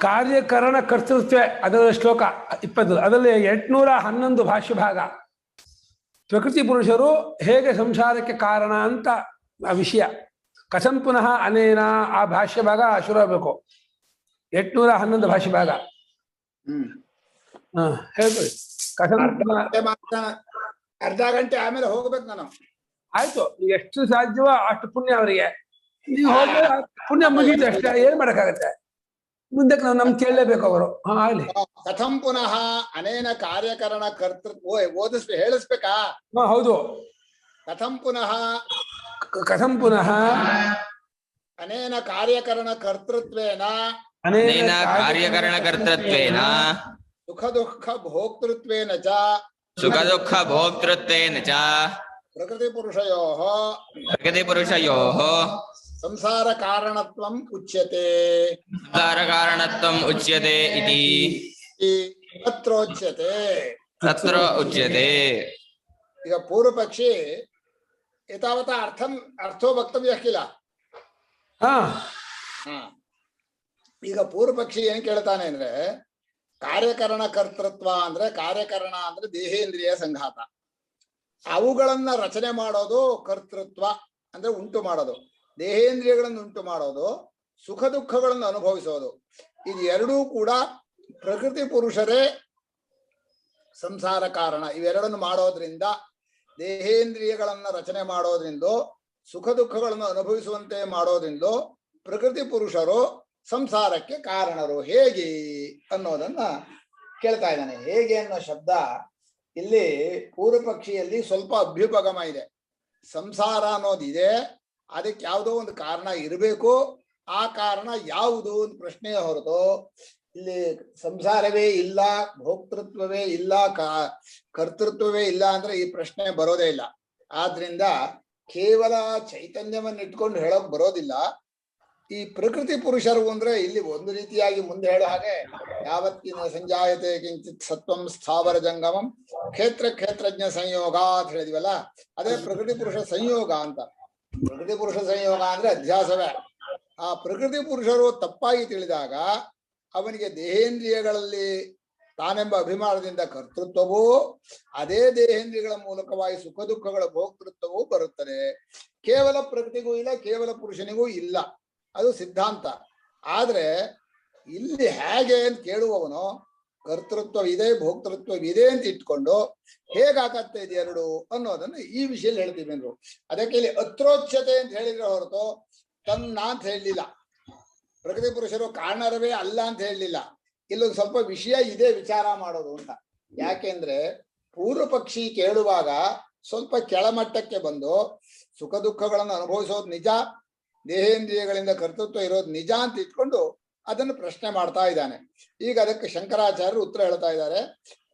ಕಾರ್ಯಕರಣ ಕರ್ತೃತ್ವ ಅದರ ಶ್ಲೋಕ 20 ಅದರಲ್ಲಿ 811 ಭಾಷ್ಯ ಭಾಗ. ಪ್ರಕೃತಿ ಪುರುಷರು ಹೇಗೆ ಸಂಸಾರಕ್ಕೆ ಕಾರಣ ಅಂತ ಆ ವಿಷಯ. ಕಥಂ ಪುನಃ ಅನೇನ ಆ ಭಾಷ್ಯ ಭಾಗ ಶುರು ಆಗಬೇಕು. 811 ಭಾಷ್ಯ ಭಾಗ. ಹೇಳ್ಕೊಳ್ಳಿ. ಕಥಂ ಅರ್ಧ ಗಂಟೆ ಆಮೇಲೆ ಹೋಗ್ಬೇಕು ನಾನು. ಆಯ್ತು, ಎಷ್ಟು ಸಾಧ್ಯವೋ ಅಷ್ಟು ಪುಣ್ಯ ಅವರಿಗೆ. ನೀವು ಹೋದ್ರೆ ಪುಣ್ಯ ಮುಗೀತು ಅಷ್ಟೇ, ಏನ್ ಮಾಡಕ್ಕಾಗತ್ತೆ. ಮುಂದಕ್ಕೆ ನಾವು ನಮ್ಗೆ ಕೇಳಲೇಬೇಕು ಅವರು. ಆಗ್ಲಿ. ಕಥಂ ಪುನಃ ಅನೇನ ಕಾರ್ಯಕರಣ ಕರ್ತೃತ್ವ ಹೇಳಿಸ್ಬೇಕಾ? ಹೌದು. ಕಥಂ ಪುನಃ ಅನೇನ ಕಾರ್ಯಕರಣ ಕರ್ತೃತ್ವೇನ ಸುಖ ದುಃಖ ಭೋಕ್ತೃತ್ವೇನ ಚ ಪ್ರಕೃತಿ ಪುರುಷಯೋಃ ಸಂಸಾರ ಕಾರಣತ್ವಂ ಉಚ್ಯತೆ ಇತಿ ತತ್ರ ಉಚ್ಯತೆ. ಈಗ ಪೂರ್ವ ಪಕ್ಷಿ ಏತಾವತ ಅರ್ಥೋ ವಕ್ತವ್ಯ ಕಿಲ. ಈಗ ಪೂರ್ವ ಪಕ್ಷಿ ಏನ್ ಕೇಳ್ತಾನೆ ಅಂದ್ರೆ, ಕಾರ್ಯಕರಣ ಕರ್ತೃತ್ವ ಅಂದ್ರೆ ಕಾರ್ಯಕರಣ ಅಂದ್ರೆ ದೇಹೇಂದ್ರಿಯ ಸಂಘಾತ, ಅವುಗಳನ್ನ ರಚನೆ ಮಾಡೋದು ಕರ್ತೃತ್ವ ಅಂದ್ರೆ ಉಂಟು ಮಾಡೋದು, ದೇಹೇಂದ್ರಿಯಗಳನ್ನು ಉಂಟು ಮಾಡೋದು, ಸುಖ ದುಃಖಗಳನ್ನು ಅನುಭವಿಸೋದು. ಇದು ಎರಡೂ ಕೂಡ ಪ್ರಕೃತಿ ಪುರುಷರೇ ಸಂಸಾರ ಕಾರಣ. ಇವೆರಡನ್ನು ಮಾಡೋದ್ರಿಂದ, ದೇಹೇಂದ್ರಿಯಗಳನ್ನ ರಚನೆ ಮಾಡೋದ್ರಿಂದ, ಸುಖ ದುಃಖಗಳನ್ನು ಅನುಭವಿಸುವಂತೆ ಮಾಡೋದ್ರಿಂದ ಪ್ರಕೃತಿ ಪುರುಷರು ಸಂಸಾರಕ್ಕೆ ಕಾರಣರು. ಹೇಗೆ ಅನ್ನೋದನ್ನ ಕೇಳ್ತಾ ಇದ್ದಾನೆ. ಹೇಗೆ ಅನ್ನೋ ಶಬ್ದ ಇಲ್ಲಿ ಪೂರ್ವ ಪಕ್ಷಿಯಲ್ಲಿ ಸ್ವಲ್ಪ ಅಭ್ಯುಪಗಮ ಇದೆ. ಸಂಸಾರ ಅನ್ನೋದಿದೆ, ಅದಕ್ಕೆ ಯಾವುದೋ ಒಂದು ಕಾರಣ ಇರಬೇಕು. ಆ ಕಾರಣ ಯಾವುದು ಒಂದು ಪ್ರಶ್ನೆ ಹೊರತು ಇಲ್ಲಿ ಸಂಸಾರವೇ ಇಲ್ಲ, ಭೋಕ್ತೃತ್ವವೇ ಇಲ್ಲ, ಕರ್ತೃತ್ವವೇ ಇಲ್ಲ ಅಂದ್ರೆ ಈ ಪ್ರಶ್ನೆ ಬರೋದೇ ಇಲ್ಲ. ಆದ್ರಿಂದ ಕೇವಲ ಚೈತನ್ಯವನ್ನು ಇಟ್ಕೊಂಡು ಹೇಳೋಕ್ ಬರೋದಿಲ್ಲ. ಈ ಪ್ರಕೃತಿ ಪುರುಷರು ಅಂದ್ರೆ ಇಲ್ಲಿ ಒಂದು ರೀತಿಯಾಗಿ ಮುಂದೆ ಹೇಳೋ ಹಾಗೆ, ಯಾವತ್ತಿನ ಸಂಜಾಯತೆ ಕಿಂಚಿತ್ ಸತ್ವಂ ಸ್ಥಾವರ ಜಂಗಮಂ ಕ್ಷೇತ್ರಜ್ಞ ಸಂಯೋಗ ಅಂತ ಹೇಳಿದ್ವಲ್ಲ, ಅದೇ ಪ್ರಕೃತಿ ಪುರುಷ ಸಂಯೋಗ ಅಂತ. ಪ್ರಕೃತಿ ಪುರುಷ ಸಂಯೋಗ ಅಂದ್ರೆ ಅಧ್ಯಾಸವೇ. ಆ ಪ್ರಕೃತಿ ಪುರುಷರು ತಪ್ಪಾಗಿ ತಿಳಿದಾಗ ಅವನಿಗೆ ದೇಹೇಂದ್ರಿಯಗಳಲ್ಲಿ ತಾನೆಂಬ ಅಭಿಮಾನದಿಂದ ಕರ್ತೃತ್ವವೂ, ಅದೇ ದೇಹೇಂದ್ರಿಯಗಳ ಮೂಲಕವಾಗಿ ಸುಖ ಭೋಕ್ತೃತ್ವಗಳ ಭೋಕ್ತೃತ್ವವೂ ಬರುತ್ತದೆ. ಕೇವಲ ಪ್ರಕೃತಿಗೂ ಇಲ್ಲ, ಕೇವಲ ಪುರುಷನಿಗೂ ಇಲ್ಲ, ಅದು ಸಿದ್ಧಾಂತ. ಆದ್ರೆ ಇಲ್ಲಿ ಹೇಗೆ ಅಂತ ಕೇಳುವವನು ಕರ್ತೃತ್ವವಿದೆ ಭೋಕ್ತೃತ್ವವಿದೆ ಅಂತ ಇಟ್ಕೊಂಡು ಹೇಗಾಗತ್ತೆ ಇದೆರಡು ಅನ್ನೋದನ್ನು ಈ ವಿಷಯದಲ್ಲಿ ಹೇಳ್ತೀವಿ ಅಂದ್ರು. ಅದಕ್ಕೆ ಇಲ್ಲಿ ಅತ್ರೋಚ್ಯತೆ ಅಂತ ಹೇಳಿದ್ರೆ ಹೊರತು ತನ್ನ ಅಂತ ಹೇಳಲಿಲ್ಲ. ಪ್ರಕೃತಿ ಪುರುಷರು ಕಾರಣರವೇ ಅಲ್ಲ ಅಂತ ಹೇಳಲಿಲ್ಲ. ಇಲ್ಲೊಂದು ಸ್ವಲ್ಪ ವಿಷಯ ಇದೆ ವಿಚಾರ ಮಾಡೋದು ಅಂತ. ಯಾಕೆಂದ್ರೆ ಪೂರ್ವ ಪಕ್ಷಿ ಕೇಳುವಾಗ ಸ್ವಲ್ಪ ಕೆಳಮಟ್ಟಕ್ಕೆ ಬಂದು ಸುಖ ದುಃಖಗಳನ್ನು ಅನುಭವಿಸೋದು ನಿಜ, ದೇಹೇಂದ್ರಿಯಗಳಿಂದ ಕರ್ತೃತ್ವ ಇರೋದು ನಿಜ ಅಂತ ಇಟ್ಕೊಂಡು ಅದನ್ನು ಪ್ರಶ್ನೆ ಮಾಡ್ತಾ ಇದ್ದಾನೆ. ಈಗ ಅದಕ್ಕೆ ಶಂಕರಾಚಾರ್ಯರು ಉತ್ತರ ಹೇಳ್ತಾ ಇದ್ದಾರೆ.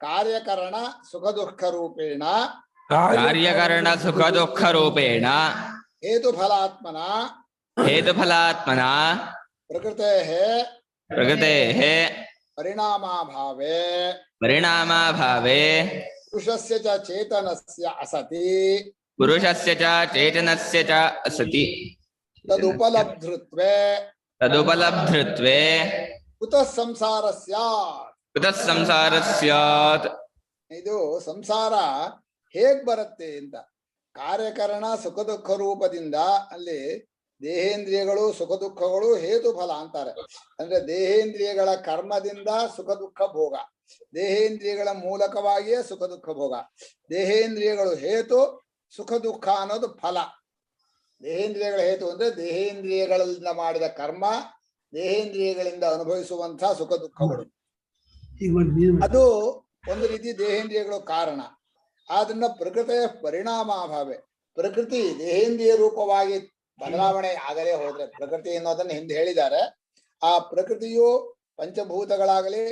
ಕಾರ್ಯಕರಣ ಸುಖ ದುಃಖ ರೂಪೇಣ ಹೇತು ಫಲಾತ್ಮನ ಪ್ರಕೃತೆ ಪರಿಣಾಮಾಭಾವೇ ಪುರುಷಸ್ಯ ಚ ಚೇತನಸ್ಯ ಅಸತಿ ತದುಪಲಬ್ಧೃತ್ವೇ ಕುತಃ ಸಂಸಾರ ಸ್ಯಾತ್. ಇದು ಸಂಸಾರ ಹೇಗ್ ಬರುತ್ತೆ ಅಂತ. ಕಾರ್ಯಕರಣ ಸುಖ ದುಃಖ ರೂಪದಿಂದ ಅಲ್ಲಿ ದೇಹೇಂದ್ರಿಯಗಳು ಸುಖ ದುಃಖಗಳು ಹೇತು ಫಲ ಅಂತಾರೆ. ಅಂದ್ರೆ ದೇಹೇಂದ್ರಿಯಗಳ ಕರ್ಮದಿಂದ ಸುಖ ದುಃಖ ಭೋಗ, ದೇಹೇಂದ್ರಿಯಗಳ ಮೂಲಕವಾಗಿಯೇ ಸುಖ ದುಃಖ ಭೋಗ. ದೇಹೇಂದ್ರಿಯಗಳು ಹೇತು, ಸುಖ ದುಃಖ ಅನ್ನೋದು ಫಲ. ದೇಹೇಂದ್ರಿಯಗಳ ಹೇತು ಅಂದ್ರೆ ದೇಹೇಂದ್ರಿಯಗಳಿಂದ ಮಾಡಿದ ಕರ್ಮ, ದೇಹೇಂದ್ರಿಯಗಳಿಂದ ಅನುಭವಿಸುವಂತಹ ಸುಖ ದುಃಖಗಳು. ಅದು ಒಂದು ರೀತಿ ದೇಹೇಂದ್ರಿಯಗಳು ಕಾರಣ. ಆದ್ರಿಂದ ಪ್ರಕೃತಿಯ ಪರಿಣಾಮಾಭಾವೆ, ಪ್ರಕೃತಿ ದೇಹೇಂದ್ರಿಯ ರೂಪವಾಗಿ ಬದಲಾವಣೆ ಆಗಲೇ ಹೋದ್ರೆ, ಪ್ರಕೃತಿ ಅನ್ನೋದನ್ನ ಹಿಂದೆ ಹೇಳಿದ್ದಾರೆ. ಆ ಪ್ರಕೃತಿಯು ಪಂಚಭೂತಗಳಾಗಲಿ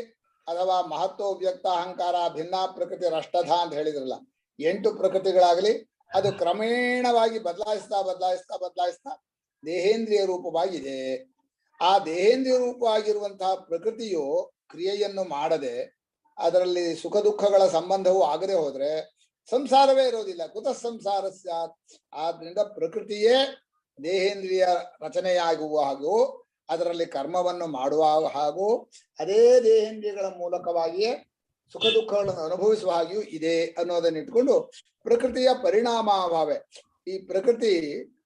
ಅಥವಾ ಮಹತ್ವ ವ್ಯಕ್ತ ಅಹಂಕಾರ ಭಿನ್ನ ಪ್ರಕೃತಿ ರಷ್ಟಧ ಅಂತ ಹೇಳಿದ್ರಲ್ಲ, 8 ಪ್ರಕೃತಿಗಳಾಗಲಿ ಅದು ಕ್ರಮೇಣವಾಗಿ ಬದಲಾಯಿಸ್ತಾ ದೇಹೇಂದ್ರಿಯ ರೂಪವಾಗಿದೆ. ಆ ದೇಹೇಂದ್ರಿಯ ರೂಪವಾಗಿರುವಂತಹ ಪ್ರಕೃತಿಯು ಕ್ರಿಯೆಯನ್ನು ಮಾಡದೆ ಅದರಲ್ಲಿ ಸುಖ ದುಃಖಗಳ ಸಂಬಂಧವೂ ಆಗದೆ ಹೋದ್ರೆ ಸಂಸಾರವೇ ಇರೋದಿಲ್ಲ. ಕುತಃ ಸಂಸಾರ ಸ್ಯಾತ್. ಆದ್ರಿಂದ ಪ್ರಕೃತಿಯೇ ದೇಹೇಂದ್ರಿಯ ರಚನೆಯಾಗುವ ಹಾಗೂ ಅದರಲ್ಲಿ ಕರ್ಮವನ್ನು ಮಾಡುವ ಹಾಗೂ ಅದೇ ದೇಹೇಂದ್ರಿಯಗಳ ಮೂಲಕವಾಗಿಯೇ ಸುಖ ದುಃಖಗಳನ್ನು ಅನುಭವಿಸುವ ಹಾಗೆಯೂ ಇದೆ ಅನ್ನೋದನ್ನ ಇಟ್ಕೊಂಡು ಪ್ರಕೃತಿಯ ಪರಿಣಾಮಭಾವೆ, ಈ ಪ್ರಕೃತಿ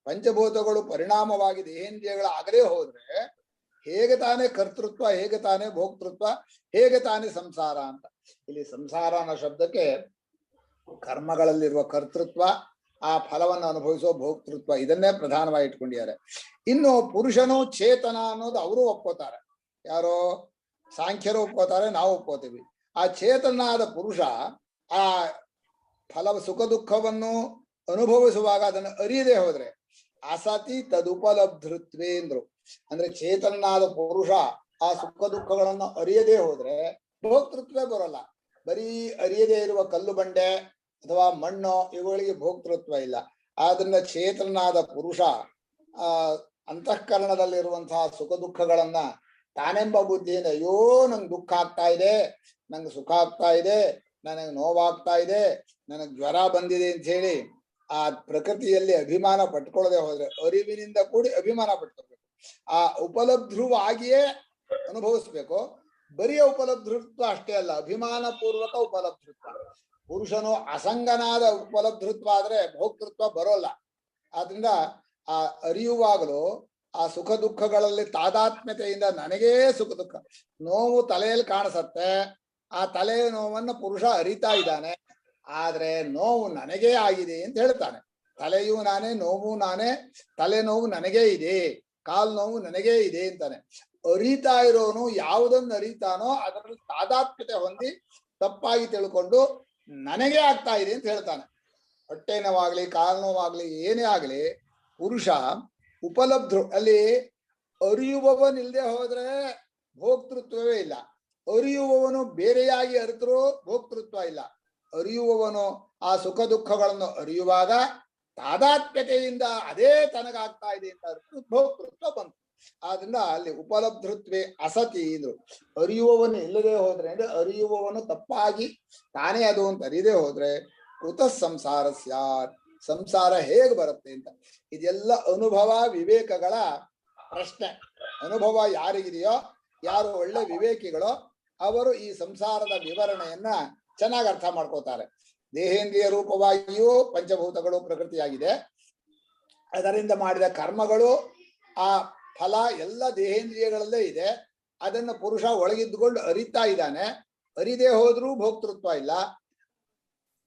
ಪಂಚಭೂತಗಳು ಪರಿಣಾಮವಾಗಿ ದೇಹೇಂದ್ರಿಯಗಳ ಆಗದೇ ಹೋದ್ರೆ ಹೇಗೆ ತಾನೇ ಕರ್ತೃತ್ವ, ಹೇಗೆ ತಾನೇ ಭೋಕ್ತೃತ್ವ, ಹೇಗೆ ತಾನೇ ಸಂಸಾರ ಅಂತ. ಇಲ್ಲಿ ಸಂಸಾರ ಅನ್ನೋ ಶಬ್ದಕ್ಕೆ ಕರ್ಮಗಳಲ್ಲಿರುವ ಕರ್ತೃತ್ವ, ಆ ಫಲವನ್ನು ಅನುಭವಿಸುವ ಭೋಕ್ತೃತ್ವ, ಇದನ್ನೇ ಪ್ರಧಾನವಾಗಿ ಇಟ್ಕೊಂಡಿದ್ದಾರೆ. ಇನ್ನು ಪುರುಷನು ಚೇತನ ಅನ್ನೋದು ಅವರು ಒಪ್ಕೋತಾರೆ. ಯಾರೋ ಸಾಂಖ್ಯರು ಒಪ್ಕೋತಾರೆ, ನಾವು ಒಪ್ಕೋತೀವಿ. ಆ ಚೇತನಾದ ಪುರುಷ ಆ ಫಲ ಸುಖ ದುಃಖವನ್ನು ಅನುಭವಿಸುವಾಗ ಅದನ್ನು ಅರಿಯದೆ ಹೋದ್ರೆ ಅಸತಿ ತದುಪಲಬ್ಧೃತ್ವೇ ಅಂದ್ರು. ಅಂದ್ರೆ ಚೇತನಾದ ಪುರುಷ ಆ ಸುಖ ದುಃಖಗಳನ್ನು ಅರಿಯದೆ ಹೋದ್ರೆ ಭೋಕ್ತೃತ್ವೇ ಬರೋಲ್ಲ. ಬರೀ ಅರಿಯದೇ ಇರುವ ಕಲ್ಲು ಬಂಡೆ ಅಥವಾ ಮಣ್ಣು ಇವುಗಳಿಗೆ ಭೋಕ್ತೃತ್ವ ಇಲ್ಲ. ಆದ್ರಿಂದ ಚೇತನಾದ ಪುರುಷ ಅಂತಃಕರಣದಲ್ಲಿರುವಂತಹ ಸುಖ ದುಃಖಗಳನ್ನ ತಾನೆಂಬ ಬುದ್ಧಿಯಿಂದ ಅಯ್ಯೋ ನಂಗೆ ದುಃಖ ಆಗ್ತಾ ಇದೆ, ನಂಗೆ ಸುಖ ಆಗ್ತಾ ಇದೆ, ನನಗೆ ನೋವಾಗ್ತಾ ಇದೆ, ನನಗೆ ಜ್ವರ ಬಂದಿದೆ ಅಂತ ಹೇಳಿ ಆ ಪ್ರಕೃತಿಯಲ್ಲಿ ಅಭಿಮಾನ ಪಟ್ಕೊಳ್ಳದೆ ಹೋದ್ರೆ, ಅರಿವಿನಿಂದ ಕೂಡಿ ಅಭಿಮಾನ ಪಟ್ಕೋಬೇಕು. ಆ ಉಪಲಬ್ಧವಾಗಿಯೇ ಅನುಭವಿಸ್ಬೇಕು. ಬರಿಯ ಉಪಲಬ್ಧೃತ್ವ ಅಷ್ಟೇ ಅಲ್ಲ, ಅಭಿಮಾನ ಪೂರ್ವಕ ಉಪಲಬ್ಧೃತ್ವ. ಪುರುಷನು ಅಸಂಗನಾದ ಉಪಲಬ್ಧೃತ್ವ ಆದ್ರೆ ಭೋಕ್ತೃತ್ವ ಬರೋಲ್ಲ. ಆದ್ರಿಂದ ಆ ಅರಿಯುವಾಗಲೂ ಆ ಸುಖ ದುಃಖಗಳಲ್ಲಿ ತಾದಾತ್ಮ್ಯತೆಯಿಂದ ನನಗೇ ಸುಖ ದುಃಖ, ನೋವು ತಲೆಯಲ್ಲಿ ಕಾಣಿಸತ್ತೆ, ಆ ತಲೆಯ ನೋವನ್ನು ಪುರುಷ ಅರಿತಾ ಇದ್ದಾನೆ, ಆದ್ರೆ ನೋವು ನನಗೇ ಆಗಿದೆ ಅಂತ ಹೇಳ್ತಾನೆ. ತಲೆಯೂ ನಾನೇ, ನೋವು ನಾನೇ, ತಲೆ ನೋವು ನನಗೇ ಇದೆ, ಕಾಲ್ ನೋವು ನನಗೇ ಇದೆ ಅಂತಾನೆ. ಅರಿತಾ ಇರೋನು ಯಾವುದನ್ನು ಅರಿತಾನೋ ಅದರಲ್ಲಿ ತಾದಾತ್ಮ್ಯತೆ ಹೊಂದಿ ತಪ್ಪಾಗಿ ತಿಳ್ಕೊಂಡು ನನಗೇ ಆಗ್ತಾ ಇದೆ ಅಂತ ಹೇಳ್ತಾನೆ. ಹೊಟ್ಟೆ ನೋವಾಗ್ಲಿ, ಕಾಲ್ ನೋವಾಗ್ಲಿ, ಏನೇ ಆಗ್ಲಿ ಪುರುಷ ಉಪಲಬ್ಧರು. ಅಲ್ಲಿ ಅರಿಯುವವನಿಲ್ಲದೆ ಹೋದ್ರೆ ಭೋಕ್ತೃತ್ವವೇ ಇಲ್ಲ. ಅರಿಯುವವನು ಬೇರೆಯಾಗಿ ಅರಿತರೂ ಭೋಕ್ತೃತ್ವ ಇಲ್ಲ. ಅರಿಯುವವನು ಆ ಸುಖ ದುಃಖಗಳನ್ನು ಅರಿಯುವಾಗ ತಾದಾತ್ಮ್ಯತೆಯಿಂದ ಅದೇ ತನಗಾಗ್ತಾ ಇದೆ ಅಂತ ಅರಿತು ಭೋಕ್ತೃತ್ವ ಬಂತು. ಆದ್ರಿಂದ ಅಲ್ಲಿ ಉಪಲಬ್ಧೃತ್ವೇ ಅಸತಿ ಇದ್ರು. ಅರಿಯುವವನು ಇಲ್ಲದೆ ಹೋದ್ರೆ ಅಂದ್ರೆ ಅರಿಯುವವನು ತಪ್ಪಾಗಿ ತಾನೇ ಅದು ಅಂತ ಅರಿಯದೆ ಹೋದ್ರೆ ಕುತಃ ಸಂಸಾರ ಸ್ಯಾತ್, ಸಂಸಾರ ಹೇಗೆ ಬರುತ್ತೆ ಅಂತ. ಇದೆಲ್ಲ ಅನುಭವ ವಿವೇಕಗಳ ಪ್ರಶ್ನೆ. ಅನುಭವ ಯಾರಿಗಿದೆಯೋ, ಯಾರು ಒಳ್ಳೆ ವಿವೇಕಿಗಳೋ ಅವರು ಈ ಸಂಸಾರದ ವಿವರಣೆಯನ್ನ ಚೆನ್ನಾಗಿ ಅರ್ಥ ಮಾಡ್ಕೋತಾರೆ. ದೇಹೇಂದ್ರಿಯ ರೂಪವಾಗಿಯೂ ಪಂಚಭೂತಗಳು ಪ್ರಕೃತಿಯಾಗಿದೆ. ಅದರಿಂದ ಮಾಡಿದ ಕರ್ಮಗಳು, ಆ ಫಲ ಎಲ್ಲ ದೇಹೇಂದ್ರಿಯಗಳಲ್ಲೇ ಇದೆ. ಅದನ್ನು ಪುರುಷ ಒಳಗಿದ್ದುಕೊಂಡು ಅರಿತಾ ಇದ್ದಾನೆ. ಅರಿದೇ ಹೋದ್ರೂ ಭೋಕ್ತೃತ್ವ ಇಲ್ಲ.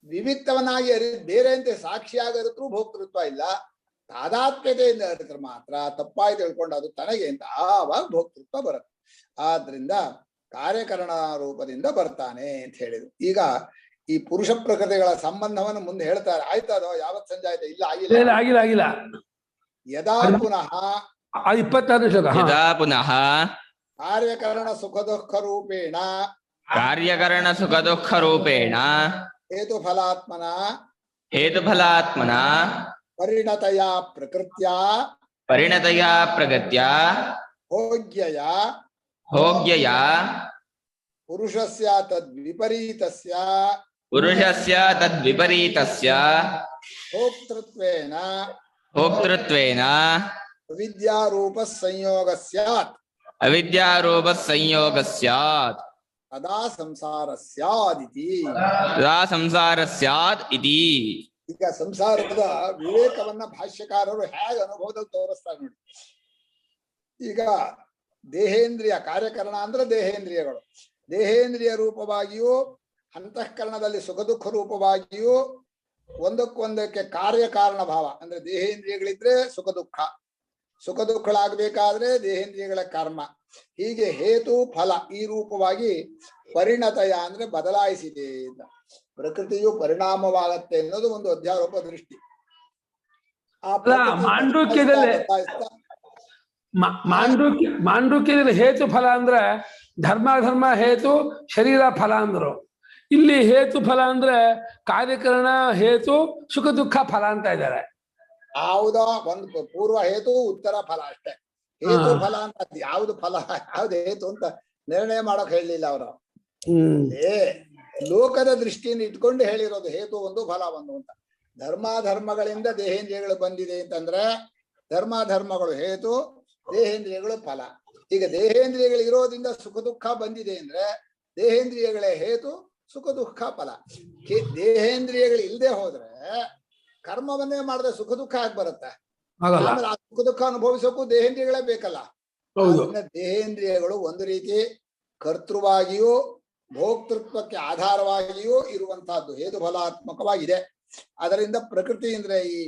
ವಿವಿಕ್ತವನಾಗಿ ಬೇರೆ ಅಂತೆ ಸಾಕ್ಷಿಯಾಗಿ ಅರಿದ್ರೂ ಭೋಕ್ತೃತ್ವ ಇಲ್ಲ. ತಾದಾತ್ಮ್ಯತೆಯಿಂದ ಅರಿದ್ರೆ ಮಾತ್ರ ತಪ್ಪಾಗಿ ತಿಳ್ಕೊಂಡು ಅದು ತನಗೆ ಅಂತ ಆವಾಗ ಭೋಕ್ತೃತ್ವ ಬರುತ್ತೆ. ಆದ್ರಿಂದ ಕಾರ್ಯಕರಣ ರೂಪದಿಂದ ಬರ್ತಾನೆ ಅಂತ ಹೇಳಿದ್ರು. ಈಗ ಈ ಪುರುಷ ಪ್ರಕೃತಿಗಳ ಸಂಬಂಧವನ್ನು ಮುಂದೆ ಹೇಳ್ತಾರೆ. ಆಯ್ತು, ಅದು ಯಾವತ್ ಸಂಜೆ ಆಯ್ತು? ಇಲ್ಲ, ಆಗಿಲ್ಲ. ಯದಾ ಪುನಃ 26 ಶ್ಲೋಕ. ಯದಾ ಪುನಃ ಕಾರ್ಯಕರಣ ಸುಖ ದುಃಖ ರೂಪೇಣ ಹೇತುಫಲಾತ್ಮನ ಪರಿಣತಯಾ ಪ್ರಗತ್ಯ ಹೋಗ್ಯಯ ಪುರುಷಸ್ಯ ತದ್ವಿಪರೀತಸ್ಯ ಭೋಕ್ತೃತ್ವೇನ ಅವಿದ್ಯಾರೂಪ ಸಂಯೋಗ ಸ್ಯಾತ್ ತದಾ ಸಂಸಾರ ಸ್ಯಾದ್ ಇತಿ. ಈಗ ಸಂಸಾರದ ವಿವೇಕವನ್ನ ಭಾಷ್ಯಕಾರರು ಹೇಗೆ ಅನುಭವದಲ್ಲಿ ತೋರಿಸ್ತಾರೆ ನೋಡಿ. ಈಗ ದೇಹೇಂದ್ರಿಯ ಕಾರ್ಯಕರಣ ಅಂದ್ರೆ ದೇಹೇಂದ್ರಿಯಗಳು, ದೇಹೇಂದ್ರಿಯ ರೂಪವಾಗಿಯೂ ಅಂತಃಕರಣದಲ್ಲಿ ಸುಖ ದುಃಖ ರೂಪವಾಗಿಯೂ ಒಂದಕ್ಕೊಂದಕ್ಕೆ ಕಾರ್ಯಕಾರಣ ಭಾವ. ಅಂದ್ರೆ ದೇಹೇಂದ್ರಿಯಗಳಿದ್ರೆ ಸುಖ ದುಃಖ, ಸುಖ ದುಃಖಗಳಾಗಬೇಕಾದ್ರೆ ದೇಹೇಂದ್ರಿಯಗಳ ಕರ್ಮ. ಹೀಗೆ ಹೇತು ಫಲ ಈ ರೂಪವಾಗಿ ಪರಿಣತಯ ಅಂದ್ರೆ ಬದಲಾಯಿಸಿದೆ ಅಂತ. ಪ್ರಕೃತಿಯು ಪರಿಣಾಮವಾಗತ್ತೆ ಅನ್ನೋದು ಒಂದು ಅಧ್ಯಾರೋಪ ದೃಷ್ಟಿ. ಆ ಮಾಂಡುಕ್ಯದಲ್ಲಿ ಮಾಂಡುಕ್ಯದಲ್ಲಿ ಹೇತು ಫಲ ಅಂದ್ರೆ ಧರ್ಮ ಹೇತು, ಶರೀರ ಫಲ ಅಂದ್ರು. ಇಲ್ಲಿ ಹೇತು ಫಲ ಅಂದ್ರೆ ಕಾರ್ಯಕರಣ ಹೇತು, ಸುಖ ದುಃಖ ಫಲ ಅಂತ ಇದ್ದಾರೆ. ಯಾವುದೋ ಒಂದು ಪೂರ್ವ ಹೇತು ಉತ್ತರ ಫಲ ಅಷ್ಟೇ. ಹೇತು ಫಲ ಅಂತ ಯಾವ್ದು ಫಲ ಯಾವ್ದು ಹೇತು ಅಂತ ನಿರ್ಣಯ ಮಾಡೋಕ್ ಹೇಳಲಿಲ್ಲ ಅವರು. ಲೋಕದ ದೃಷ್ಟಿಯಿಂದ ಇಟ್ಕೊಂಡು ಹೇಳಿರೋದು ಹೇತು ಒಂದು ಫಲ ಒಂದು ಅಂತ. ಧರ್ಮಗಳಿಂದ ದೇಹೇಂದ್ರಿಯಗಳು ಬಂದಿದೆ ಅಂತಂದ್ರೆ ಧರ್ಮಗಳು ಹೇತು, ದೇಹೇಂದ್ರಿಯಗಳು ಫಲ. ಈಗ ದೇಹೇಂದ್ರಿಯಗಳು ಇರೋದ್ರಿಂದ ಸುಖ ದುಃಖ ಬಂದಿದೆ ಅಂದ್ರೆ ದೇಹೇಂದ್ರಿಯಗಳೇ ಹೇತು, ಸುಖ ದುಃಖ ಫಲ. ದೇಹೇಂದ್ರಿಯಗಳು ಇಲ್ಲದೆ ಹೋದ್ರೆ ಕರ್ಮವನ್ನೇ ಮಾಡಿದ್ರೆ ಸುಖ ದುಃಖ ಆಗಿ ಬರುತ್ತೆ. ಆಮೇಲೆ ಆ ಸುಖ ದುಃಖ ಅನುಭವಿಸೋಕ್ಕೂ ದೇಹೇಂದ್ರಿಯಗಳೇ ಬೇಕಲ್ಲ. ದೇಹೇಂದ್ರಿಯಗಳು ಒಂದು ರೀತಿ ಕರ್ತೃವಾಗಿಯೂ ಭೋಕ್ತೃತ್ವಕ್ಕೆ ಆಧಾರವಾಗಿಯೂ ಇರುವಂತಹದ್ದು ಹೇತು ಫಲಾತ್ಮಕವಾಗಿದೆ. ಅದರಿಂದ ಪ್ರಕೃತಿ ಅಂದ್ರೆ ಈ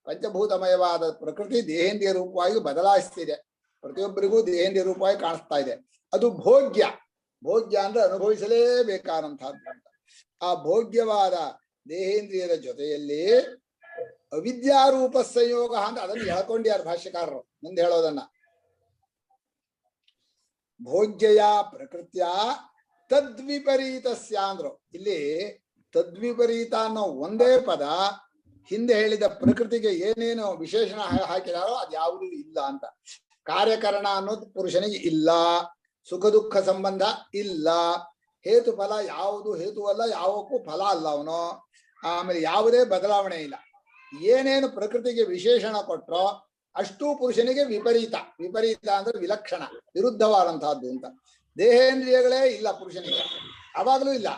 ಪಂಚಭೂತಮಯವಾದ ಪ್ರಕೃತಿ ದೇಹೇಂದ್ರಿಯ ರೂಪವಾಗಿ ಬದಲಾಯಿಸ್ತಿದೆ. ಪ್ರತಿಯೊಬ್ಬರಿಗೂ ದೇಹೇಂದ್ರಿಯ ರೂಪವಾಗಿ ಕಾಣಿಸ್ತಾ ಇದೆ. ಅದು ಭೋಗ್ಯ ಅಂದ್ರೆ ಅನುಭವಿಸಲೇಬೇಕಾದಂತಹದ್ದು ಅಂತ. ಆ ಭೋಗ್ಯವಾದ ದೇಹೇಂದ್ರಿಯದ ಜೊತೆಯಲ್ಲಿ ಅವಿದ್ಯಾರೂಪ ಸಂಯೋಗ ಅಂತ ಅದನ್ನು ಹೇಳ್ಕೊಂಡ್ಯಾರ ಭಾಷ್ಯಕಾರರು ಮುಂದೆ ಹೇಳೋದನ್ನ. ಭೋಗ್ಯಯ ಪ್ರಕೃತಿಯ ತದ್ವಿಪರೀತಸ್ಯ ಅಂದ್ರು. ಇಲ್ಲಿ ತದ್ವಿಪರೀತ ಅನ್ನೋ ಒಂದೇ ಪದ ಹಿಂದೆ ಹೇಳಿದ ಪ್ರಕೃತಿಗೆ ಏನೇನು ವಿಶೇಷಣ ಹಾಕಿದಾರೋ ಅದು ಯಾವುದೂ ಇಲ್ಲ ಅಂತ. ಕಾರ್ಯಕರಣ ಅನ್ನೋದು ಪುರುಷನಿಗೆ ಇಲ್ಲ, ಸುಖ ದುಃಖ ಸಂಬಂಧ ಇಲ್ಲ, ಹೇತು ಫಲ ಯಾವುದು ಹೇತು ಅಲ್ಲ, ಯಾವಕ್ಕೂ ಫಲ ಅಲ್ಲ ಅವನು. ಆಮೇಲೆ ಯಾವುದೇ ಬದಲಾವಣೆ ಇಲ್ಲ. ಏನೇನು ಪ್ರಕೃತಿಗೆ ವಿಶೇಷಣ ಕೊಟ್ರೋ ಅಷ್ಟೂ ಪುರುಷನಿಗೆ ವಿಪರೀತ ಅಂದ್ರೆ ವಿಲಕ್ಷಣ, ವಿರುದ್ಧವಾದಂತಹದ್ದು ಅಂತ. ದೇಹೇಂದ್ರಿಯಗಳೇ ಇಲ್ಲ ಪುರುಷನಿಗೆ, ಯಾವಾಗಲೂ ಇಲ್ಲ.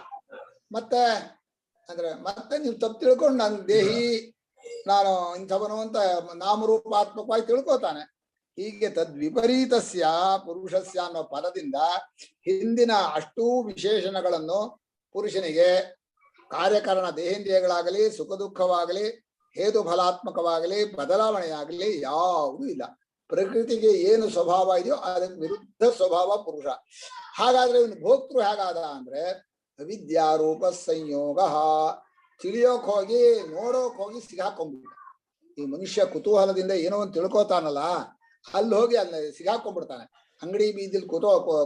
ಮತ್ತೆ ನೀವು ತಪ್ಪು ತಿಳ್ಕೊಂಡು ನಾನು ದೇಹಿ, ನಾನು ಇಂಥವನು ಅಂತ ನಾಮರೂಪಾತ್ಮಕವಾಗಿ ತಿಳ್ಕೊತಾನೆ. ಹೀಗೆ ತದ್ವಿಪರೀತಸ್ಯ ಪುರುಷಸ್ಯ ಅನ್ನೋ ಪದದಿಂದ ಹಿಂದಿನ ಅಷ್ಟೂ ವಿಶೇಷಣಗಳನ್ನು ಪುರುಷನಿಗೆ ಕಾರ್ಯಕಾರಣ ದೇಹೇಂದ್ರಿಯಗಳಾಗಲಿ, ಸುಖ ದುಃಖವಾಗಲಿ, ಹೇತು ಫಲಾತ್ಮಕವಾಗಲಿ, ಬದಲಾವಣೆಯಾಗಲಿ ಯಾವುದೂ ಇಲ್ಲ. ಪ್ರಕೃತಿಗೆ ಏನು ಸ್ವಭಾವ ಇದೆಯೋ ಅದಕ್ಕೆ ವಿರುದ್ಧ ಸ್ವಭಾವ ಪುರುಷ. ಹಾಗಾದ್ರೆ ಇವನು ಭೋಕ್ತೃ ಹೇಗಾದ ಅಂದ್ರೆ ಅವಿದ್ಯಾರೂಪ ಸಂಯೋಗ. ತಿಳಿಯೋಕ್ ಹೋಗಿ ನೋಡೋಕ್ ಹೋಗಿ ಸಿಗಾಕೊಂಡ್ಬಿಟ್ಟ. ಈ ಮನುಷ್ಯ ಕುತೂಹಲದಿಂದ ಏನೋ ಒಂದು ತಿಳ್ಕೊತಾನಲ್ಲ, ಅಲ್ಲಿ ಹೋಗಿ ಅಲ್ಲಿ ಸಿಗಾಕೊಂಡ್ಬಿಡ್ತಾನೆ. ಅಂಗಡಿ ಬೀದಿಲಿ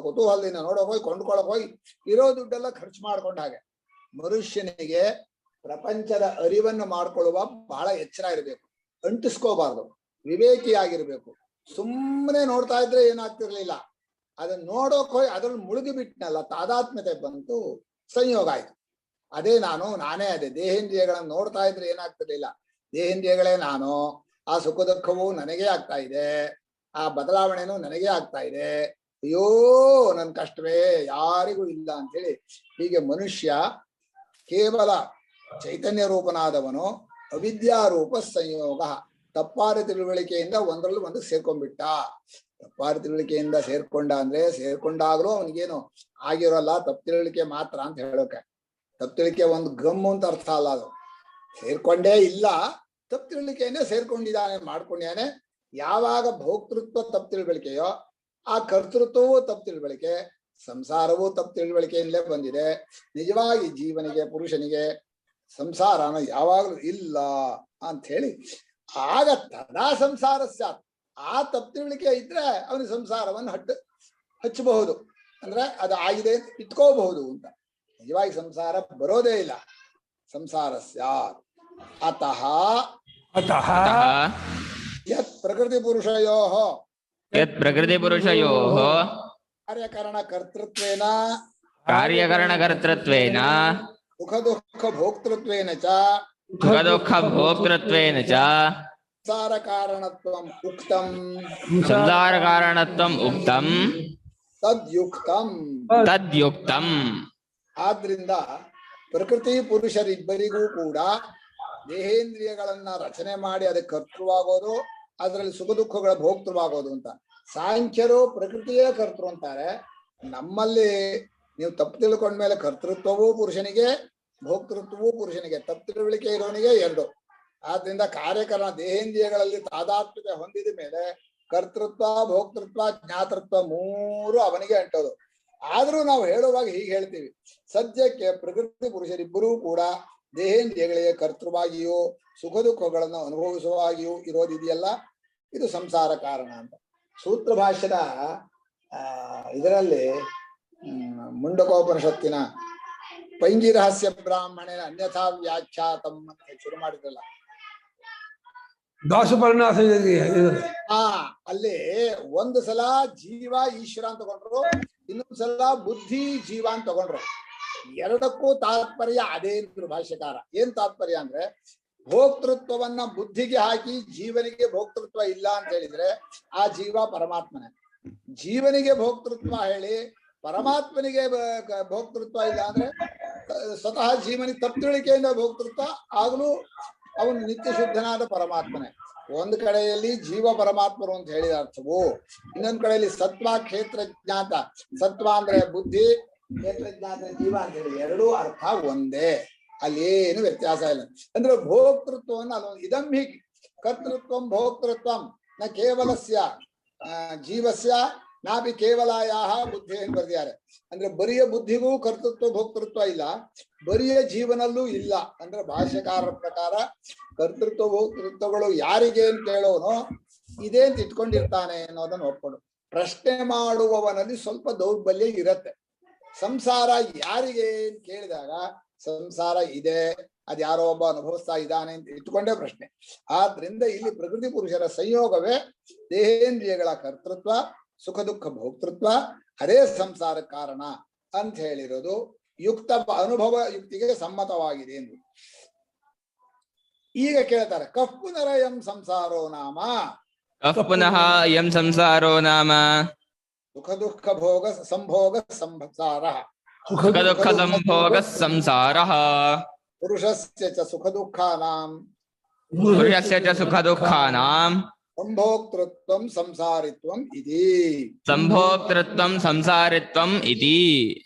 ಕುತೂಹಲದಿಂದ ನೋಡೋಕ್ ಹೋಗಿ ಕೊಂಡ್ಕೊಳಕ್ ಹೋಗಿ ಇರೋ ದುಡ್ಡೆಲ್ಲ ಖರ್ಚು ಮಾಡ್ಕೊಂಡ ಹಾಗೆ. ಮನುಷ್ಯನಿಗೆ ಪ್ರಪಂಚದ ಅರಿವನ್ನು ಮಾಡ್ಕೊಳ್ಳುವ ಬಹಳ ಎಚ್ಚರ ಇರಬೇಕು, ಅಂಟಿಸ್ಕೋಬಾರ್ದು, ವಿವೇಕಿಯಾಗಿರ್ಬೇಕು. ಸುಮ್ಮನೆ ನೋಡ್ತಾ ಇದ್ರೆ ಏನಾಗ್ತಿರ್ಲಿಲ್ಲ, ಅದನ್ನ ನೋಡೋಕ್ ಹೋಗಿ ಅದ್ರಲ್ಲಿ ಮುಳುಗಿ ಬಿಟ್ನಲ್ಲ, ತಾದಾತ್ಮ್ಯತೆ ಬಂತು, ಸಂಯೋಗ ಆಯ್ತು. ನಾನೇ ಅದೇ ದೇಹೇಂದ್ರಿಯಗಳನ್ನ ನೋಡ್ತಾ ಇದ್ರೆ ಏನಾಗ್ತಿರ್ಲಿಲ್ಲ, ದೇಹೇಂದ್ರಿಯಗಳೇ ನಾನು, ಆ ಸುಖ ದುಃಖವು ನನಗೇ ಆಗ್ತಾ ಇದೆ, ಆ ಬದಲಾವಣೆನೂ ನನಗೇ ಆಗ್ತಾ ಇದೆ, ಅಯ್ಯೋ ನನ್ ಕಷ್ಟವೇ ಯಾರಿಗೂ ಇಲ್ಲ ಅಂತೇಳಿ. ಹೀಗೆ ಮನುಷ್ಯ ಕೇವಲ ಚೈತನ್ಯ ರೂಪನಾದವನು ಅವಿದ್ಯಾರೂಪ ಸಂಯೋಗ, ತಪ್ಪಾದ ತಿಳುವಳಿಕೆಯಿಂದ ಒಂದರಲ್ಲಿ ಒಂದು ಸೇರ್ಕೊಂಡ್ಬಿಟ್ಟ. ತಪ್ಪಾದ ತಿಳುವಳಿಕೆಯಿಂದ ಸೇರ್ಕೊಂಡ ಅಂದ್ರೆ ಸೇರ್ಕೊಂಡಾಗ್ಲೂ ಅವನಿಗೇನು ಆಗಿರೋಲ್ಲ, ತಪ್ಪು ತಿಳುವಳಿಕೆ ಮಾತ್ರ ಅಂತ ಹೇಳೋಕೆ. ತಪ್ಪು ತಿಳುವಳಿಕೆ ಒಂದು ಗಮ್ಮು ಅಂತ ಅರ್ಥ ಅಲ್ಲ, ಅದು ಸೇರ್ಕೊಂಡೇ ಇಲ್ಲ, ತಪ್ಪು ತಿಳುವಳಿಕೆಯನ್ನೇ ಸೇರ್ಕೊಂಡಿದ್ದಾನೆ, ಮಾಡ್ಕೊಂಡಿದ್ದಾನೆ. ಯಾವಾಗ ಭೋಕ್ತೃತ್ವ ತಪ್ಪು ತಿಳುವಳಿಕೆಯೋ ಆ ಕರ್ತೃತ್ವವೂ ತಪ್ಪು ತಿಳುವಳಿಕೆ, ಸಂಸಾರವೂ ತಪ್ಪು ತಿಳುವಳಿಕೆಯಿಂದಲೇ ಬಂದಿದೆ. ನಿಜವಾಗಿ ಜೀವನಿಗೆ, ಪುರುಷನಿಗೆ ಸಂಸಾರನ ಯಾವಾಗಲೂ ಇಲ್ಲ ಅಂತ ಹೇಳಿ ಆಗ ತದಾ ಸಂಸಾರ ಸ್ಯಾತ್. ಆ ತಪ್ಪು ತಿಳುವಳಿಕೆ ಇದ್ರೆ ಅವನ ಸಂಸಾರವನ್ನು ಹಚ್ಚಬಹುದು, ಅಂದ್ರೆ ಅದು ಆಗಿದೆ ಇಟ್ಕೋಬಹುದು ಅಂತ. ನಿಜವಾಗಿ ಸಂಸಾರ ಬರೋದೇ ಇಲ್ಲ, ಸಂಸಾರ ಸ್ಯಾತ್. ಅತಃ ಯತ್ ಪ್ರಕೃತಿ ಪುರುಷಯೋಃ ಕಾರ್ಯಕರಣ ಕರ್ತೃತ್ವೇನ ಸುಖ ದುಃಖ ಭೋಕ್ತೃತ್ವೇನ ಚ ಸಂಸಾರ ಕಾರಣತ್ವಂ ಉಕ್ತಂ ತದ್ಯುಕ್ತಂ. ಆದ್ರಿಂದ ಪ್ರಕೃತಿ ಪುರುಷರಿಬ್ಬರಿಗೂ ಕೂಡ ದೇಹೇಂದ್ರಿಯಗಳನ್ನ ರಚನೆ ಮಾಡಿ ಅದಕ್ಕೆ ಕರ್ತೃವಾಗೋದು, ಅದರಲ್ಲಿ ಸುಖ ದುಃಖಗಳ ಭೋಕ್ತೃವಾಗೋದು ಅಂತ. ಸಾಂಖ್ಯರು ಪ್ರಕೃತಿಯೇ ಕರ್ತೃ ಅಂತಾರೆ. ನಮ್ಮಲ್ಲಿ ನೀವು ತಪ್ಪು ತಿಳ್ಕೊಂಡ್ಮೇಲೆ ಕರ್ತೃತ್ವವೂ ಪುರುಷನಿಗೆ, ಭೋಕ್ತೃತ್ವವೂ ಪುರುಷನಿಗೆ, ತಪ್ಪು ತಿಳುವಳಿಕೆ ಇರೋನಿಗೆ ಎರಡು. ಆದ್ರಿಂದ ಕಾರ್ಯಕರಣ ದೇಹೇಂದ್ರಿಯಗಳಲ್ಲಿ ತಾದಾತ್ಮ್ಯತೆ ಹೊಂದಿದ ಮೇಲೆ ಕರ್ತೃತ್ವ, ಭೋಕ್ತೃತ್ವ, ಜ್ಞಾತೃತ್ವ ಮೂರು ಅವನಿಗೆ ಅಂಟೋದು. ಆದ್ರೂ ನಾವು ಹೇಳುವಾಗ ಹೀಗೆ ಹೇಳ್ತೀವಿ, ಸದ್ಯಕ್ಕೆ ಪ್ರಕೃತಿ ಪುರುಷರಿಬ್ಬರೂ ಕೂಡ ದೇಹೇಂದ್ರಿಯಗಳಿಗೆ ಕರ್ತೃವಾಗಿಯೂ ಸುಖ ದುಃಖಗಳನ್ನು ಅನುಭವಿಸುವಾಗಿಯೂ ಇರೋದಿದೆಯಲ್ಲ, ಇದು ಸಂಸಾರ ಕಾರಣ ಅಂತ. ಸೂತ್ರ ಭಾಷ್ಯದ ಇದರಲ್ಲಿ ಮುಂಡಕೋಪನಿಷತ್ತಿನ ಪೈಂಗಿ ರಹಸ್ಯ ಬ್ರಾಹ್ಮಣನ ಅನ್ಯಥಾ ವ್ಯಾಖ್ಯಾತಂ ಅಂತ ಶುರು ಮಾಡಿದ್ರಲ್ಲ, ದಾಸಪರ್ಣಾಸ ಅಲ್ಲಿ ಒಂದು ಸಲ ಜೀವ ಈಶ್ವರ ಅಂತ ತಗೊಂಡ್ರು, ಇನ್ನೊಂದು ಸಲ ಬುದ್ಧಿ ಜೀವ ಅಂತ ತಗೊಂಡ್ರು. ಎರಡಕ್ಕೂ ತಾತ್ಪರ್ಯ ಅದೇ ಭಾಷ್ಯಕಾರ. ಏನ್ ತಾತ್ಪರ್ಯ ಅಂದ್ರೆ, ಭೋಕ್ತೃತ್ವವನ್ನ ಬುದ್ಧಿಗೆ ಹಾಕಿ ಜೀವನಿಗೆ ಭೋಕ್ತೃತ್ವ ಇಲ್ಲ ಅಂತ ಹೇಳಿದ್ರೆ ಆ ಜೀವ ಪರಮಾತ್ಮನೇ. ಜೀವನಿಗೆ ಭೋಕ್ತೃತ್ವ ಹೇಳಿ ಪರಮಾತ್ಮನಿಗೆ ಭೋಕ್ತೃತ್ವ ಇಲ್ಲ ಅಂದ್ರೆ ಸ್ವತಃ ಜೀವನಿಗೆ ತಪ್ಪುಗಳಿಕೆಯಿಂದ ಭೋಕ್ತೃತ್ವ ಆಗಲೂ ಅವನು ನಿತ್ಯ ಶುದ್ಧನಾದ ಪರಮಾತ್ಮನೇ. ಒಂದು ಕಡೆಯಲ್ಲಿ ಜೀವ ಪರಮಾತ್ಮರು ಅಂತ ಹೇಳಿದ ಅರ್ಥವು, ಇನ್ನೊಂದು ಕಡೆಯಲ್ಲಿ ಸತ್ವ ಕ್ಷೇತ್ರ ಜ್ಞಾತ, ಸತ್ವ ಅಂದ್ರೆ ಬುದ್ಧಿ, ಕ್ಷೇತ್ರ ಜ್ಞಾತ ಜೀವ ಅಂತ ಹೇಳಿ ಎರಡೂ ಅರ್ಥ ಒಂದೇ, ಅಲ್ಲಿ ಏನು ವ್ಯತ್ಯಾಸ ಇಲ್ಲ. ಅಂದ್ರೆ ಭೋಕ್ತೃತ್ವವನ್ನು ಅದೊಂದು ಇದಂ ಹಿ ಕರ್ತೃತ್ವಂ ಭೋಕ್ತೃತ್ವಂ ನ ಕೇವಲಸ್ಯ ಜೀವಸ್ಯ ನಾಪಿ ಕೇವಲಾಯಾಹ ಬುದ್ಧಿ ಏನು ಬರ್ದಿದ್ದಾರೆ. ಅಂದ್ರೆ ಬರಿಯ ಬುದ್ಧಿಗೂ ಕರ್ತೃತ್ವ ಭೋಕ್ತೃತ್ವ ಇಲ್ಲ, ಬರಿಯ ಜೀವನಲ್ಲೂ ಇಲ್ಲ. ಅಂದ್ರೆ ಭಾಷ್ಯಕಾರರ ಪ್ರಕಾರ ಕರ್ತೃತ್ವ ಭೋಕ್ತೃತ್ವಗಳು ಯಾರಿಗೆ ಅಂತ ಕೇಳೋನು ಇದೇ ಅಂತ ಇಟ್ಕೊಂಡಿರ್ತಾನೆ ಅನ್ನೋದನ್ನ ಒಪ್ಕೊಂಡು, ಪ್ರಶ್ನೆ ಮಾಡುವವನಲ್ಲಿ ಸ್ವಲ್ಪ ದೌರ್ಬಲ್ಯ ಇರತ್ತೆ. ಸಂಸಾರ ಯಾರಿಗೆ ಅಂತ ಕೇಳಿದಾಗ ಸಂಸಾರ ಇದೆ, ಅದ್ ಯಾರೋ ಒಬ್ಬ ಅನುಭವಿಸ್ತಾ ಇದ್ದಾನೆ ಅಂತ ಇಟ್ಕೊಂಡೇ ಪ್ರಶ್ನೆ. ಆದ್ರಿಂದ ಇಲ್ಲಿ ಪ್ರಕೃತಿ ಪುರುಷರ ಸಂಯೋಗವೇ ದೇಹೇಂದ್ರಿಯಗಳ ಕರ್ತೃತ್ವ, ಸುಖ ದುಃಖ ಭೋಕ್ತೃತ್ವ, ಅದೇ ಸಂಸಾರ ಕಾರಣ ಅಂತ ಹೇಳಿರೋದು ಯುಕ್ತ ಅನುಭವ ಯುಕ್ತಿಗೆ ಸಮ್ಮತವಾಗಿದೆ ಎಂದು. ಈಗ ಕೇಳ್ತಾರೆ, ಕಃ ಪುನರ ಯಂ ಸಂಸಾರೋ ನಾಮ, ಕಃ ಪುನಃ ಯಂ ಸಂಸಾರೋ ನಾಮ ಸುಖ ದುಃಖ ಭೋಗ ಸಂಭೋಗ ಸಂಸಾರ, ಸುಖ ದುಃಖ ಸಂಭೋಗ ಸಂಸಾರ, ಪುರುಷಸ್ಯ ಚ ಸುಖ ದುಃಖಾನಾಂ ಪುರುಷಸ್ಯ ಚ ಸುಖ ದುಃಖಾನಾಂ ಸಂಭೋಕ್ತೃತ್ವಂ ಸಂಸಾರಿತ್ವಂ ಇತಿ. ಸಂಭೋಕ್ತೃತ್ವಂ ಸಂಸಾರಿತ್ವಂ ಇತಿ.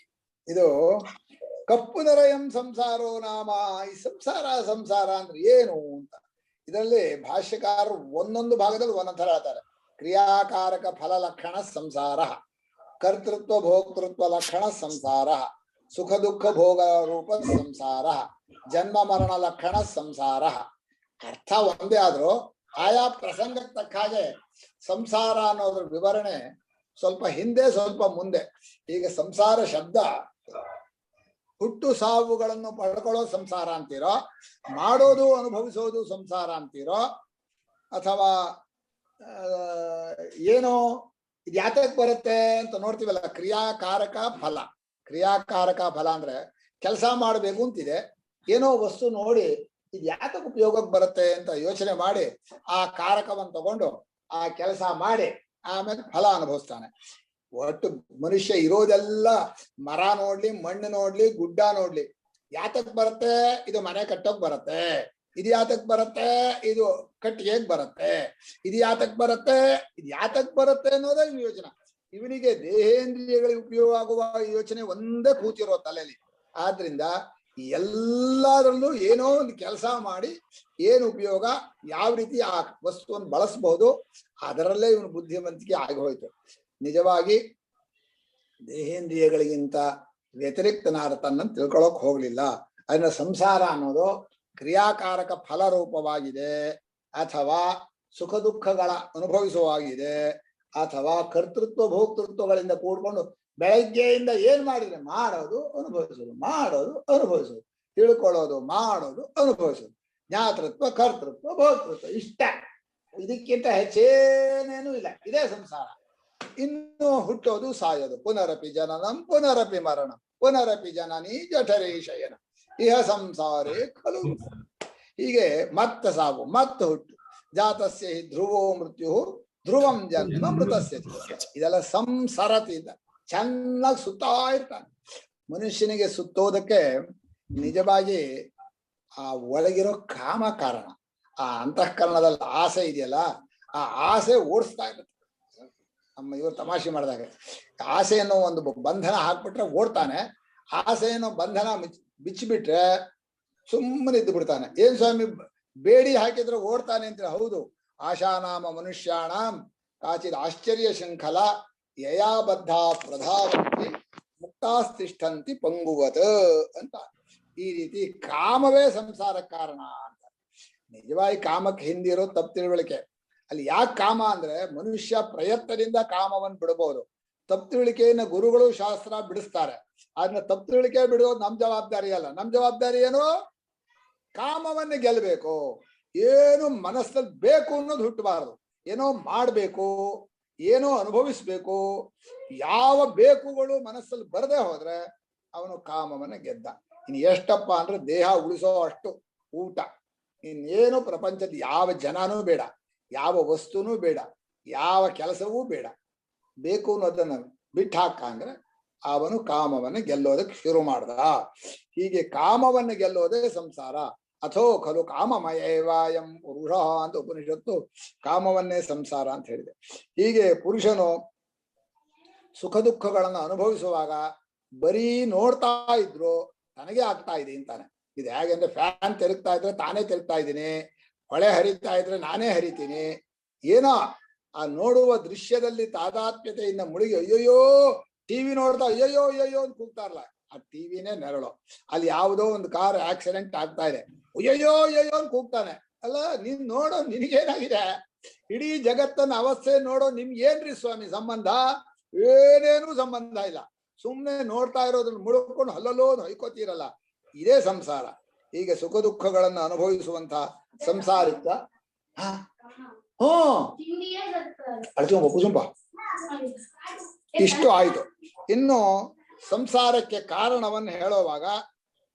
ಇದು ಕಪ್ಪುನರಯಂ ಸಂಸಾರೋ ನಾಮ, ಈ ಸಂಸಾರ ಅಂದ್ರೆ ಏನು ಅಂತ ಇದರಲ್ಲಿ ಭಾಷ್ಯಕಾರರು ಒಂದೊಂದು ಭಾಗದಲ್ಲಿ ಒಂದೊಂದು ಥರ ಹೇಳ್ತಾರೆ. ಕ್ರಿಯಾಕಾರಕ ಫಲ ಲಕ್ಷಣ ಸಂಸಾರ, ಕರ್ತೃತ್ವ ಭೋಕ್ತೃತ್ವ ಲಕ್ಷಣ ಸಂಸಾರ, ಸುಖ ದುಃಖ ಭೋಗ ರೂಪ ಸಂಸಾರ, ಜನ್ಮ ಮರಣ ಲಕ್ಷಣ ಸಂಸಾರ. ಅರ್ಥ ಒಂದೇ ಆದ್ರೂ ಆಯಾ ಪ್ರಸಂಗಕ್ಕೆ ತಕ್ಕ ಹಾಗೆ ಸಂಸಾರ ಅನ್ನೋದ್ರ ವಿವರಣೆ ಸ್ವಲ್ಪ ಹಿಂದೆ ಸ್ವಲ್ಪ ಮುಂದೆ. ಈಗ ಸಂಸಾರ ಶಬ್ದ ಹುಟ್ಟು ಸಾವುಗಳನ್ನು ಪಡ್ಕೊಳ್ಳೋ ಸಂಸಾರ ಅಂತೀರೋ, ಮಾಡೋದು ಅನುಭವಿಸೋದು ಸಂಸಾರ ಅಂತೀರೋ, ಅಥವಾ ಏನೋ ಇದು ಯಾತಕ್ಕೆ ಬರುತ್ತೆ ಅಂತ ನೋಡ್ತೀವಲ್ಲ, ಕ್ರಿಯಾಕಾರಕ ಫಲ. ಕ್ರಿಯಾಕಾರಕ ಫಲ ಅಂದ್ರೆ ಕೆಲಸ ಮಾಡಬೇಕು ಅಂತಿದೆ, ಏನೋ ವಸ್ತು ನೋಡಿ ಇದು ಯಾತಕ್ಕೆ ಉಪಯೋಗಕ್ಕೆ ಬರುತ್ತೆ ಅಂತ ಯೋಚನೆ ಮಾಡಿ ಆ ಕಾರಕವನ್ನು ತಗೊಂಡು ಆ ಕೆಲಸ ಮಾಡಿ ಆಮೇಲೆ ಫಲ ಅನುಭವಿಸ್ತಾನೆ. ಒಟ್ಟು ಮನುಷ್ಯ ಇರೋದೆಲ್ಲ ಮರ ನೋಡ್ಲಿ, ಮಣ್ಣು ನೋಡ್ಲಿ, ಗುಡ್ಡ ನೋಡ್ಲಿ, ಯಾತಕ್ ಬರುತ್ತೆ? ಇದು ಮನೆ ಕಟ್ಟೋಕ್ ಬರುತ್ತೆ. ಇದು ಯಾತಕ್ ಬರುತ್ತೆ? ಇದು ಕಟ್ಟಿಗೆಗ್ ಬರುತ್ತೆ. ಇದು ಯಾತಕ್ ಬರುತ್ತೆ? ಇದು ಯಾತಕ್ ಬರುತ್ತೆ ಅನ್ನೋದೇ ಯೋಚನೆ. ಇವನಿಗೆ ದೇಹೇಂದ್ರಿಯಗಳಿಗೆ ಉಪಯೋಗ ಆಗುವ ಯೋಚನೆ ಒಂದೇ ಕೂತಿರೋ ತಲೆಯಲ್ಲಿ. ಆದ್ರಿಂದ ಎಲ್ಲದರಲ್ಲೂ ಏನೋ ಒಂದು ಕೆಲಸ ಮಾಡಿ ಏನು ಉಪಯೋಗ, ಯಾವ ರೀತಿ ಆ ವಸ್ತುವನ್ನು ಬಳಸಬಹುದು, ಅದರಲ್ಲೇ ಇವನು ಬುದ್ಧಿವಂತಿಕೆ ಆಗಿ ಹೋಯ್ತು. ನಿಜವಾಗಿ ದೇಹೇಂದ್ರಿಯಗಳಿಗಿಂತ ವ್ಯತಿರಿಕ್ತನಾದ ತನ್ನನ್ನು ತಿಳ್ಕೊಳಕ್ ಹೋಗ್ಲಿಲ್ಲ. ಅದನ್ನ ಸಂಸಾರ ಅನ್ನೋದು ಕ್ರಿಯಾಕಾರಕ ಫಲ ರೂಪವಾಗಿದೆ, ಅಥವಾ ಸುಖ ದುಃಖಗಳ ಅನುಭವಿಸುವಾಗಿದೆ, ಅಥವಾ ಕರ್ತೃತ್ವ ಭೋಕ್ತೃತ್ವಗಳಿಂದ ಕೂಡ್ಕೊಂಡು ಬೆಳಗ್ಗೆಯಿಂದ ಏನ್ ಮಾಡಿದ್ರೆ ಮಾಡೋದು ಅನುಭವಿಸೋದು, ಮಾಡೋದು ಅನುಭವಿಸೋದು, ತಿಳ್ಕೊಳ್ಳೋದು, ಮಾಡೋದು ಅನುಭವಿಸೋದು, ಜ್ಞಾತೃತ್ವ ಕರ್ತೃತ್ವ ಭೋಕ್ತೃತ್ವ ಇಷ್ಟ. ಇದಕ್ಕಿಂತ ಹೆಚ್ಚೇನೇನು ಇಲ್ಲ. ಇದೇ ಸಂಸಾರ. ಇನ್ನು ಹುಟ್ಟೋದು ಸಾಯೋದು, ಪುನರಪಿ ಜನನಂ ಪುನರಪಿ ಮರಣಂ ಪುನರಪಿ ಜನನಿ ಜಠರೇ ಶಯನ ಇಹ ಸಂಸಾರೇ ಖಲು. ಹೀಗೆ ಮತ್ತೆ ಸಾವು ಮತ್ತೆ ಹುಟ್ಟು. ಜಾತಸ್ಯ ಹಿ ಧ್ರುವೋ ಮೃತ್ಯು ಧ್ರುವಂ ಜನ್ಮ ಮೃತಸ್ಯ. ಇದೆಲ್ಲ ಸಂಸರತಿಯಿಂದ ಚೆನ್ನಾಗಿ ಸುತ್ತಾ ಇರ್ತಾನೆ. ಮನುಷ್ಯನಿಗೆ ಸುತ್ತೋದಕ್ಕೆ ನಿಜವಾಗಿ ಆ ಒಳಗಿರೋ ಕಾಮ ಕಾರಣ. ಆ ಅಂತಃಕರಣದಲ್ಲಿ ಆಸೆ ಇದೆಯಲ್ಲ, ಆ ಆಸೆ ಓಡಿಸ್ತಾ ಇರುತ್ತೆ. ನಮ್ಮ ಇವರು ತಮಾಷೆ ಮಾಡಿದಾಗ ಆಸೆಯನ್ನು ಒಂದು ಬಂಧನ ಹಾಕ್ಬಿಟ್ರೆ ಓಡ್ತಾನೆ, ಆಸೆಯನ್ನು ಬಂಧನ ಬಿಚ್ಚಿಬಿಟ್ರೆ ಸುಮ್ಮನೆ ಇದ್ದು ಬಿಡ್ತಾನೆ. ಏನ್ ಸ್ವಾಮಿ ಬೇಡಿ ಹಾಕಿದ್ರೆ ಓಡ್ತಾನೆ ಅಂತ? ಹೌದು, ಆಶಾನಾಮ ಮನುಷ್ಯಾಣಂ ಕಾಚಿದ ಆಶ್ಚರ್ಯ ಶೃಂಖಲ ಯಯಾ ಬದ್ಧ ಪ್ರಧಾವಂತಿ ಮುಕ್ತಾಸ್ತಿಷ್ಠಂತಿ ಪಂಗುವತ್ ಅಂತ. ಈ ರೀತಿ ಕಾಮವೇ ಸಂಸಾರಕ್ಕೆ ಕಾರಣ ಅಂತ. ನಿಜವಾಗಿ ಕಾಮಕ್ಕೆ ಹಿಂದಿರೋ ತಪ್ಪು ತಿಳುವಳಿಕೆ. ಅಲ್ಲಿ ಯಾಕೆ ಕಾಮ ಅಂದ್ರೆ ಮನುಷ್ಯ ಪ್ರಯತ್ನದಿಂದ ಕಾಮವನ್ನು ಬಿಡಬಹುದು. ತಪ್ಪು ತಿಳುವಳಿಕೆಯನ್ನ ಗುರುಗಳು ಶಾಸ್ತ್ರ ಬಿಡಿಸ್ತಾರೆ. ಅದನ್ನ ತಪ್ಪು ತಿಳುವಳಿಕೆ ಬಿಡೋದು ನಮ್ ಜವಾಬ್ದಾರಿ ಅಲ್ಲ. ನಮ್ ಜವಾಬ್ದಾರಿ ಏನು? ಕಾಮವನ್ನು ಗೆಲ್ಲಬೇಕು. ಏನು ಮನಸ್ಸಲ್ಲಿ ಬೇಕು ಅನ್ನೋದು ಹುಟ್ಟಬಾರದು. ಏನೋ ಮಾಡ್ಬೇಕು, ಏನೋ ಅನುಭವಿಸ್ಬೇಕು. ಯಾವ ಬೇಕುಗಳು ಮನಸ್ಸಲ್ಲಿ ಬರದೆ ಹೋದ್ರೆ ಅವನು ಕಾಮವನ್ನ ಗೆದ್ದ. ಇನ್ನು ಎಷ್ಟಪ್ಪ ಅಂದ್ರೆ ದೇಹ ಉಳಿಸೋ ಅಷ್ಟು ಊಟ, ಇನ್ನೇನು ಪ್ರಪಂಚದ ಯಾವ ಜನನೂ ಬೇಡ, ಯಾವ ವಸ್ತುನೂ ಬೇಡ, ಯಾವ ಕೆಲಸವೂ ಬೇಡ. ಬೇಕು ಅನ್ನೋದನ್ನ ಬಿಟ್ಟು ಹಾಕ ಅಂದ್ರೆ ಅವನು ಕಾಮವನ್ನು ಗೆಲ್ಲೋದಕ್ಕೆ ಶುರು ಮಾಡ್ದ. ಹೀಗೆ ಕಾಮವನ್ನು ಗೆಲ್ಲೋದೇ ಸಂಸಾರ. ಅಥೋ ಖಲು ಕಾಮಮಯವಾಯಂ ಪುರುಷ ಅಂತ ಉಪನಿಷತ್ತು ಕಾಮವನ್ನೇ ಸಂಸಾರ ಅಂತ ಹೇಳಿದೆ. ಹೀಗೆ ಪುರುಷನು ಸುಖ ದುಃಖಗಳನ್ನು ಅನುಭವಿಸುವಾಗ ಬರೀ ನೋಡ್ತಾ ಇದ್ರು ನನಗೆ ಆಗ್ತಾ ಇದೆ ಅಂತಾನೆ. ಇದು ಹೇಗೆಂದ್ರೆ ಫ್ಯಾನ್ ತಿರುಗ್ತಾ ಇದ್ರೆ ತಾನೇ ತಿರುಗ್ತಾ ಇದ್ದೀನಿ, ಹೊಳೆ ಹರಿತಾ ಇದ್ರೆ ನಾನೇ ಹರಿತೀನಿ. ಏನೋ ಆ ನೋಡುವ ದೃಶ್ಯದಲ್ಲಿ ತಾದಾತ್ಮ್ಯತೆಯಿಂದ ಮುಳುಗಿ ಅಯ್ಯೋಯ್ಯೋ ಟಿವಿ ನೋಡ್ತಾ ಅಯ್ಯೋಯ್ಯೋ ಅಯ್ಯೋಯ್ಯೋ ಅಂತ ಕೂಗ್ತಾರಲ್ಲ, ಆ ಟಿವಿನೇ ನೆರಳು. ಅಲ್ಲಿ ಯಾವುದೋ ಒಂದು ಕಾರ್ ಆಕ್ಸಿಡೆಂಟ್ ಆಗ್ತಾ ಇದೆ, ಅಯ್ಯೋಯ್ಯೋ ಅಯ್ಯೋಯ್ಯೋ ಅಂತ ಕೂಗ್ತಾನೆ. ಅಲ್ಲ, ನೀನ್ ನೋಡೋ ನಿನಗೇನಾಗಿದೆ? ಇಡೀ ಜಗತ್ತನ್ನ ಅವಸ್ಥೆ ನೋಡೋ ನಿಮ್ಗೇನ್ರಿ ಸ್ವಾಮಿ ಸಂಬಂಧ? ಏನೇನೂ ಸಂಬಂಧ ಇಲ್ಲ. ಸುಮ್ನೆ ನೋಡ್ತಾ ಇರೋದ್ರಲ್ಲಿ ಮುಳುಕೊಂಡು ಹಲ್ಲಲ್ಲೋ ಹೊಯ್ಕೋತೀರಲ್ಲ, ಇದೇ ಸಂಸಾರ. ಹೀಗೆ ಸುಖ ದುಃಖಗಳನ್ನು ಅನುಭವಿಸುವಂತಹ ಸಂಸಾರಿಕ ಕುಸುಂಬ ಇಷ್ಟು ಆಯ್ತು. ಇನ್ನು ಸಂಸಾರಕ್ಕೆ ಕಾರಣವನ್ನು ಹೇಳುವಾಗ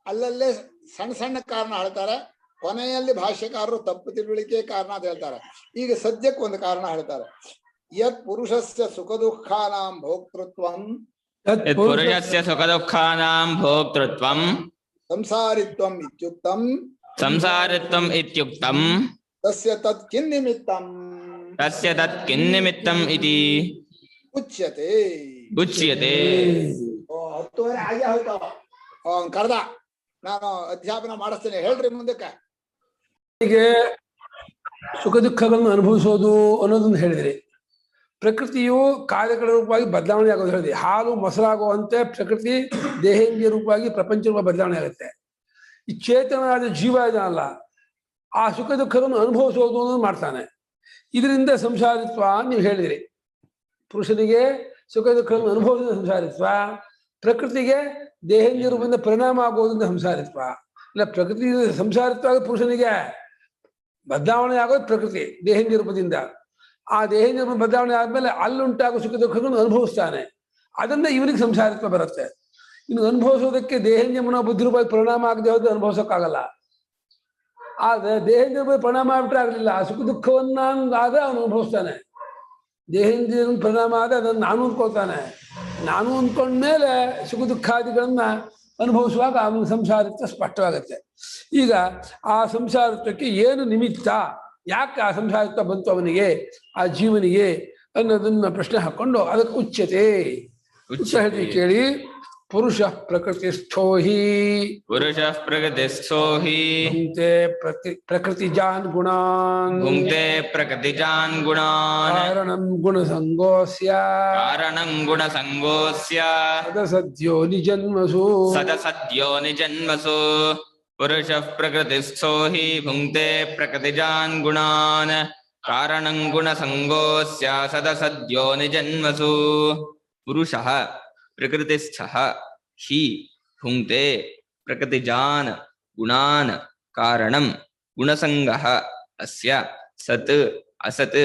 ಅಲ್ಲಲ್ಲೇ ಸಣ್ಣ ಸಣ್ಣ ಕಾರಣ ಹೇಳ್ತಾರೆ. ಕೊನೆಯಲ್ಲಿ ಭಾಷ್ಯಕಾರರು ತಪ್ಪು ತಿಳುವಳಿಕೆ ಕಾರಣ ಅಂತ ಹೇಳ್ತಾರೆ. ಈಗ ಸದ್ಯಕ್ಕೆ ಒಂದು ಕಾರಣ ಹೇಳ್ತಾರೆ. ಯತ್ ಪುರುಷಸ್ಯ ಸುಖ ದುಃಖಾನಾಂ ಭೋಕ್ತೃತ್ವಂ ಪುರುಷಸ್ಯ ಸುಖ ದುಃಖಾನಾಂ ಭೋಕ್ತೃತ್ವಂ ಸಂಸಾರಿತ್ವಂ ಇತ್ಯುಕ್ತಂ ಸಂಸಾರಿತ್ವಂ ಇತ್ಯುಕ್ತಂ ತಸ್ಯ ತತ್ ಕಿನ್ನಿಮಿತ್ತಂ ತಸ್ಯ ತತ್ ಕಿನ್ನಿಮಿತ್ತಂ ಇತಿ ಉಚ್ಯತೆ. ಉಚ್ಯತೆ. 10:30 ಆಗೇ ಹೋಯ್ತಾವ. ಕರ್ದ ನಾನು ಅಧ್ಯಾಪನ ಮಾಡಿಸ್ತೇನೆ, ಹೇಳ್ರಿ ಮುಂದಕ್ಕೆ. ಹೀಗೆ ಸುಖ ದುಃಖಗಳನ್ನು ಅನುಭವಿಸೋದು ಅನ್ನೋದನ್ನು ಹೇಳಿದ್ರಿ. ಪ್ರಕೃತಿಯು ಕಾರ್ಯಗಳ ರೂಪವಾಗಿ ಬದಲಾವಣೆ ಆಗೋದು ಹೇಳಿದ್ರಿ. ಹಾಲು ಮೊಸರಾಗುವಂತೆ ಪ್ರಕೃತಿ ದೇಹೇಂದ್ರಿಯ ರೂಪವಾಗಿ ಪ್ರಪಂಚ ರೂಪ ಬದಲಾವಣೆ ಆಗುತ್ತೆ. ಈ ಚೇತನಾದ ಜೀವ ಇದಲ್ಲ, ಆ ಸುಖ ದುಃಖಗಳನ್ನು ಅನುಭವಿಸೋದು ಅನ್ನೋದು ಮಾಡ್ತಾನೆ. ಇದರಿಂದ ಸಂಸಾರಿತ್ವ ನೀವು ಹೇಳಿದ್ರಿ. ಪುರುಷನಿಗೆ ಸುಖ ದುಃಖಗಳನ್ನು ಅನುಭವಿಸಿದ ಸಂಸಾರಿತ್ವ, ಪ್ರಕೃತಿಗೆ ದೇಹೇಂದ್ರಿಯ ರೂಪದಿಂದ ಪರಿಣಾಮ ಆಗೋದ್ರಿಂದ ಸಂಸಾರಿತ್ವ. ಇಲ್ಲ, ಪ್ರಕೃತಿ ಸಂಸಾರಿತ್ವ ಪುರುಷನಿಗೆ ಬದಲಾವಣೆ ಆಗೋದು ಪ್ರಕೃತಿ ದೇಹೇಂದ್ರಿಯ ರೂಪದಿಂದ. ಆ ದೇಹೇಂದ್ರಿಯ ರೂಪ ಬದಲಾವಣೆ ಆದ್ಮೇಲೆ ಅಲ್ಲುಂಟಾಗೋ ಸುಖ ದುಃಖಗಳನ್ನು ಅನುಭವಿಸ್ತಾನೆ. ಅದನ್ನ ಇವನಿಗೆ ಸಂಸಾರಿತ್ವ ಬರುತ್ತೆ. ಇನ್ನು ಅನುಭವಿಸೋದಕ್ಕೆ ದೇಹೇಂದ್ರಿಯ ಮನೋ ಬುದ್ಧಿ ರೂಪವಾಗಿ ಪರಿಣಾಮ ಆಗದೆ ಹೋದ್ರೆ ಅನುಭವಿಸೋಕ್ಕಾಗಲ್ಲ. ಆದ್ರೆ ದೇಹೇಂದ್ರಿಯ ರೂಪವಾಗಿ ಪರಿಣಾಮ ಆಗ್ಬಿಟ್ರೆ ಆಗಲಿಲ್ಲ. ಆ ಸುಖ ದುಃಖವನ್ನ ಆದ್ರೆ ಅವನು ಅನುಭವಿಸ್ತಾನೆ. ದೇಹೇಂದ್ರಿಯ ಪರಿಣಾಮ ಆದ್ರೆ ಅದನ್ನು ನಾನು ಅಂದ್ಕೊಳ್ತಾನೆ. ನಾನು ಅಂದ್ಕೊಂಡ್ಮೇಲೆ ಸುಖ ದುಃಖಾದಿಗಳನ್ನ ಅನುಭವಿಸುವಾಗ ಅವನ ಸಂಸಾರಿತ್ವ ಸ್ಪಷ್ಟವಾಗತ್ತೆ. ಈಗ ಆ ಸಂಸಾರಿತ್ವಕ್ಕೆ ಏನು ನಿಮಿತ್ತ, ಯಾಕೆ ಆ ಸಂಸಾರಿತ್ವ ಬಂತು ಅವನಿಗೆ, ಆ ಜೀವನಿಗೆ ಅನ್ನೋದನ್ನ ಪ್ರಶ್ನೆ ಹಾಕೊಂಡು ಅದಕ್ಕೆ ಉಚ್ಯತೆ ಹೇಳ್ತೀವಿ ಕೇಳಿ. ಪುರುಷ ಪ್ರಕೃತಿಸ್ಥೋ ಹಿ ಪುರುಷ ಪ್ರಕೃತಿಸ್ಥೋ ಹಿ ಭುಂಕ್ತೆ ಪ್ರಕೃತಿಜಾನ್ ಗುಣಾನ್ ಭುಂಕ್ತೆ ಪ್ರಕೃತಿಜಾನ್ ಗುಣಾನ್ ಕಾರಣಂ ಗುಣಸಂಗೋಸ್ಯ ಸದಸದ್ಯೋ ನಿಜನ್ಮಸು ಪುರುಷ ಪ್ರಕೃತಿಸ್ಥೋ ಹಿ ಭುಂಕ್ತೆ ಪ್ರಕೃತಿಜಾನ್ ಗುಣಾನ್ ಕಾರಣಂ ಗುಣಸಂಗೋಸ್ಯ ಸದಸದ್ಯೋ ನಿಜನ್ಮಸು. ಪುರುಷಃ ಪ್ರಕೃತಿಸ್ಥಃ ಹಿ ಭುಂಕ್ತೆ ಪ್ರಕೃತಿಜಾನ್ ಗುಣಾನ್ ಕಾರಣಂ ಗುಣಸಂಗಃ ಅಸ್ಯ ಸತ್ ಅಸತ್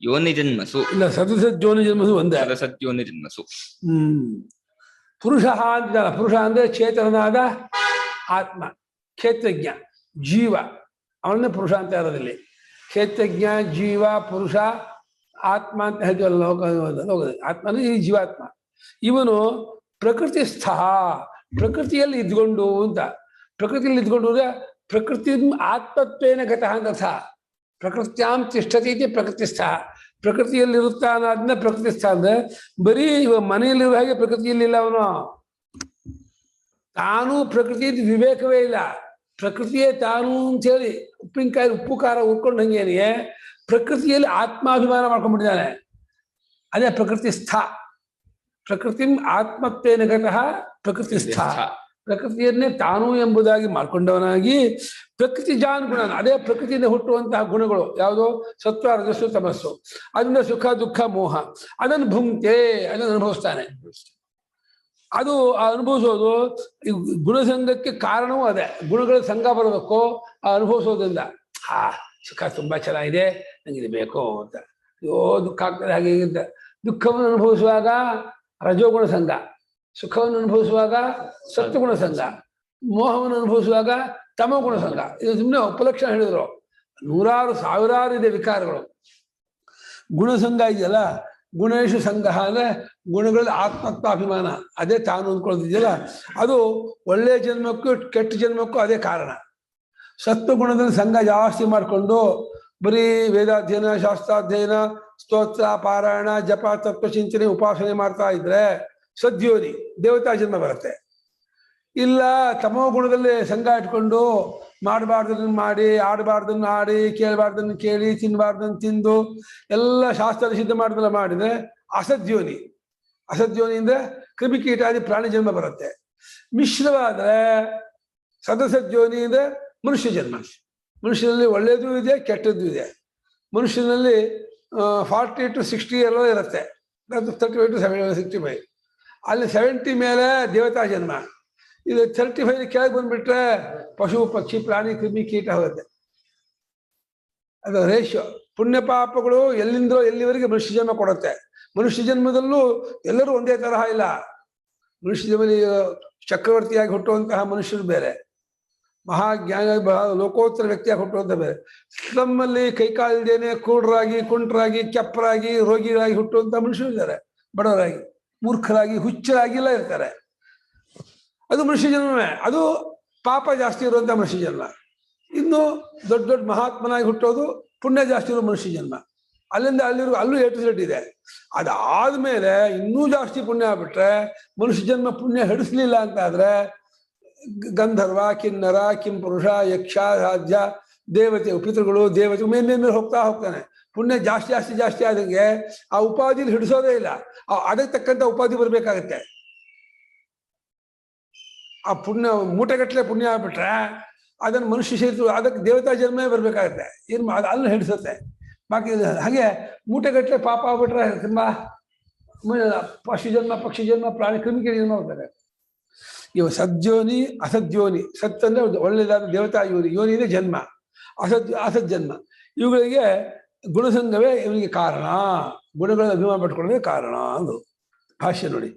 ಯೋನಿಜನ್ಮಸು. ಇಲ್ಲ, ಸದಸದ್ ಯೋನಿಜನ್ಮಸು ಒಂದೇ. ಸದಸತ್ ಯೋನಿಜನ್ಮಸು. ಪುರುಷ ಅಂತ, ಪುರುಷ ಅಂದ್ರೆ ಚೇತನನಾದ ಆತ್ಮ, ಕ್ಷೇತ್ರಜ್ಞ ಜೀವ, ಅವನ್ನೇ ಪುರುಷ ಅಂತ ಇರೋದಿಲ್ಲ. ಕ್ಷೇತ್ರಜ್ಞ ಜೀವ ಪುರುಷ ಆತ್ಮ ಅಂತ ಹೇಳ್ತೀವಲ್ಲ ಲೋಕದಲ್ಲಿ. ಆತ್ಮ ಅಂದ್ರೆ ಈ ಜೀವಾತ್ಮ. ಇವನು ಪ್ರಕೃತಿಸ್ಥ, ಪ್ರಕೃತಿಯಲ್ಲಿ ಇದ್ಕೊಂಡು ಅಂತ. ಪ್ರಕೃತಿಯಲ್ಲಿ ಇದ್ಕೊಂಡು ಅಂದ್ರೆ ಪ್ರಕೃತಿ ಆತ್ಮತ್ವೇನ ಗತಃ ಅಂತ ಅರ್ಥ. ಪ್ರಕೃತ್ಯಾಂ ತಿಷ್ಠತಿ ಇತಿ ಪ್ರಕೃತಿಸ್ಥ. ಪ್ರಕೃತಿಯಲ್ಲಿರುತ್ತಾನ ಅದನ್ನ ಪ್ರಕೃತಿಸ್ಥ ಅಂದ್ರೆ ಬರೀ ಇವ ಮನೆಯಲ್ಲಿರುವ ಹಾಗೆ ಪ್ರಕೃತಿಯಲ್ಲಿಲ್ಲ ಅವನು. ತಾನು ಪ್ರಕೃತಿ ವಿವೇಕವೇ ಇಲ್ಲ. ಪ್ರಕೃತಿಯೇ ತಾನು ಅಂತೇಳಿ ಉಪ್ಪಿನಕಾಯಿ ಉಪ್ಪು ಖಾರ ಉಟ್ಕೊಂಡು ಹಂಗೇನಿಗೆ ಪ್ರಕೃತಿಯಲ್ಲಿ ಆತ್ಮಾಭಿಮಾನ ಮಾಡ್ಕೊಂಡ್ಬಿಟ್ಟಿದ್ದಾನೆ. ಅದೇ ಪ್ರಕೃತಿ ಸ್ಥಾ. ಪ್ರಕೃತಿ ಆತ್ಮತ್ವೇನ ಗತಃ ಪ್ರಕೃತಿ ಸ್ಥಾ. ಪ್ರಕೃತಿಯನ್ನೇ ತಾನು ಎಂಬುದಾಗಿ ಮಾಡ್ಕೊಂಡವನಾಗಿ ಪ್ರಕೃತಿ ಜಾನ್ ಗುಣ, ಅದೇ ಪ್ರಕೃತಿಯಿಂದ ಹುಟ್ಟುವಂತಹ ಗುಣಗಳು ಯಾವುದು? ಸತ್ವ, ರಜಸ್ಸು, ತಮಸ್ಸು. ಅದರಿಂದ ಸುಖ, ದುಃಖ, ಮೋಹ. ಅದನ್ನು ಭುಂಕ್ತೆ, ಅದನ್ನು ಅನುಭವಿಸ್ತಾನೆ. ಅದು ಅನುಭವಿಸೋದು ಈ ಗುಣಸಂಗಕ್ಕೆ ಕಾರಣವೂ ಅದೇ. ಗುಣಗಳ ಸಂಘ ಬರಬೇಕು ಆ ಅನುಭವಿಸೋದ್ರಿಂದ. ಸುಖ ತುಂಬಾ ಚೆನ್ನಾಗಿದೆ, ನಂಗೆ ಇದು ಬೇಕು ಅಂತ. ಅಯ್ಯೋ ದುಃಖ ಆಗ್ತದೆ, ಹಾಗೆ ಹೀಗಿದ್ದ. ದುಃಖವನ್ನು ಅನುಭವಿಸುವಾಗ ರಜೋಗುಣ ಸಂಘ, ಸುಖವನ್ನು ಅನುಭವಿಸುವಾಗ ಸತ್ವಗುಣ ಸಂಘ, ಮೋಹವನ್ನು ಅನುಭವಿಸುವಾಗ ತಮೋಗುಣ ಸಂಘ. ಇದು ಸುಮ್ಮನೆ ಉಪಲಕ್ಷಣ ಹೇಳಿದ್ರು. ನೂರಾರು ಸಾವಿರಾರು ಇದೆ ವಿಕಾರಗಳು. ಗುಣಸಂಘ ಇದೆಯಲ್ಲ, ಗುಣೇಶು ಸಂಘ ಅಂದ್ರೆ ಗುಣಗಳಲ್ಲಿ ಆತ್ಮತ್ವಾಭಿಮಾನ, ಅದೇ ತಾನು ಅಂದ್ಕೊಳ್ಳೋದಿದೆಯಲ್ಲ, ಅದು ಒಳ್ಳೆಯ ಜನ್ಮಕ್ಕೂ ಕೆಟ್ಟ ಜನ್ಮಕ್ಕೂ ಅದೇ ಕಾರಣ. ಸತ್ವಗುಣದಲ್ಲಿ ಸಂಘ ಜಾಸ್ತಿ ಮಾಡಿಕೊಂಡು ಬರೀ ವೇದಾಧ್ಯಯನ, ಶಾಸ್ತ್ರಾಧ್ಯಯನ, ಸ್ತೋತ್ರ, ಪಾರಾಯಣ, ಜಪ, ತತ್ವಚಿಂತನೆ, ಉಪಾಸನೆ ಮಾಡ್ತಾ ಇದ್ರೆ ಸದ್ಯೋನಿ ದೇವತಾ ಜನ್ಮ ಬರುತ್ತೆ. ಇಲ್ಲ ತಮೋ ಗುಣದಲ್ಲಿ ಸಂಘ ಇಟ್ಕೊಂಡು ಮಾಡಬಾರ್ದನ್ನ ಮಾಡಿ, ಆಡಬಾರ್ದನ್ನ ಆಡಿ, ಕೇಳಬಾರ್ದನ್ನ ಕೇಳಿ, ತಿನ್ನಬಾರ್ದನ್ನ ತಿಂದು ಎಲ್ಲ ಶಾಸ್ತ್ರ ಸಿದ್ಧ ಮಾಡ್ದಲ್ಲ ಮಾಡಿದ್ರೆ ಅಸದ್ಯೋನಿ. ಅಸದ್ಯೋನಿಯಿಂದ ಕ್ರಿಮಿಕೀಟಾದಿ ಪ್ರಾಣಿ ಜನ್ಮ ಬರುತ್ತೆ. ಮಿಶ್ರವಾದ್ರೆ ಸದಸದ್ಯೋನಿಯಿಂದ ಮನುಷ್ಯ ಜನ್ಮ. ಮನುಷ್ಯನಲ್ಲಿ ಒಳ್ಳೆಯದು ಇದೆ, ಕೆಟ್ಟದ್ದು ಇದೆ. ಮನುಷ್ಯನಲ್ಲಿ 40 to 60 ಎಲ್ಲ ಇರುತ್ತೆ, 35 to 65. ಅಲ್ಲಿ 70 ಮೇಲೆ ದೇವತಾ ಜನ್ಮ. ಇದು 35 ಕೆಳಗೆ ಬಂದ್ಬಿಟ್ರೆ ಪಶು, ಪಕ್ಷಿ, ಪ್ರಾಣಿ, ಕ್ರಿಮಿ, ಕೀಟ ಹೋಗುತ್ತೆ. ಅದು ರೇಷಿಯೋ. ಪುಣ್ಯ ಪಾಪಗಳು ಎಲ್ಲಿಂದೋ ಎಲ್ಲಿವರೆಗೆ ಮನುಷ್ಯ ಜನ್ಮ ಕೊಡುತ್ತೆ. ಮನುಷ್ಯ ಜನ್ಮದಲ್ಲೂ ಎಲ್ಲರೂ ಒಂದೇ ತರಹ ಇಲ್ಲ. ಮನುಷ್ಯ ಜನ್ಮದಲ್ಲಿ ಚಕ್ರವರ್ತಿಯಾಗಿ ಹುಟ್ಟುವಂತಹ ಮನುಷ್ಯರು ಬೇರೆ, ಮಹಾಜ್ಞಾನ ಲೋಕೋತ್ತರ ವ್ಯಕ್ತಿಯಾಗಿ ಹುಟ್ಟುವಂತ ಬೇರೆ. ನಮ್ಮಲ್ಲಿ ಕೈಕಾಲಿದ್ದೇನೆ ಕುರುಡರಾಗಿ, ಕುಂಟರಾಗಿ, ಕೆಪ್ಪರಾಗಿ, ರೋಗಿಗಳಾಗಿ ಹುಟ್ಟುವಂತ ಮನುಷ್ಯರು ಇದ್ದಾರೆ. ಬಡವರಾಗಿ, ಮೂರ್ಖರಾಗಿ, ಹುಚ್ಚರಾಗಿ ಎಲ್ಲ ಇರ್ತಾರೆ. ಅದು ಮನುಷ್ಯ ಜನ್ಮವೇ. ಅದು ಪಾಪ ಜಾಸ್ತಿ ಇರುವಂತ ಮನುಷ್ಯ ಜನ್ಮ. ಇನ್ನು ದೊಡ್ಡ ದೊಡ್ಡ ಮಹಾತ್ಮನಾಗಿ ಹುಟ್ಟೋದು ಪುಣ್ಯ ಜಾಸ್ತಿ ಇರೋ ಮನುಷ್ಯ ಜನ್ಮ. ಅಲ್ಲಿಂದ ಅಲ್ಲೂ A to Z ಇದೆ. ಅದಾದ್ಮೇಲೆ ಇನ್ನೂ ಜಾಸ್ತಿ ಪುಣ್ಯ ಆಗ್ಬಿಟ್ರೆ ಮನುಷ್ಯ ಜನ್ಮ ಪುಣ್ಯ ಹಿಡಿಸ್ಲಿಲ್ಲ ಅಂತ ಆದ್ರೆ ಗಂಧರ್ವ, ಕಿನ್ನರ, ಕಿಂಪುರುಷ, ಯಕ್ಷ, ರಾಜ್ಯ, ದೇವತೆ, ಪಿತೃಗಳು, ದೇವತೆ ಮೇನ್ಮೇಲೆ ಹೋಗ್ತಾನೆ. ಪುಣ್ಯ ಜಾಸ್ತಿ ಜಾಸ್ತಿ ಜಾಸ್ತಿ ಆದಂಗೆ ಆ ಉಪಾಧಿಲಿ ಹಿಡಿಸೋದೇ ಇಲ್ಲ. ಅದಕ್ಕೆ ತಕ್ಕಂತ ಉಪಾಧಿ ಬರ್ಬೇಕಾಗತ್ತೆ. ಆ ಪುಣ್ಯ ಮೂಟೆಗಟ್ಟಲೆ ಪುಣ್ಯ ಆಗ್ಬಿಟ್ರೆ ಅದನ್ನು ಮನುಷ್ಯ ಸೇರಿತು, ಅದಕ್ಕೆ ದೇವತಾ ಜನ್ಮೇ ಬರ್ಬೇಕಾಗತ್ತೆ. ಏನು ಅಲ್ಲಿ ಹಿಡಿಸುತ್ತೆ. ಬಾಕಿ ಹಾಗೆ ಮೂಟೆಗಟ್ಟಲೆ ಪಾಪ ಆಗ್ಬಿಟ್ರೆ ತುಂಬಾ ಪಶು ಜನ್ಮ, ಪಕ್ಷಿ ಜನ್ಮ, ಪ್ರಾಣಿ, ಕ್ರಿಮಿಕಿ ಜನ್ಮ ಹೋಗ್ತಾರೆ. ಇವ ಸದ್ಯೋನಿ, ಅಸದ್ಯೋನಿ. ಸತ್ ಅಂದ್ರೆ ಒಳ್ಳೆಯದಾದ ದೇವತಾ ಯೋನಿ, ಯೋನಿ ಇದೆ ಜನ್ಮ. ಅಸಜ್ಜನ್ಮ. ಇವುಗಳಿಗೆ ಗುಣಸಂಗವೇ ಇವನಿಗೆ ಕಾರಣ. ಗುಣಗಳ ಅಭಿಮಾನ ಪಟ್ಕೊಳ್ಳೋದೇ ಕಾರಣ ಅಂದು ಭಾಷ್ಯ ನೋಡಿ.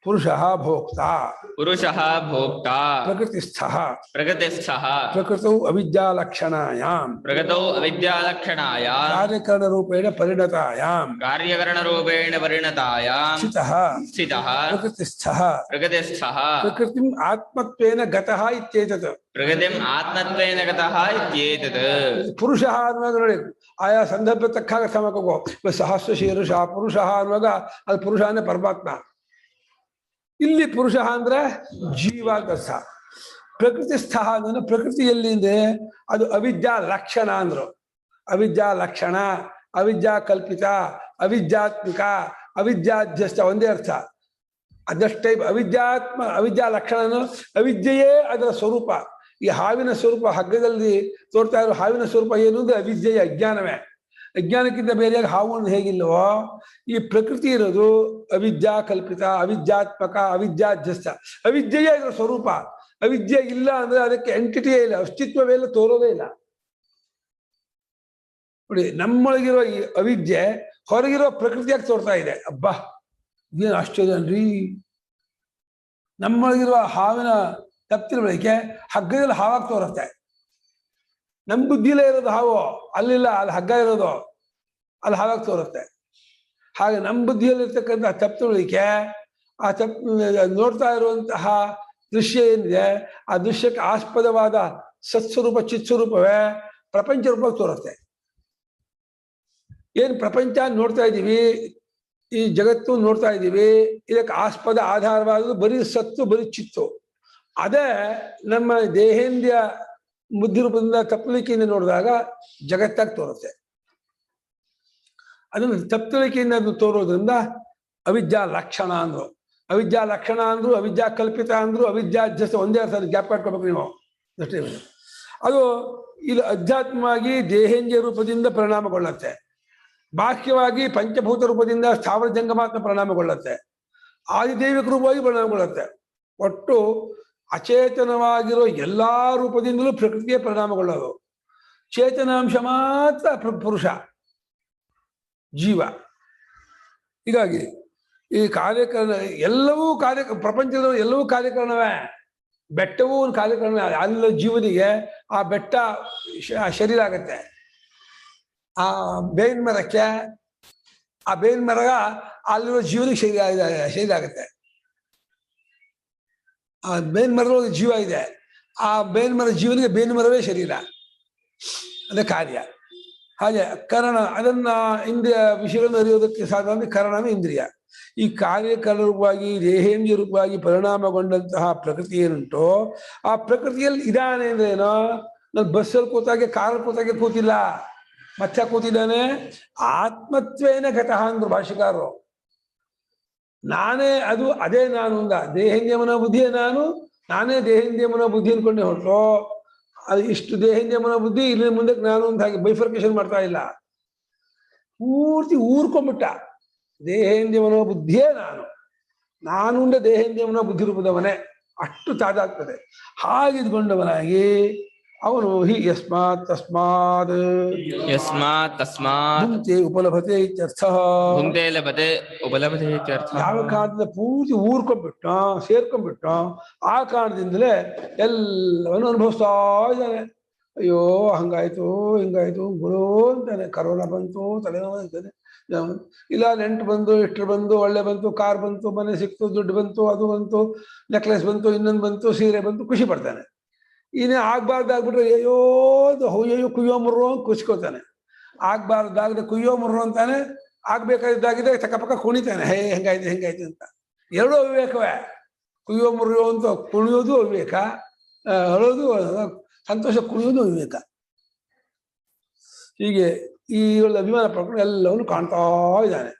ಪುರುಷಃ ಭೋಕ್ತಾ, ಪುರುಷಃ ಭೋಕ್ತಾ, ಪ್ರಕೃತಿಸ್ಥಃ, ಪ್ರಕೃತಿಸ್ಥಃ, ಪ್ರಕೃತೌ ಅವಿದ್ಯಾಲಕ್ಷಣಾಯಾಂ, ಪ್ರಕೃತೌ ಅವಿದ್ಯಾಲಕ್ಷಣಾಯಾಂ, ಕಾರ್ಯಕರಣರೂಪೇಣ ಪರಿಣತಾಯಾಂ, ಕಾರ್ಯಕರಣರೂಪೇಣ ಪರಿಣತಾಯಾಂ ಸ್ಥಿತಃ, ಸ್ಥಿತಃ, ಪ್ರಕೃತಿಸ್ಥಃ, ಪ್ರಕೃತಿಸ್ಥಃ, ಪ್ರಕೃತಿಂ ಆತ್ಮತ್ವೇನ ಗತಃ ಇತ್ಯೇತತ್. ಪ್ರಕೃತಿಂ ಆತ್ಮತ್ವೇನ ಗತಃ ಇತ್ಯೇತತ್. ಪುರುಷಃ ಅನ್ನುವಾಗ ನೋಡಿ, ಆಯಾ ಸಂದರ್ಭ ತಕ್ಕಾಗ ಸಮಕೋ. ಸಹಸ್ರ ಶೀರ್ಷ ಪುರುಷ ಅನ್ನುವಾಗ ಅದು ಪುರುಷ ಅಂದ್ರೆ ಪರಮಾತ್ಮ. ಇಲ್ಲಿ ಪುರುಷ ಅಂದ್ರೆ ಜೀವಾಗಸ. ಪ್ರಕೃತಿಸ್ಥ ಅಂದ್ರೆ ಪ್ರಕೃತಿಯಲ್ಲಿ ಅಂದ್ರೆ ಅದು ಅವಿದ್ಯಾ ಲಕ್ಷಣ ಅಂದ್ರು. ಅವಿದ್ಯಾ ಲಕ್ಷಣ, ಅವಿದ್ಯಾ ಕಲ್ಪಿತ, ಅವಿದ್ಯಾತ್ಮಿಕ, ಅವಿದ್ಯಾಧ್ಯಸ್ಥ ಒಂದೇ ಅರ್ಥ. ಅದಷ್ಟೇ ಅವಿದ್ಯಾ ಲಕ್ಷಣ, ಅವಿದ್ಯೆಯೇ ಅದರ ಸ್ವರೂಪ. ಈ ಹಾವಿನ ಸ್ವರೂಪ, ಹಗ್ಗದಲ್ಲಿ ತೋರ್ತಾ ಇರೋ ಹಾವಿನ ಸ್ವರೂಪ ಏನು ಅಂದ್ರೆ ಅವಿದ್ಯೆಯ ಅಜ್ಞಾನವೇ. ಅಜ್ಞಾನಕ್ಕಿಂತ ಬೇರೆಯಾಗಿ ಹಾವು ಹೇಗಿಲ್ವೋ, ಈ ಪ್ರಕೃತಿ ಇರೋದು ಅವಿದ್ಯಾ ಕಲ್ಪಿತ, ಅವಿದ್ಯಾತ್ಮಕ, ಅವಿದ್ಯಾಧ್ಯಸ್ಥ. ಅವಿದ್ಯೆಯೇ ಇದರ ಸ್ವರೂಪ. ಅವಿದ್ಯೆ ಇಲ್ಲ ಅಂದ್ರೆ ಅದಕ್ಕೆ ಎಂಟಿಟಿಯೇ ಇಲ್ಲ, ಅಸ್ತಿತ್ವವೇ ಇಲ್ಲ, ತೋರೋದೇ ಇಲ್ಲ. ನೋಡಿ, ನಮ್ಮೊಳಗಿರೋ ಈ ಅವಿದ್ಯೆ ಹೊರಗಿರೋ ಪ್ರಕೃತಿಯಾಗಿ ತೋರ್ತಾ ಇದೆ. ಅಬ್ಬಾ, ಇದೇನು ಆಶ್ಚರ್ಯ ಅನ್ರಿ. ನಮ್ಮೊಳಗಿರುವ ಹಾವಿನ ತಪ್ಪಿನ ಹಗ್ಗದಲ್ಲಿ ಹಾವಾಗಿ ತೋರುತ್ತೆ. ನಮ್ಮ ಬುದ್ಧಿಲೇ ಇರೋದು ಹಾವು, ಅಲ್ಲಿಲ್ಲ, ಅಲ್ಲಿ ಹಗ್ಗ ಇರೋದು, ಅಲ್ಲಿ ಹಾವಾಗಿ ತೋರುತ್ತೆ. ಹಾಗೆ ನಮ್ಮ ಬುದ್ಧಿಯಲ್ಲಿರ್ತಕ್ಕಂಥ ತಪ್ಪುಳಿಕೆ, ಆ ನೋಡ್ತಾ ಇರುವಂತಹ ದೃಶ್ಯ ಏನಿದೆ, ಆ ದೃಶ್ಯಕ್ಕೆ ಆಸ್ಪದವಾದ ಸತ್ಸ್ವರೂಪ, ಚಿತ್ಸ್ವರೂಪವೇ ಪ್ರಪಂಚ ರೂಪ ತೋರುತ್ತೆ. ಏನು ಪ್ರಪಂಚ ನೋಡ್ತಾ ಇದ್ದೀವಿ, ಈ ಜಗತ್ತು ನೋಡ್ತಾ ಇದ್ದೀವಿ, ಇದಕ್ಕೆ ಆಸ್ಪದ ಆಧಾರವಾದ ಬರೀ ಸತ್ತು, ಬರೀ ಚಿತ್ತು. ಅದೇ ನಮ್ಮ ದೇಹೇಂದ್ರಿಯ ಬುದ್ಧಿ ರೂಪದಿಂದ ತಪ್ಪಲಿಕೆಯಿಂದ ನೋಡಿದಾಗ ಜಗತ್ತಾಗಿ ತೋರುತ್ತೆ. ಅದನ್ನು ತಪ್ಪುಗಳಿಕೆಯಿಂದ ಅದನ್ನು ತೋರೋದ್ರಿಂದ ಅವಿದ್ಯಾ ಲಕ್ಷಣ ಅಂದ್ರು. ಅವಿದ್ಯಾ ಲಕ್ಷಣ ಅಂದ್ರು, ಅವಿದ್ಯಾ ಕಲ್ಪಿತ ಅಂದ್ರು, ಅವಿದ್ಯಾ ಜಸ್ಟ್ ಒಂದೇ ಅರ್ಥ ಗ್ಯಾಪ್ ಮಾಡ್ಕೋಬೇಕು ನೀವು ಅಷ್ಟೇ. ಅದು ಇದು ಅಧ್ಯಾತ್ಮವಾಗಿ ದೇಹೇಂದ್ರಿಯ ರೂಪದಿಂದ ಪರಿಣಾಮಗೊಳ್ಳುತ್ತೆ, ಬಾಹ್ಯವಾಗಿ ಪಂಚಭೂತ ರೂಪದಿಂದ ಸ್ಥಾವರ ಜಂಗಮಾತ್ಮ ಪರಿಣಾಮಗೊಳ್ಳುತ್ತೆ, ಆದಿದೈವಿಕ ರೂಪವಾಗಿ ಪರಿಣಾಮಗೊಳ್ಳುತ್ತೆ. ಒಟ್ಟು ಅಚೇತನವಾಗಿರೋ ಎಲ್ಲಾ ರೂಪದಿಂದಲೂ ಪ್ರಕೃತಿಯ ಪರಿಣಾಮಗೊಳ್ಳೋದು. ಚೇತನಾಂಶ ಮಾತ್ರ ಪುರುಷ ಜೀವ. ಹೀಗಾಗಿ ಈ ಕಾರ್ಯಕರಣ ಎಲ್ಲವೂ ಪ್ರಪಂಚದ ಎಲ್ಲವೂ ಕಾರ್ಯಕರಣವೇ. ಬೆಟ್ಟವೂ ಒಂದು ಕಾರ್ಯಕರಣ. ಅಲ್ಲ ಜೀವನಿಗೆ ಆ ಬೆಟ್ಟ ಶರೀರ ಆಗತ್ತೆ. ಆ ಬೇವಿನ ಮರಕ್ಕೆ ಆ ಬೇವಿನ ಮರ ಅಲ್ಲಿರೋ ಜೀವನಿಗೆ ಶರೀರ ಆಗತ್ತೆ. ಆ ಬೇವಿನ ಮರದೊಳಗೆ ಜೀವ ಇದೆ. ಆ ಬೇವಿನ ಮರ ಜೀವನಿಗೆ ಬೇವಿನ ಮರವೇ ಶರೀರ, ಅದೇ ಕಾರ್ಯ. ಹಾಗೆ ಕರಣ, ಅದನ್ನ ಇಂದ್ರಿಯ ವಿಷಯಗಳನ್ನು ಅರಿಯೋದಕ್ಕೆ ಸಾಧಾರಣ ಕರಣವೇ ಇಂದ್ರಿಯ. ಈ ಕಾರ್ಯಕರಣ ರೂಪವಾಗಿ ದೇಹೇಂದ್ರಿಯ ರೂಪವಾಗಿ ಪರಿಣಾಮಗೊಂಡಂತಹ ಪ್ರಕೃತಿ ಏನುಂಟೋ ಆ ಪ್ರಕೃತಿಯಲ್ಲಿ ಇದಾನೆ ಅಂದ್ರೆ ಏನೋ, ನಾನು ಬಸ್ಸಲ್ಲಿ ಕೂತಾಗೆ ಕಾರಲ್ಲಿ ಕೂತಾಗೆ ಕೂತಿಲ್ಲ, ಮತ್ತೆ ಕೂತಿದ್ದಾನೆ. ಆತ್ಮತ್ವೇನ ಗತಃ ಅಂದ್ರು ಭಾಷೆಕಾರರು. ನಾನೇ ಅದು, ಅದೇ ನಾನು ಅಂದ. ದೇಹೇಂದ್ರಿಯ ಮನೋ ಬುದ್ಧಿಯೇ ನಾನು, ನಾನೇ ದೇಹೇಂದ್ರಿಯ ಮನೋ ಬುದ್ಧಿ ಅನ್ಕೊಂಡೆ ಹೊರಟು ಅದು ಇಷ್ಟು ದೇಹೇಂದ್ರಿಯ ಮನೋ ಬುದ್ಧಿ ಇಲ್ಲಿ ಮುಂದಕ್ಕೆ ನಾನು ಅಂತ ಹಾಗೆ ಬೈಫರ್ಕೇಶನ್ ಮಾಡ್ತಾ ಇಲ್ಲ. ಪೂರ್ತಿ ಊರ್ಕೊಂಡ್ಬಿಟ್ಟ. ದೇಹೇಂದ್ರಿಯ ಮನೋ ಬುದ್ಧಿಯೇ ನಾನು ಉಂಡ ದೇಹೇಂದ್ರಿಯ ಮನೋ ಬುದ್ಧಿ ರೂಪದವನೇ, ಅಷ್ಟು ತಾದಾಗ್ತದೆ. ಹಾಗಿದ್ಕೊಂಡವನಾಗಿ ಅವನು ಹಿ ಯಸ್ಮಾತ್ ತಸ್ಮಾತ್ ಭುಂಕ್ತೆ ಉಪಲಭತೆ ಇತ್ಯರ್ಥಃ. ಯಾವ ಕಾರಣದಿಂದ ಪೂರ್ತಿ ಊರ್ಕೊಂಡ್ಬಿಟ್ಟ, ಸೇರ್ಕೊಂಡ್ಬಿಟ್ಟ, ಆ ಕಾರಣದಿಂದಲೇ ಎಲ್ಲವನ್ನು ಅನುಭವಿಸ್ತಾ ಇದ್ದಾನೆ. ಅಯ್ಯೋ ಹಂಗಾಯ್ತು ಹಿಂಗಾಯ್ತು ಗುರು ಅಂತಾನೆ. ಕರೋನಾ ಬಂತು, ತಲೆನೋವು ಅಂತಾನೆ. ಇಲ್ಲ ನೆಂಟು ಬಂದು, ಇಷ್ಟರು ಬಂದು, ಒಳ್ಳೆ ಬಂತು, ಕಾರ್ ಬಂತು, ಮನೆ ಸಿಕ್ತು, ದುಡ್ಡು ಬಂತು, ಅದು ಬಂತು, ನೆಕ್ಲೆಸ್ ಬಂತು, ಇನ್ನೊಂದು ಬಂತು, ಸೀರೆ ಬಂತು, ಖುಷಿ ಪಡ್ತಾನೆ. ಇನ್ನೇ ಆಗ್ಬಾರ್ದಾಗ್ಬಿಟ್ರೆ ಅಯ್ಯೋ ಅಯ್ಯೋ ಕುಯ್ಯೋ ಮುರ್ರೋ ಅಂತ ಕುಚ್ಕೋತಾನೆ. ಆಗ್ಬಾರ್ದಾಗದೆ ಕುಯ್ಯೋ ಮುರ್ರೋ ಅಂತಾನೆ. ಆಗ್ಬೇಕಾಗಿದ್ದಾಗ ಚಕ್ಕಪಕ್ಕ ಕುಣಿತಾನೆ, ಹೆಂಗಾಯ್ತು ಅಂತ. ಎರಡೂ ಅವಿವೇಕವೇ. ಕುಯ್ಯೋ ಮುರ್ರೋ ಅಂತ ಕುಣಿಯೋದು ಅವಿವೇಕ, ಅಳೋದು ಸಂತೋಷ ಕುಣಿಯೋದು ಅವಿವೇಕ. ಹೀಗೆ ಈ ಅಭಿಮಾನ ಪಡ್ಕೊಂಡು ಎಲ್ಲವನ್ನು ಕಾಣ್ತಾ ಇದ್ದಾನೆ.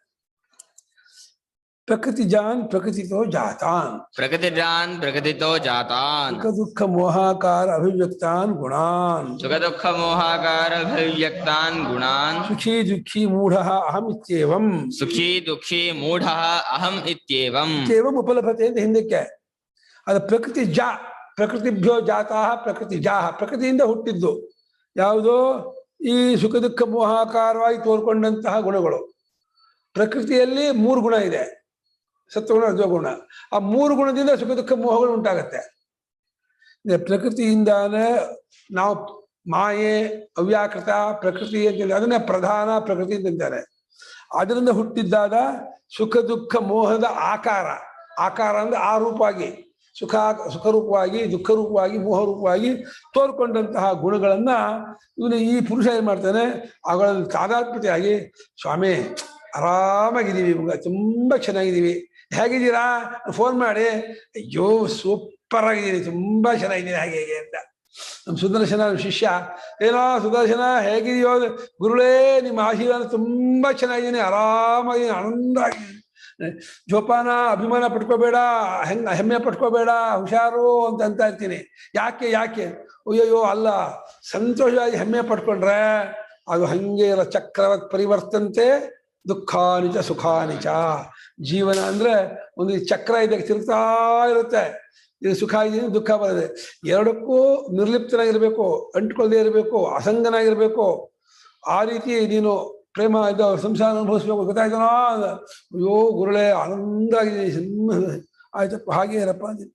ಪ್ರಕೃತಿಜಾನ್ ಪ್ರಕೃತಿತೋ ಜಾತಾನ್, ಪ್ರಕೃತಿಜಾನ್ ಪ್ರಕೃತಿತೋ ಜಾತಾನ್, ಸುಖ ದುಃಖ ಮೋಹಾಕಾರ ಅಭಿವ್ಯಕ್ತಾನ್ ಗುಣಾನ್, ಸುಖ ದುಃಖ ಮೋಹಾಕಾರ ಅಭಿವ್ಯಕ್ತಾನ್ ಗುಣಾನ್, ಸುಖಿ ದುಃಖಿ ಮೂಢ ಅಹಂ ಇತ್ಯೇವಂ, ಸುಖಿ ದುಃಖಿ ಮೂಢ ಅಹಂ ಇತ್ಯೇವಂ ಉಪಲಭತೆ ಅಂತ ಹಿಂದಕ್ಕೆ. ಅದು ಪ್ರಕೃತಿ ಜಾ, ಪ್ರಕೃತಿಭ್ಯೋ ಜಾತಾ ಪ್ರಕೃತಿ ಜಾಹ, ಪ್ರಕೃತಿಯಿಂದ ಹುಟ್ಟಿದ್ದು ಯಾವುದೋ ಈ ಸುಖ ದುಃಖ ಮೋಹಾಕಾರವಾಗಿ ತೋರ್ಕೊಂಡಂತಹ ಗುಣಗಳು. ಪ್ರಕೃತಿಯಲ್ಲಿ 3 ಗುಣ ಇದೆ, ಸತ್ವಗುಣ ರಜೋಗುಣ. ಆ 3 ಗುಣದಿಂದ ಸುಖ ದುಃಖ ಮೋಹಗಳು ಉಂಟಾಗತ್ತೆ. ಪ್ರಕೃತಿಯಿಂದಾನೇ ನಾವು ಮಾಯೆ, ಅವ್ಯಾಕೃತ ಪ್ರಕೃತಿ ಅಂತೇಳಿ ಅದನ್ನೇ ಪ್ರಧಾನ ಪ್ರಕೃತಿ ಅಂತಾರೆ. ಅದರಿಂದ ಹುಟ್ಟಿದ್ದಾದ ಸುಖ ದುಃಖ ಮೋಹದ ಆಕಾರ ಅಂದ್ರೆ ಆ ರೂಪವಾಗಿ ಸುಖ ರೂಪವಾಗಿ, ದುಃಖ ರೂಪವಾಗಿ, ಮೋಹ ರೂಪವಾಗಿ ತೋರ್ಕೊಂಡಂತಹ ಗುಣಗಳನ್ನ ಇವನು ಈ ಪುರುಷ ಏನ್ ಮಾಡ್ತಾನೆ, ಅವುಗಳಲ್ಲಿ ತಾದಾತ್ಮ್ಯತೆಯಾಗಿ ಸ್ವಾಮಿ ಆರಾಮಾಗಿದ್ದೀವಿ, ತುಂಬಾ ಚೆನ್ನಾಗಿದ್ದೀವಿ, ಹೇಗಿದ್ದೀರಾ ಫೋನ್ ಮಾಡಿ, ಅಯ್ಯೋ ಸೂಪರ್ ಆಗಿದ್ದೀನಿ, ತುಂಬಾ ಚೆನ್ನಾಗಿದ್ದೀನಿ ಹಾಗೆ ಹೇಗೆ ಅಂತ. ನಮ್ಮ ಸುದರ್ಶನ ಶಿಷ್ಯ, ಏನೋ ಸುದರ್ಶನ ಹೇಗಿದೆಯೋ ಗುರುಳೇ ನಿಮ್ಮ ಆಶೀರ್ವಾದ, ತುಂಬಾ ಚೆನ್ನಾಗಿದ್ದೀನಿ, ಆರಾಮಾಗಿದ್ದೀನಿ, ಆನಂದ ಆಗಿದ್ದೀನಿ, ಜೋಪಾನ ಅಭಿಮಾನ ಪಟ್ಕೋಬೇಡ, ಹೆಮ್ಮೆ ಪಟ್ಕೋಬೇಡ, ಹುಷಾರು ಅಂತ ಇರ್ತೀನಿ. ಯಾಕೆ ಅಯ್ಯಯ್ಯೋ ಅಲ್ಲ, ಸಂತೋಷವಾಗಿ ಹೆಮ್ಮೆ ಪಟ್ಕೊಂಡ್ರೆ ಅದು ಹಂಗೆ ಇರೋ ಚಕ್ರವತ್ ಪರಿವರ್ತಂತೆ ದುಃಖಾನಿಚ ಸುಖಾನಿಚ. ಜೀವನ ಅಂದ್ರೆ ಒಂದು ಚಕ್ರ ಇದೆ, ತಿರುಗ್ತಾ ಇರುತ್ತೆ. ಇದು ಸುಖ ಇದೀನಿ, ದುಃಖ ಬರದೆ. ಎರಡಕ್ಕೂ ನಿರ್ಲಿಪ್ತನಾಗಿರ್ಬೇಕು, ಅಂಟ್ಕೊಳ್ಳದೆ ಇರಬೇಕು, ಅಸಂಗನಾಗಿರ್ಬೇಕು. ಆ ರೀತಿ ನೀನು ಪ್ರೇಮ ಇದು ಸಂಸಾರ ಅನುಭವಿಸ್ಬೇಕು. ಗೊತ್ತಾಯ್ತನೋ, ಅಯ್ಯೋ ಗುರುಳೆ ಆನಂದ ಆಗಿದ್ದೀನಿ, ಆಯ್ತಪ್ಪ ಹಾಗೆ ಇರಪ್ಪ ಅಂತೀನಿ.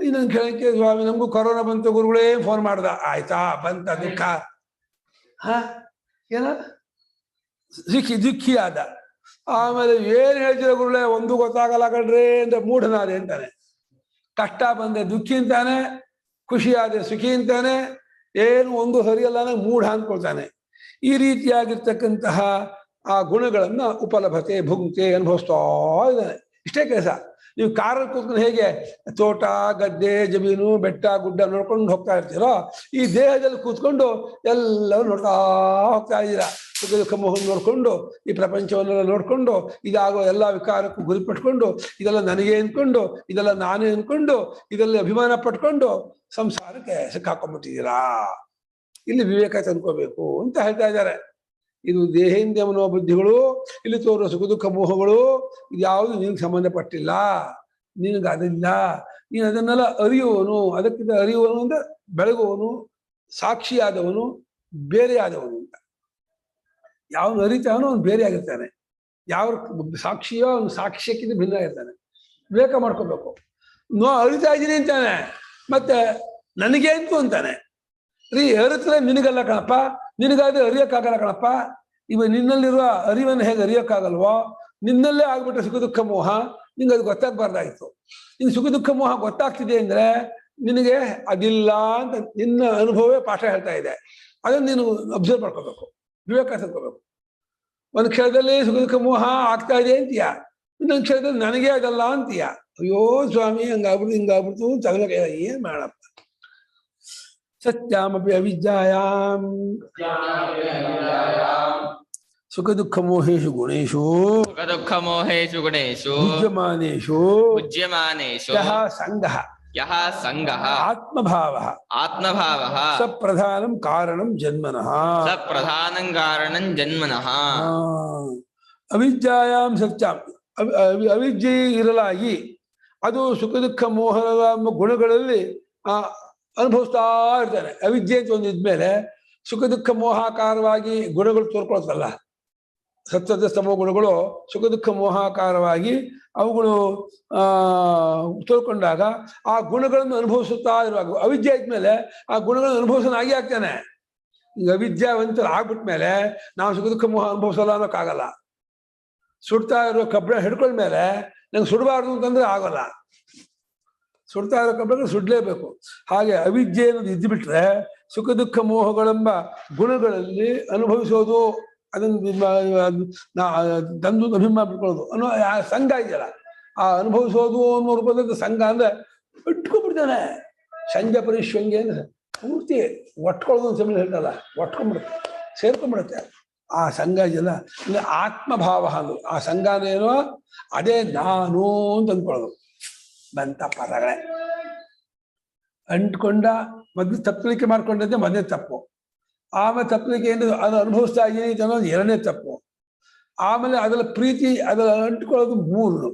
ಇನ್ನೊಂದು ಕೇಳಕ್ಕೆ, ಸ್ವಾಮಿ ನಮಗೂ ಕೊರೋನಾ ಬಂತು ಗುರುಗಳೇ, ಫೋನ್ ಮಾಡ್ದ, ಆಯ್ತಾ ಬಂತ ದುಃಖ, ಏನ ದುಃಖಿ ಆದ. ಆಮೇಲೆ ಏನ್ ಹೇಳ್ತೀರ ಗುರುಳೆ, ಒಂದು ಗೊತ್ತಾಗಲ್ಲ ಕಣ್ರಿ ಅಂತ ಮೂಢನಾದೆ ಅಂತಾನೆ. ಕಷ್ಟ ಬಂದೆ ದುಃಖಿ ಅಂತಾನೆ, ಖುಷಿ ಆದ್ರೆ ಸುಖಿ ಅಂತಾನೆ, ಏನು ಒಂದು ಸರಿಯಲ್ಲ ಮೂಢ ಅಂದ್ಕೊಳ್ತಾನೆ. ಈ ರೀತಿಯಾಗಿರ್ತಕ್ಕಂತಹ ಆ ಗುಣಗಳನ್ನ ಉಪಲಭತೆ ಭುಂಕ್ತೆ ಅನುಭವಿಸ್ತಾ ಇದ್ದಾನೆ. ಇಷ್ಟೇ ಕೆಲಸ. ನೀವು ಕಾರಲ್ಲಿ ಕೂತ್ಕೊಂಡು ಹೇಗೆ ತೋಟ ಗದ್ದೆ ಜಮೀನು ಬೆಟ್ಟ ಗುಡ್ಡ ನೋಡ್ಕೊಂಡು ಹೋಗ್ತಾ ಇರ್ತೀರೋ, ಈ ದೇಹದಲ್ಲಿ ಕೂತ್ಕೊಂಡು ಎಲ್ಲವೂ ನೋಡ್ತಾ ಹೋಗ್ತಾ ಇದ್ದೀರಾ. ಸುಖ ದುಃಖ ಮೋಹನ್ ನೋಡ್ಕೊಂಡು ಈ ಪ್ರಪಂಚವನ್ನೆಲ್ಲ ನೋಡ್ಕೊಂಡು ಇದಾಗೋ ಎಲ್ಲ ವಿಕಾರಕ್ಕೂ ಗುರಿಪಟ್ಕೊಂಡು ಇದೆಲ್ಲ ನನಗೆ ಅಂದ್ಕೊಂಡು ಇದೆಲ್ಲ ನಾನೇ ಅಂದ್ಕೊಂಡು ಇದರಲ್ಲಿ ಅಭಿಮಾನ ಪಟ್ಕೊಂಡು ಸಂಸಾರಕ್ಕೆ ಸಿಕ್ಕಾಕೊಂಡ್ಬಿಟ್ಟಿದ್ದೀರಾ. ಇಲ್ಲಿ ವಿವೇಕ ತಂದ್ಕೋಬೇಕು ಅಂತ ಹೇಳ್ತಾ ಇದ್ದಾರೆ. ಇದು ದೇಹೇಂದ್ರಿಯ ಮನೋಬುದ್ಧಿಗಳು, ಇಲ್ಲಿ ತೋರುವ ಸುಖ ದುಃಖ ಮೋಹಗಳು, ಇದ್ಯಾವುದು ನಿನ್ಗೆ ಸಂಬಂಧಪಟ್ಟಿಲ್ಲ, ನಿನಗೆ ಅದಲ್ಲ. ನೀನು ಅದನ್ನೆಲ್ಲ ಅರಿಯುವವನು, ಅದಕ್ಕಿಂತ ಅರಿಯುವವನು ಅಂದ್ರೆ ಬೆಳಗುವವನು, ಸಾಕ್ಷಿಯಾದವನು, ಬೇರೆಯಾದವನು ಅಂತ. ಯಾವನು ಅರಿತಾನೋ ಅವನು ಬೇರೆ ಆಗಿರ್ತಾನೆ, ಯಾವ ಸಾಕ್ಷಿಯೋ ಅವನು ಸಾಕ್ಷ್ಯಕ್ಕಿಂತ ಭಿನ್ನ ಆಗಿರ್ತಾನೆ. ವಿವೇಕ ಮಾಡ್ಕೋಬೇಕು. ಅರಿತಾ ಇದ್ದೀನಿ ಅಂತಾನೆ, ಮತ್ತೆ ನನಗೆ ಅಂತೂ ಅಂತಾನೆ. ಅರಿತರೆ ನಿನಗಲ್ಲ ಕಣಪ್ಪ, ನಿನಗಾದ್ರೆ ಅರಿಯೋಕ್ಕಾಗಲ್ಲ ಕಣಪ್ಪ. ಇವ ನಿನ್ನಲ್ಲಿರುವ ಅರಿವನ್ನು ಹೇಗೆ ಅರಿಯೋಕ್ಕಾಗಲ್ವೋ, ನಿನ್ನಲ್ಲೇ ಆಗ್ಬಿಟ್ರೆ ಸುಖ ದುಃಖ ಮೋಹ, ನಿಂಗೆ ಅದು ಗೊತ್ತಾಗಬಾರ್ದಾಗಿತ್ತು. ಇನ್ನು ಸುಖ ದುಃಖ ಮೋಹ ಗೊತ್ತಾಗ್ತಿದೆ ಅಂದ್ರೆ ನಿನಗೆ ಅದಿಲ್ಲ ಅಂತ ನಿನ್ನ ಅನುಭವವೇ ಪಾಠ ಹೇಳ್ತಾ ಇದೆ. ಅದನ್ನು ನೀನು ಅಬ್ಸರ್ವ್ ಮಾಡ್ಕೋಬೇಕು, ವಿವೇಕ ತಿಳ್ಕೋಬೇಕು. ಒಂದು ಕ್ಷಣದಲ್ಲಿ ಸುಖ ದುಃಖ ಮೋಹ ಆಗ್ತಾ ಇದೆ ಅಂತೀಯ, ಇನ್ನೊಂದು ಕ್ಷಣದಲ್ಲಿ ನನಗೆ ಅದಲ್ಲ ಅಂತೀಯ. ಅಯ್ಯೋ ಸ್ವಾಮಿ ಹಂಗಾಗ್ಬಿಡ್ತು ಹಿಂಗಾಗ್ಬಿಡ್ತು ತಗಲ ಏನ್ ಮಾಡಪ್ಪ. ಸತ್ಯಾಮಪಿ ಅವಿದ್ಯಾಯಾಂ ಸುಖ ದುಃಖ ಮೋಹೇಶು ಗುಣೇಶು ಸುಖ ದುಃಖ ಮೋಹೇಶು ಗುಣೇಶು ಭುಜ್ಯಮಾನೇಶು ಸಂಘಃ ಯಃ ಸಂಘಃ ಆತ್ಮಭಾವಃ ಆತ್ಮಭಾವಃ ಸಪ್ರಧಾನಂ ಕಾರಣಂ ಜನ್ಮನಃ ಸಪ್ರಧಾನಂ ಕಾರಣಂ ಜನ್ಮನಃ. ಅವಿದ್ಯಾಯಾಂ ಸತ್ಯಾಂ ಅವಿದ್ಯೆ ಇರಲಾಗಿ ಅದು ಸುಖ ದುಃಖ ಮೋಹದ ಗುಣಗಳಲ್ಲಿ ಅನುಭವಿಸ್ತಾ ಇರ್ತಾನೆ. ಅವಿದ್ಯೆ ಅಂತ ಒಂದಿದ್ಮೇಲೆ ಸುಖ ದುಃಖ ಮೋಹಾಕಾರವಾಗಿ ಗುಣಗಳು ತೋರ್ಕೊಳ್ತಲ್ಲ, ಸತ್ವದ ಸ್ತಮ ಗುಣಗಳು ಸುಖ ದುಃಖ ಮೋಹಾಕಾರವಾಗಿ ಅವುಗಳು ತೋರ್ಕೊಂಡಾಗ ಆ ಗುಣಗಳನ್ನು ಅನುಭವಿಸುತ್ತಾ ಇರುವಾಗ, ಅವಿದ್ಯೆ ಇದ್ಮೇಲೆ ಆ ಗುಣಗಳನ್ನು ಅನುಭವಿಸೋನಾಗಿ ಆಗ್ತಾನೆ. ಈಗ ಅವಿದ್ಯಾವಂತರ ಆಗ್ಬಿಟ್ಮೇಲೆ ನಾವು ಸುಖ ದುಃಖ ಮೋಹ ಅನುಭವಿಸಲ್ಲ ಅನ್ನೋಕ್ಕಾಗಲ್ಲ. ಸುಡ್ತಾ ಇರೋ ಕಬ್ಬಣ ಹಿಡ್ಕೊಂಡ್ಮೇಲೆ ನಂಗೆ ಸುಡಬಾರ್ದು ಅಂತಂದ್ರೆ ಆಗಲ್ಲ. ಸುಡ್ತಾ ಇರೋ ಕಬ್ಬಣ ಸುಡ್ಲೇಬೇಕು. ಹಾಗೆ ಅವಿದ್ಯೆ ಅನ್ನೋದು ಇದ್ದುಬಿಟ್ರೆ ಸುಖ ದುಃಖ ಮೋಹಗಳೆಂಬ ಗುಣಗಳಲ್ಲಿ ಅನುಭವಿಸೋದು, ಅದನ್ನು ತಂದು ಅಭಿಮಾನ ಬಿಟ್ಕೊಳ್ಳೋದು ಅನ್ನೋ ಸಂಘ ಇದೆಯಲ್ಲ, ಆ ಅನುಭವಿಸೋದು ಅನ್ನೋ ರೂಪದಲ್ಲಿ ಸಂಘ ಅಂದ್ರೆ ಇಟ್ಕೊಂಡ್ಬಿಡ್ತಾನೆ. ಸಂಘ ಪರಿಶ್ವಂಗೆ ಅಂದ್ರೆ ಪೂರ್ತಿ ಒಟ್ಕೊಳ್ಳೋದು ಅಂತ ಸಮಯ ಹೇಳ್ತಲ್ಲ, ಒಟ್ಕೊಂಡ್ಬಿಡುತ್ತೆ, ಸೇರ್ಕೊಂಡ್ಬಿಡುತ್ತೆ ಆ ಸಂಘ ಇದೆಯಲ್ಲ. ಅಂದ್ರೆ ಆತ್ಮಭಾವ ಅಂದ್ರು. ಆ ಸಂಘನೇನೋ ಅದೇ ನಾನು ಅಂತ ಅಂದ್ಕೊಳ್ಳೋದು. ಬಂತ ಪದಗಳೇ ಅಂಟ್ಕೊಂಡ ಮೊದಲು ತಪ್ಪಲಿಕೆ ಮಾಡ್ಕೊಂಡಂತೆ ಮೊದಲನೇ ತಪ್ಪು. ಆಮೇಲೆ ತಪ್ಪಲಿಕೆ ಏನು ಅದು ಅನುಭವಿಸ್ತಾ ಇದ್ದೀನಿ ಅನ್ನೋದು ಎರಡನೇ ತಪ್ಪು. ಆಮೇಲೆ ಅದರ ಪ್ರೀತಿ ಅದರ ಅಂಟ್ಕೊಳ್ಳೋದು ಮೂರು.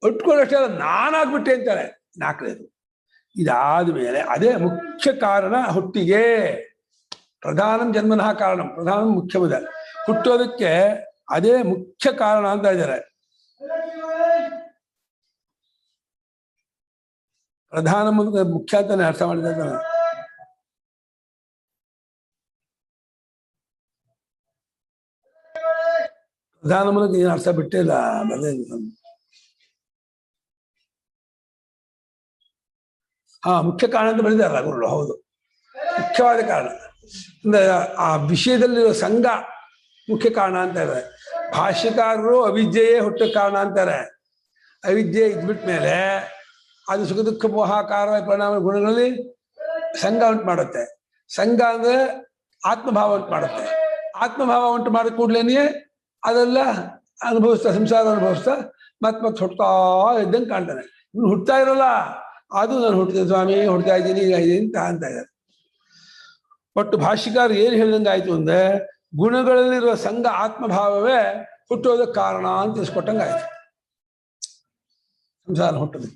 ಅಂಟ್ಕೊಳ್ಳೋಷ್ಟೇ ನಾನಾಗ್ಬಿಟ್ಟೆ ಅಂತಾರೆ ನಾಲ್ಕನೇದು. ಇದಾದ ಮೇಲೆ ಅದೇ ಮುಖ್ಯ ಕಾರಣ ಹುಟ್ಟಿಗೆ. ಪ್ರಧಾನಂ ಜನ್ಮನಃ ಕಾರಣಂ, ಪ್ರಧಾನ ಮುಖ್ಯವಿದೆ ಹುಟ್ಟೋದಕ್ಕೆ ಅದೇ ಮುಖ್ಯ ಕಾರಣ ಅಂತ ಇದ್ದಾರೆ. ಪ್ರಧಾನ ಮುಖ್ಯ ಅಂತಾನೆ ಅರ್ಥ ಮಾಡಿದ್ದಾರೆ. ಪ್ರಧಾನ ಮೂಲಕ ಏನು ಅರ್ಥ ಬಿಟ್ಟೇ ಇಲ್ಲ. ಮುಖ್ಯ ಕಾರಣ ಅಂತ ಬರೆದಿದ್ದಾರಲ್ಲ ಗುರುಗಳು. ಹೌದು, ಮುಖ್ಯವಾದ ಕಾರಣ ಅಂದ್ರೆ ಆ ವಿಷಯದಲ್ಲಿರೋ ಸಂಘ ಮುಖ್ಯ ಕಾರಣ ಅಂತ ಇದ್ದಾರೆ. ಭಾಷ್ಯಕಾರರು ಅವಿದ್ಯೆಯೇ ಹುಟ್ಟ ಕಾರಣ ಅಂತಾರೆ. ಅವಿದ್ಯೆ ಇದ್ಬಿಟ್ಮೇಲೆ ಅದು ಸುಖ ದುಃಖ ಮೋಹಾಕಾರವಾದ ಪರಿಣಾಮ ಗುಣಗಳಲ್ಲಿ ಸಂಘ ಉಂಟು ಮಾಡುತ್ತೆ. ಸಂಘ ಅಂದ್ರೆ ಆತ್ಮಭಾವ ಉಂಟು ಮಾಡುತ್ತೆ. ಆತ್ಮಭಾವ ಉಂಟು ಮಾಡಿದ ಕೂಡ್ಲೇನೆ ಅದೆಲ್ಲ ಅನುಭವಿಸ್ತಾ, ಸಂಸಾರ ಅನುಭವಿಸ್ತಾ ಮತ್ತೆ ಹುಟ್ಟುತ್ತಾ ಇದ್ದಂಗೆ ಕಾಣ್ತಾನೆ. ಇವ್ನು ಹುಟ್ಟತಾ ಇರೋಲ್ಲ, ಅದು ನಾನು ಹುಟ್ಟಿದೆ ಸ್ವಾಮಿ, ಹುಡ್ತಾ ಇದ್ದೀನಿ ಈಗ ಇದೀನಿ ಅಂತ ಇದ್ದಾರೆ. ಒಟ್ಟು ಭಾಷ್ಯಕಾರ ಏನು ಹೇಳಿದಂಗೆ ಆಯ್ತು ಅಂದ್ರೆ ಗುಣಗಳಲ್ಲಿರುವ ಸಂಘ ಆತ್ಮಭಾವವೇ ಹುಟ್ಟೋದಕ್ಕೆ ಕಾರಣ ಅಂತ ತಿಳಿಸ್ಕೊಟ್ಟಂಗೆ ಆಯ್ತು. ಸಂಸಾರ ಹುಟ್ಟೋದು.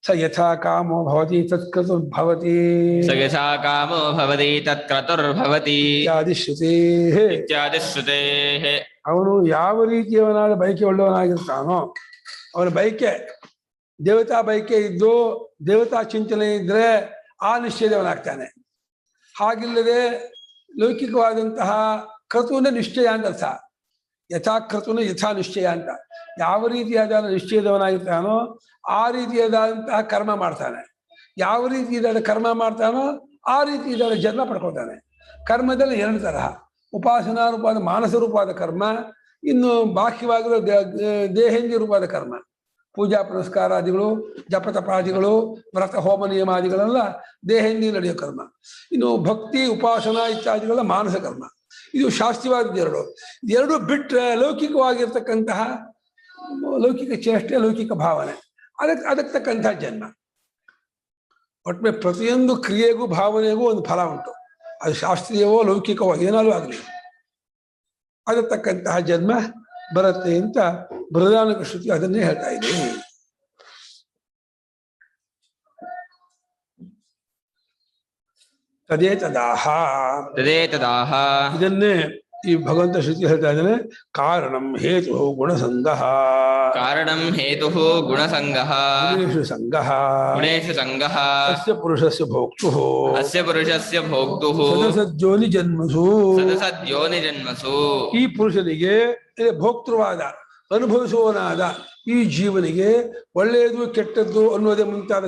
ಸ ಯಥಾ ಕಾಮೋ ಭವತಿ ತತ್ಕ್ರತುರ್ಭವತಿ, ಸ ಯಥಾ ಕಾಮೋ ಭವತಿ ತತ್ಕ್ರತುರ್ಭವತಿ ಇತ್ಯಾದಿ ಶ್ರುತೇಃ. ಅವನು ಯಾವ ರೀತಿಯವನಾದ ಬಯಕೆ ಉಳ್ಳವನಾಗಿರ್ತಾನೋ, ಅವನ ಬಯಕೆ ದೇವತಾ ಬಯಕೆ ಇದ್ದು ದೇವತಾ ಚಿಂತನೆ ಇದ್ರೆ ಆ ನಿಶ್ಚಯದವನಾಗ್ತಾನೆ. ಹಾಗಿಲ್ಲದೆ ಲೌಕಿಕವಾದಂತಹ ಕ್ರತುವಿನ ನಿಶ್ಚಯ ಅಂತ ಅರ್ಥ. ಯಥಾ ಕ್ರತುನ ಯಥಾ ನಿಶ್ಚಯ ಅಂತ. ಯಾವ ರೀತಿಯಾದ ನಿಶ್ಚಯದವನಾಗಿರ್ತಾನೋ ಆ ರೀತಿಯಾದಂತಹ ಕರ್ಮ ಮಾಡ್ತಾನೆ. ಯಾವ ರೀತಿಯಾದ ಕರ್ಮ ಮಾಡ್ತಾನೋ ಆ ರೀತಿಯಾದ ಜನ್ಮ ಪಡ್ಕೊಳ್ತಾನೆ. ಕರ್ಮದಲ್ಲಿ ಎರಡು ತರಹ, ಉಪಾಸನಾ ರೂಪವಾದ ಮಾನಸ ರೂಪವಾದ ಕರ್ಮ, ಇನ್ನು ಬಾಹ್ಯವಾಗಿರೋ ದೇಹೇಂದ್ರಿಯ ರೂಪವಾದ ಕರ್ಮ. ಪೂಜಾ ಪುರಸ್ಕಾರಾದಿಗಳು, ಜಪತಪಾದಿಗಳು, ವ್ರತ ಹೋಮ ನಿಯಮಾದಿಗಳೆಲ್ಲ ದೇಹೇಂದ್ರಿಯ ನಡೆಯೋ ಕರ್ಮ. ಇನ್ನು ಭಕ್ತಿ ಉಪಾಸನಾ ಇತ್ಯಾದಿಗಳ ಮಾನಸ ಕರ್ಮ. ಇದು ಶಾಸ್ತ್ರೀಯವಾದ ಎರಡು ಬಿಟ್ಟರೆ ಲೌಕಿಕವಾಗಿರ್ತಕ್ಕಂತಹ ಲೌಕಿಕ ಚೇಷ್ಟೆ, ಲೌಕಿಕ ಭಾವನೆ, ಅದಕ್ಕೆ ತಕ್ಕಂತಹ ಜನ್ಮ. ಒಟ್ಟೆ ಪ್ರತಿಯೊಂದು ಕ್ರಿಯೆಗೂ ಭಾವನೆಗೂ ಒಂದು ಫಲ ಉಂಟು. ಅದು ಶಾಸ್ತ್ರೀಯವೋ ಲೌಕಿಕವೋ ಏನಾದರೂ ಆಗಲಿ ಅದಕ್ಕೆ ತಕ್ಕಂತಹ ಜನ್ಮ ಬರುತ್ತೆ ಅಂತ ಬೃಹದಾರಣ್ಯಕ ಶ್ರುತಿ ಅದನ್ನೇ ಹೇಳ್ತಾ ಇದೆ. ತದೇತದಾಹ ಇದನ್ನೇ ಈ ಭಗವಂತ ಶ್ರುತಿ ಹೇಳ್ತಾ ಇದ್ದಾನೆ. ಕಾರಣಂ ಹೇತು ಗುಣಸಂಗಃ ಗುಣೇಶು ಸಂಗಃ ಅಸ್ಯ ಪುರುಷಸ್ಯ ಭೋಕ್ತುಃ ಸದಸದ್ಯೋನಿ ಜನ್ಮಸು ಈ ಪುರುಷನಿಗೆ ಭೋಕ್ತೃವಾದ ಅನುಭವಿಸುವನಾದ ಈ ಜೀವನಿಗೆ ಒಳ್ಳೆಯದು ಕೆಟ್ಟದ್ದು ಅನ್ನೋದೇ ಮುಂತಾದ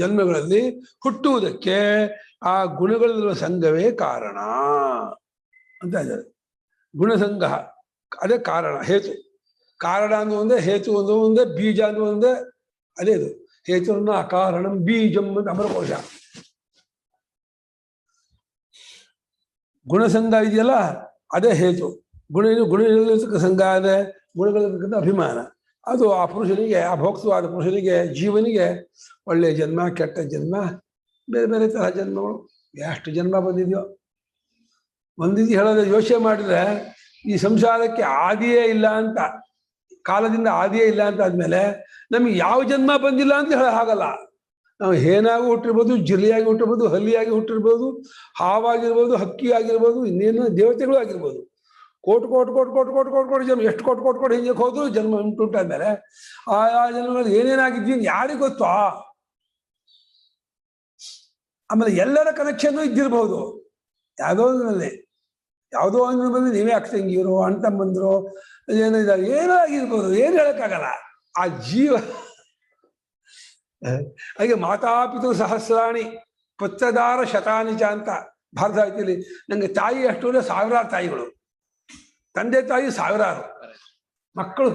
ಜನ್ಮಗಳಲ್ಲಿ ಹುಟ್ಟುವುದಕ್ಕೆ ಆ ಗುಣಗಳಿರುವ ಸಂಘವೇ ಕಾರಣ ಅಂತ ಇದ್ದಾರೆ. ಗುಣಸಂಗ ಅದೇ ಕಾರಣ, ಹೇತು. ಕಾರಣ ಅನ್ನೋ ಒಂದೇ, ಹೇತು ಅನ್ನೋ ಒಂದೇ, ಬೀಜ ಅನ್ನೋ ಒಂದೇ, ಅದೇ ಇದು. ಹೇತುರ್ನ ಕಾರಣಂ ಬೀಜಂ ಅಂತ ಅಮರಕೋಶ. ಗುಣಸಂಗ ಇದೆಯಲ್ಲ ಅದೇ ಹೇತು. ಗುಣಗಳಿರ್ತಕ್ಕ ಸಂಘ ಅದೇ ಗುಣಗಳಿರ್ತಕ್ಕಂಥ ಅಭಿಮಾನ. ಅದು ಆ ಪುರುಷನಿಗೆ, ಆ ಭೋಕ್ತವಾದ ಪುರುಷನಿಗೆ, ಜೀವನಿಗೆ ಒಳ್ಳೆಯ ಜನ್ಮ, ಕೆಟ್ಟ ಜನ್ಮ, ಬೇರೆ ಬೇರೆ ತರಹ ಜನ್ಮಗಳು. ಎಷ್ಟು ಜನ್ಮ ಬಂದಿದೆಯೋ ಒಂದಿದ್ದು ಹೇಳೋದು ಯೋಚನೆ ಮಾಡಿದ್ರೆ ಈ ಸಂಸಾರಕ್ಕೆ ಆದಿಯೇ ಇಲ್ಲ ಅಂತ, ಕಾಲದಿಂದ ಆದಿಯೇ ಇಲ್ಲ ಅಂತ ಆದ್ಮೇಲೆ ನಮಗೆ ಯಾವ ಜನ್ಮ ಬಂದಿಲ್ಲ ಅಂತ ಹೇಳ ಹಾಗಲ್ಲ. ನಾವು ಹೇನಾಗಿ ಹುಟ್ಟಿರ್ಬೋದು, ಜಿರ್ಲಿಯಾಗಿ ಹುಟ್ಟಿರ್ಬೋದು, ಹಲ್ಲಿಯಾಗಿ ಹುಟ್ಟಿರ್ಬೋದು, ಹಾವಾಗಿರ್ಬೋದು, ಹಕ್ಕಿ ಆಗಿರ್ಬೋದು, ಇನ್ನೇನು ದೇವತೆಗಳು ಆಗಿರ್ಬೋದು. ಕೋಟಿ ಕೋಟಿ ಕೋಟಿ ಕೋಟಿ ಕೋಟಿ ಕೋಟಿ ಕೋಟಿ ಜನ್ಮ, ಎಷ್ಟು ಕೋಟಿ ಕೋಟಿ ಕೋಟಿ ಹಿಂಗೆ ಹೋದ್ರು ಜನ್ಮ ಉಂಟುಂಟಾದ್ಮೇಲೆ ಆ ಜನ್ಮಗಳು ಏನೇನಾಗಿದ್ವಿ ಯಾರಿಗೆ ಗೊತ್ತೋ. ಆಮೇಲೆ ಎಲ್ಲರ ಕನೆಕ್ಷನ್ನು ಇದ್ದಿರ್ಬೋದು. ಯಾವುದೋ ಒಂದು ಬಂದು ನೀವೇ ಅಕ್ಕ ತಂಗಿಯರು, ಅಣ್ಣ ತಮ್ಮಂದ್ರು, ಏನಿದ್ದಾರೆ, ಏನೋ ಆಗಿರ್ಬೋದು, ಏನು ಹೇಳಕ್ಕಾಗಲ್ಲ. ಆ ಜೀವ ಹಾಗೆ ಮಾತಾಪಿತೃ ಸಹಸ್ರಾಣಿ ಪುತ್ರದಾರ ಶತಾನಿಚ ಅಂತ ಭಾರತ ಸಾಹಿತ್ಯದಲ್ಲಿ. ನಂಗೆ ತಾಯಿ ಅಷ್ಟು ಅಂದ್ರೆ ಸಾವಿರಾರು ತಾಯಿಗಳು, ತಂದೆ ತಾಯಿ ಸಾವಿರಾರು, ಮಕ್ಕಳು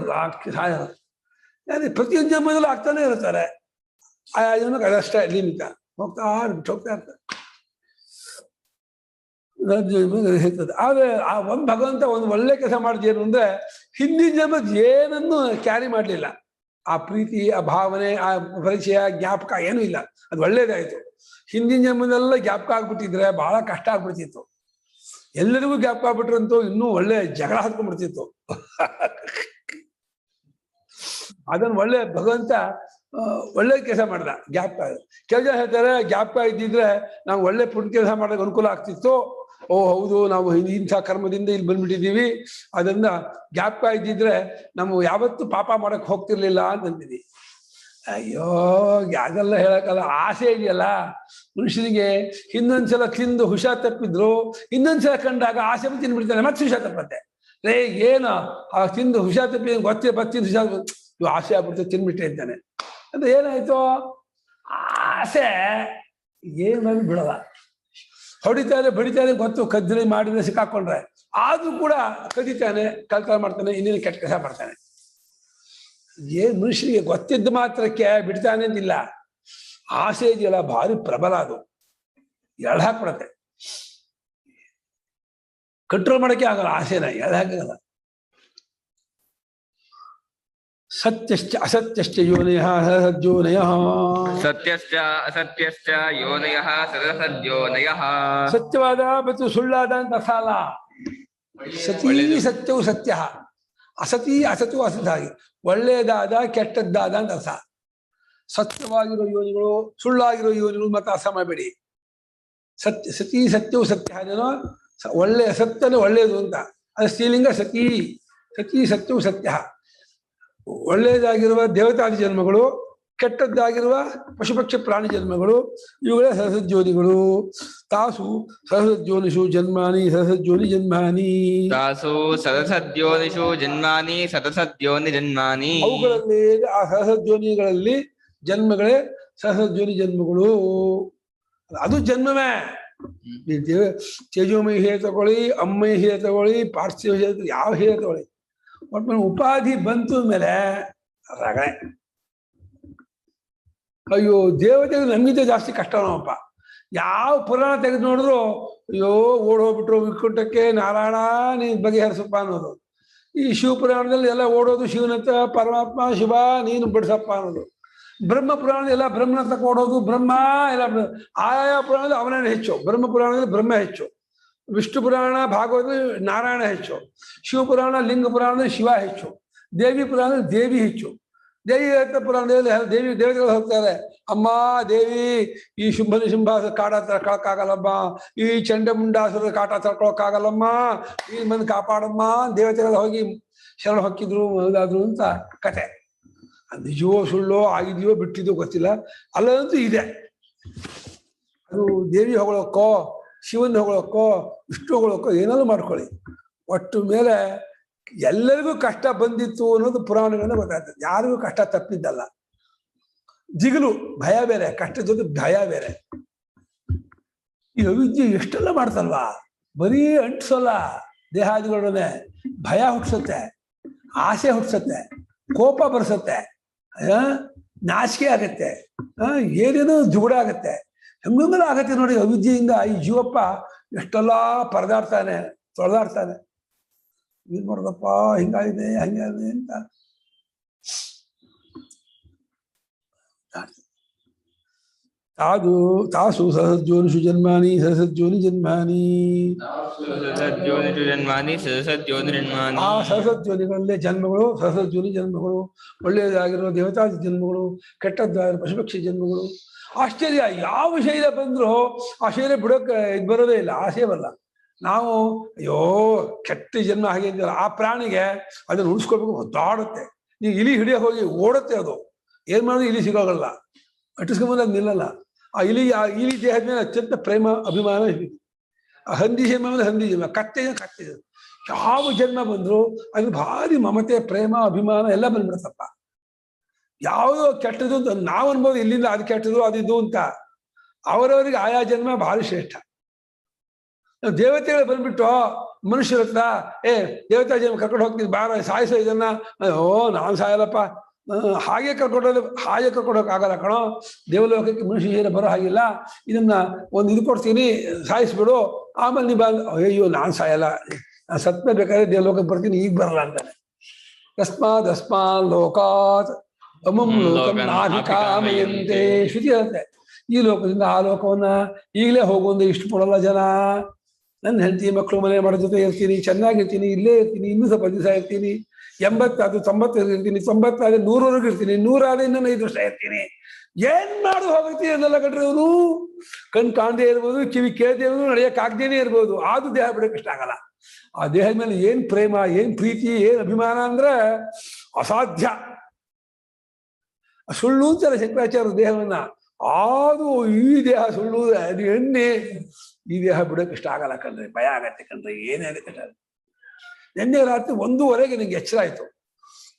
ಸಾವಿರಾರು. ಪ್ರತಿಯೊಂದು ಜನ್ಮದಲ್ಲೂ ಆಗ್ತಾನೆ ಇರ್ತಾರೆ. ಆ ಜನ್ಮಕ್ಕೆ ಅದಷ್ಟೇ ಲಿಮಿತ, ಹೋಗ್ತಾ ಇರ್ತಾರೆ. ಹೇಳ್ತದೆ. ಆದ್ರೆ ಆ ಒಂದು ಭಗವಂತ ಒಂದು ಒಳ್ಳೆ ಕೆಲಸ ಮಾಡಿದೇನು ಅಂದ್ರೆ ಹಿಂದಿನ ಜನ್ಮದ ಏನನ್ನು ಕ್ಯಾರಿ ಮಾಡಲಿಲ್ಲ. ಆ ಪ್ರೀತಿ, ಆ ಭಾವನೆ, ಆ ಪರಿಚಯ, ಜ್ಞಾಪಕ ಏನೂ ಇಲ್ಲ. ಅದು ಒಳ್ಳೇದಾಯ್ತು. ಹಿಂದಿನ ಜನ್ಮದೆಲ್ಲ ಜ್ಞಾಪಕ ಆಗ್ಬಿಟ್ಟಿದ್ರೆ ಬಹಳ ಕಷ್ಟ ಆಗ್ಬಿಡ್ತಿತ್ತು. ಎಲ್ಲರಿಗೂ ಜ್ಞಾಪಕ ಆಗ್ಬಿಟ್ರಂತೂ ಇನ್ನೂ ಒಳ್ಳೆ ಜಗಳ ಹತ್ಕೊಂಡ್ಬಿಡ್ತಿತ್ತು. ಅದನ್ನು ಒಳ್ಳೆ ಭಗವಂತ ಒಳ್ಳೆ ಕೆಲಸ ಮಾಡ್ದ. ಜ್ಞಾಪಕ ಕೆಲಸ ಹೇಳ್ತಾರೆ, ಜ್ಞಾಪಕ ಇದ್ದಿದ್ರೆ ನಾವು ಒಳ್ಳೆ ಪುಣ್ಯ ಕೆಲಸ ಮಾಡೋಕೆ ಅನುಕೂಲ ಆಗ್ತಿತ್ತು. ಓ ಹೌದು, ನಾವು ಇಂಥ ಕರ್ಮದಿಂದ ಇಲ್ಲಿ ಬಂದ್ಬಿಟ್ಟಿದ್ದೀವಿ, ಅದನ್ನ ಜ್ಞಾಪಕ ಇದ್ದಿದ್ರೆ ನಾವು ಯಾವತ್ತೂ ಪಾಪ ಮಾಡಕ್ ಹೋಗ್ತಿರ್ಲಿಲ್ಲ ಅಂತಂದಿದ್ವಿ. ಅಯ್ಯೋ, ಅದೆಲ್ಲ ಹೇಳಕ್ಕಲ್ಲ. ಆಸೆ ಇದೆಯಲ್ಲ ಮನುಷ್ಯನಿಗೆ, ಇನ್ನೊಂದ್ಸಲ ತಿಂದು ಹುಷಾರ್ ತಪ್ಪಿದ್ರು ಇನ್ನೊಂದ್ಸಲ ಕಂಡಾಗ ಆಸೆ ತಿಂದ್ಬಿಡ್ತಾನೆ, ಮತ್ತೆ ಹುಷಾರ್ ತಪ್ಪತ್ತೆ. ರೇ ಏನು ಆ ತಿಂದು ಹುಷಾರ್ ತಪ್ಪಿ ಗೊತ್ತೇ ಬತ್ತಿಂದು ಹುಷಾರ್ ಇವು ಆಸೆ ಆಗ್ಬಿಡ್ತು, ತಿನ್ಬಿಟ್ಟೆ ಅಂತಾನೆ. ಅಂದ್ರೆ ಏನಾಯ್ತು, ಆಸೆ ಏನು ಬಿಡಲ್ಲ. ಹೊಡಿತಾನೆ ಬಡಿತಾನೆ ಗೊತ್ತು, ಕದ್ದರೆ ಮಾಡಿದ್ರೆ ಸಿಕ್ಕಾಕೊಂಡ್ರೆ ಆದ್ರೂ ಕೂಡ ಕದಿತಾನೆ, ಕಳ್ತನ ಮಾಡ್ತಾನೆ, ಇನ್ನೇನು ಕೆಟ್ಟ ಕೆಲಸ ಮಾಡ್ತಾನೆ. ಏನ್ ಮನುಷ್ಯನಿಗೆ ಗೊತ್ತಿದ್ದ ಮಾತ್ರಕ್ಕೆ ಬಿಡ್ತಾನೆ ಅಂತಿಲ್ಲ. ಆಸೆ ಇದೆಯಲ್ಲ ಭಾರಿ ಪ್ರಬಲ, ಅದು ಎಳ್ಹಾಕ್ಬಿಡತ್ತೆ. ಕಂಟ್ರೋಲ್ ಮಾಡಕ್ಕೆ ಆಗಲ್ಲ ಆಸೆನ, ಎಳ್ಹಾಕಲ್ಲ. ಸತ್ಯಶ್ಚ ಅಸತ್ಯಶ್ಚ ಯೋನಯಃ ಸದಸದ್ಯೋನಯಃ. ಸತ್ಯಶ್ಚ ಅಸತ್ಯಶ್ಚ ಯೋನಯಃ ಸದಸದ್ಯೋನಯಃ. ಸತ್ಯವಾದ ಮತ್ತು ಸುಳ್ಳಾದ ಅಂತ ಅರ್ಥ ಅಲ್ಲ. ಸತೀ ಸತ್ಯವು ಸತ್ಯ, ಅಸತಿ ಅಸತ್ಯವು ಅಸತಾಗಿ, ಒಳ್ಳೆಯದಾದ ಕೆಟ್ಟದ್ದಾದ ಅಂತ ಅರ್ಥ. ಸತ್ಯವಾಗಿರೋ ಯೋನಿಗಳು, ಸುಳ್ಳಾಗಿರೋ ಯೋನಿಗಳು ಮತ್ತೆ ಅರ್ಥ ಮಾಡಬೇಡಿ. ಸತೀ ಸತ್ಯವು ಸತ್ಯ ಅದೇನೋ, ಒಳ್ಳೆಯ ಸತ್ಯನೇ ಒಳ್ಳೆಯದು ಅಂತ. ಅದು ಸ್ತ್ರೀಲಿಂಗ ಸತೀ. ಸತೀ ಸತ್ಯವು ಸತ್ಯ. ಒಳ್ಳೆಯದಾಗಿರುವ ದೇವತಾದಿ ಜನ್ಮಗಳು, ಕೆಟ್ಟದ್ದಾಗಿರುವ ಪಶುಪಕ್ಷಿ ಪ್ರಾಣಿ ಜನ್ಮಗಳು, ಇವುಗಳೇ ಸರಸಜ್ಯೋನಿಗಳು. ತಾಸು ಸರಸಜ್ಯೋನಿಷು ಜನ್ಮಾನಿ ಸರಸಜ್ಯೋನಿ ಜನ್ಮಾನಿ. ತಾಸು ಸರಸದ್ಯೋನಿಷು ಜನ್ಮಾನಿ ಸರಸದ್ಯೋನಿ ಜನ್ಮಾನಿ. ಅವುಗಳಲ್ಲಿ, ಆ ಸರಸಜ್ಯೋನಿಗಳಲ್ಲಿ ಜನ್ಮಗಳೇ ಸರಸಜ್ಯೋನಿ ಜನ್ಮಗಳು. ಅದು ಜನ್ಮವೇ. ತೇಜೋಮಯ ಹೇ ತಗೊಳ್ಳಿ, ಅಮ್ಮಯ ಹೇ ತಗೊಳ್ಳಿ, ಪಾರ್ಥಿವ ಹೇ, ಯಾವ ಹೇ ತಗೊಳ್ಳಿ, ಒಟ್ಟು ಉಪಾಧಿ ಬಂತು ಮೇಲೆ ರಗಳೆ. ಅಯ್ಯೋ, ದೇವತೆಗಳು ನಮ್ಗಿಂತ ಜಾಸ್ತಿ ಕಷ್ಟನಪ್ಪ. ಯಾವ ಪುರಾಣ ತೆಗೆದು ನೋಡಿದ್ರು ಅಯ್ಯೋ ಓಡೋಗ್ಬಿಟ್ರು ವಿಕುಂಠಕ್ಕೆ, ನಾರಾಯಣ ನೀನ್ ಬಗೆಹರಿಸಪ್ಪ ಅನ್ನೋದು. ಈ ಶಿವಪುರಾಣದಲ್ಲಿ ಎಲ್ಲ ಓಡೋದು ಶಿವನತ್ತ, ಪರಮಾತ್ಮ ಶಿವ ನೀನು ಬಿಡಿಸಪ್ಪ ಅನ್ನೋದು. ಬ್ರಹ್ಮ ಪುರಾಣದಲ್ಲಿ ಎಲ್ಲ ಬ್ರಹ್ಮನತ್ತ ಓಡೋದು, ಬ್ರಹ್ಮ ಎಲ್ಲ ಆಯಾ ಪುರಾಣದಲ್ಲಿ ಅವನೇ ಹೆಚ್ಚು. ಬ್ರಹ್ಮ ಪುರಾಣದಲ್ಲಿ ಬ್ರಹ್ಮ ಹೆಚ್ಚು, ವಿಷ್ಣು ಪುರಾಣ ಭಾಗವತದಲ್ಲಿ ನಾರಾಯಣ ಹೆಚ್ಚು, ಶಿವಪುರಾಣ ಲಿಂಗ ಪುರಾಣದಲ್ಲಿ ಶಿವ ಹೆಚ್ಚು, ದೇವಿ ಪುರಾಣದಲ್ಲಿ ದೇವಿ ಹೆಚ್ಚು. ದೇವಿ ಪುರಾಣದಲ್ಲಿ ದೇವಿ ದೇವತೆಗಳು ಹೋಗ್ತಾರೆ, ಅಮ್ಮ ದೇವಿ ಈ ಶುಂಭನಿ ಶುಂಭಾಸ ಕಾಟ ತಡ್ಕೊಳಕ್ಕಾಗಲ್ಲಮ್ಮ, ಈ ಚಂಡಮುಂಡಾಸುರ ಕಾಟ ತಡ್ಕೊಳಕ್ಕಾಗಲ್ಲಮ್ಮ, ಈ ಮಂದಿ ಕಾಪಾಡಮ್ಮ, ದೇವತೆಗಳು ಹೋಗಿ ಶರಣ ಹೊಕ್ಕಿದ್ರು ಅದಾದ್ರು ಅಂತ ಕತೆ. ನಿಜವೋ ಸುಳ್ಳೋ ಆಗಿದೆಯೋ ಬಿಟ್ಟಿದೋ ಗೊತ್ತಿಲ್ಲ, ಅಲ್ಲಂತೂ ಇದೆ. ಅದು ದೇವಿ ಹೊಗಳಕ್ಕೋ ಶಿವನ್ ಹೊಗಳಕ್ಕೋ ವಿಷ್ಣು ಹೊಗಳಕ್ಕೋ ಏನಾದ್ರು ಮಾಡ್ಕೊಳ್ಳಿ, ಒಟ್ಟು ಮೇಲೆ ಎಲ್ಲರಿಗೂ ಕಷ್ಟ ಬಂದಿತ್ತು ಅನ್ನೋದು ಪುರಾಣಗಳಿಂದ ಗೊತ್ತಾಗ್ತದೆ. ಯಾರಿಗೂ ಕಷ್ಟ ತಪ್ಪಿದ್ದಲ್ಲ. ಜಿಗಲು ಭಯ ಬೇರೆ, ಕಷ್ಟದ ಜೊತೆ ಭಯ ಬೇರೆ. ಈ ಅವಿದ್ಯೆ ಎಷ್ಟೆಲ್ಲ ಮಾಡ್ತಲ್ವಾ, ಬರೀ ಅಂಟಿಸೋಲ್ಲ, ದೇಹಾದಿಗಳೊಡನೆ ಭಯ ಹುಟ್ಟಿಸುತ್ತೆ, ಆಸೆ ಹುಟ್ಟಿಸುತ್ತೆ, ಕೋಪ ಬರ್ಸುತ್ತೆ, ನಾಚಿಕೆ ಆಗತ್ತೆ, ಏನೇನೋ ಜುಗುಡ ಆಗತ್ತೆ, ಹೆಂಗೆಲ್ಲ ಆಗತ್ತೆ ನೋಡಿ. ಅವಿದ್ಯೆಯಿಂದ ಈ ಜೀವಪ್ಪ ಎಷ್ಟೆಲ್ಲ ಪರದಾಡ್ತಾನೆ, ತೊಳೆದಾಡ್ತಾನೆ. ಏನ್ ಮಾಡೋದಪ್ಪ ಹಿಂಗಾಗಿದೆ ಹಂಗಾಗಿದೆ ಅಂತ. ತಾಸು ಸಹಸ್ಯೋನಿಷು ಜನ್ಮಾನಿ ಸಹಸ್ಯೋನಿ ಜನ್ಮಾನಿ. ಆ ಸಹಸ್ಯೋನಿಗಳಲ್ಲೇ ಜನ್ಮಗಳು, ಸಹಸ್ಯೋನಿ ಜನ್ಮಗಳು, ಒಳ್ಳೆಯದಾಗಿರೋ ದೇವತಾ ಜನ್ಮಗಳು, ಕೆಟ್ಟದ್ದಾಗಿರೋ ಪಶುಪಕ್ಷಿ ಜನ್ಮಗಳು. ಆಶ್ಚರ್ಯ, ಯಾವ ಶೈಲ ಬಂದ್ರು ಆ ಶೈಲ ಬಿಡೋಕೆ ಇದು ಬರೋದೇ ಇಲ್ಲ, ಆಸೆ ಬರಲ್ಲ. ನಾವು ಅಯ್ಯೋ ಕೆಟ್ಟ ಜನ್ಮ ಹಾಗೆ ಇದ್ದೀರ, ಆ ಪ್ರಾಣಿಗೆ ಅದನ್ನು ಉಳಿಸ್ಕೊಳ್ಬೇಕು, ಒದ್ದಾಡುತ್ತೆ. ನೀವು ಇಲಿ ಹಿಡಿಯೋಕೆ ಹೋಗಿ ಓಡುತ್ತೆ, ಅದು ಏನ್ ಮಾಡಿದ್ರು ಇಲಿ ಸಿಗೋಗಲ್ಲ, ಅಟ್ಟಿಸ್ಕೊಂಬಂದು ಅದು ನಿಲ್ಲಲ್ಲ. ಆ ಇಲಿ ದೇಹದ ಮೇಲೆ ಅತ್ಯಂತ ಪ್ರೇಮ ಅಭಿಮಾನ ಇರುತ್ತೆ. ಆ ಹಂದಿ ಜನ್ಮ ಮೇಲೆ ಹಂದಿ ಜನ್ಮ, ಕತ್ತೆ ಯಾವ ಜನ್ಮ ಬಂದ್ರು ಅದು ಭಾರಿ ಮಮತೆ ಪ್ರೇಮ ಅಭಿಮಾನ ಎಲ್ಲ ಬಂದ್ಬಿಡುತ್ತಪ್ಪ. ಯಾವುದೋ ಕೆಟ್ಟದು ಅಂತ ನಾವು ಅನ್ಬೋದು, ಇಲ್ಲಿಂದ ಅದು ಕೆಟ್ಟದು ಅದಿದ್ದು ಅಂತ. ಅವರವರಿಗೆ ಆಯಾ ಜನ್ಮ ಭಾರಿ ಶ್ರೇಷ್ಠ. ದೇವತೆಗಳು ಬಂದ್ಬಿಟ್ಟು ಮನುಷ್ಯರ ಹತ್ರ ದೇವತಾ ಜನ್ಮ ಕರ್ಕೊಂಡು ಹೋಗ್ತೀನಿ ಬಾರ ಸಾಯಿಸೋ ಇದನ್ನ, ನಾನು ಸಾಯಲ್ಲಪ್ಪ, ಹಾಗೆ ಕರ್ಕೊಂಡೋಗಕ್ ಆಗಲ್ಲ ಕಣೋ, ದೇವಲೋಕಕ್ಕೆ ಮನುಷ್ಯ ಬರೋ ಹಾಗಿಲ್ಲ, ಇದನ್ನ ಒಂದು ಇದು ಕೊಡ್ತೀನಿ ಸಾಯಿಸ್ಬಿಡು, ಆಮೇಲೆ ನೀ ಬಂದು ಅಯ್ಯೋ ನಾನು ಸಾಯಲ್ಲ, ನಾನು ಸತ್ಮೆ ಬೇಕಾದ್ರೆ ದೇವಲೋಕಕ್ಕೆ ಬರ್ತೀನಿ, ಈಗ ಬರಲ್ಲ ಅಂತಾನೆ. ತಸ್ಮಾತ್ ಲೋಕಾತ್ ಅಮಂ ಲೋಕಂ ನಾಭಿಕಾಮಯಂತೆ. ಶ್ರುತಿ ಇರುತ್ತೆ, ಈ ಲೋಕದಿಂದ ಆ ಲೋಕವನ್ನ ಈಗಲೇ ಹೋಗುವಂದು ಇಷ್ಟಪಡಲ್ಲ ಜನ. ನನ್ನ ಹೆಂಡತಿ ಮಕ್ಕಳು ಮನೆ ಮಾಡೋ ಜೊತೆ ಇರ್ತೀನಿ, ಚೆನ್ನಾಗಿರ್ತೀನಿ, ಇಲ್ಲೇ ಇರ್ತೀನಿ, ಇನ್ನೂ ಸ್ವಲ್ಪ ದಿವಸ ಇರ್ತೀನಿ, 80 90 ಇರ್ತೀನಿ, 90 100ವರೆಗೂ ಇರ್ತೀನಿ, 100 ಇನ್ನೂ 5 ವರ್ಷ ಇರ್ತೀನಿ. ಏನ್ ಮಾಡು ಹೋಗ್ತೀನಿ ಅನ್ನಲ್ಲ ಕಣ್ರಿ. ಅವನು ಕಣ್ ಕಾಣದೇ ಇರ್ಬೋದು, ಕಿವಿ ಕೇಳದೇ ಇರ್ಬೋದು, ನಡೆಯಕ್ಕಾಗ್ದೇನೆ ಇರ್ಬೋದು, ಆದ್ರೂ ದೇಹ ಬಿಡೋಕೆ ಇಷ್ಟ ಆಗಲ್ಲ. ಆ ದೇಹದ ಮೇಲೆ ಏನ್ ಪ್ರೇಮ, ಏನ್ ಪ್ರೀತಿ, ಏನ್ ಅಭಿಮಾನ ಅಂದ್ರೆ ಅಸಾಧ್ಯ. ಸುಳ್ಳು ಅಂತಾರೆ ಶಂಕರಾಚಾರ್ಯ ದೇಹವನ್ನ, ಆದು ಈ ದೇಹ ಸುಳ್ಳು, ಅದು ಎಣ್ಣೆ, ಈ ದೇಹ ಬಿಡೋಕೆ ಇಷ್ಟ ಆಗಲ್ಲ ಕಣ್ರಿ, ಭಯ ಆಗತ್ತೆ ಕಣ್ರಿ, ಏನೇ ಕಣ್ರಿ. ನಿನ್ನೆ ರಾತ್ರಿ 1:15 ನಂಗೆ ಎಚ್ಚರ ಆಯ್ತು,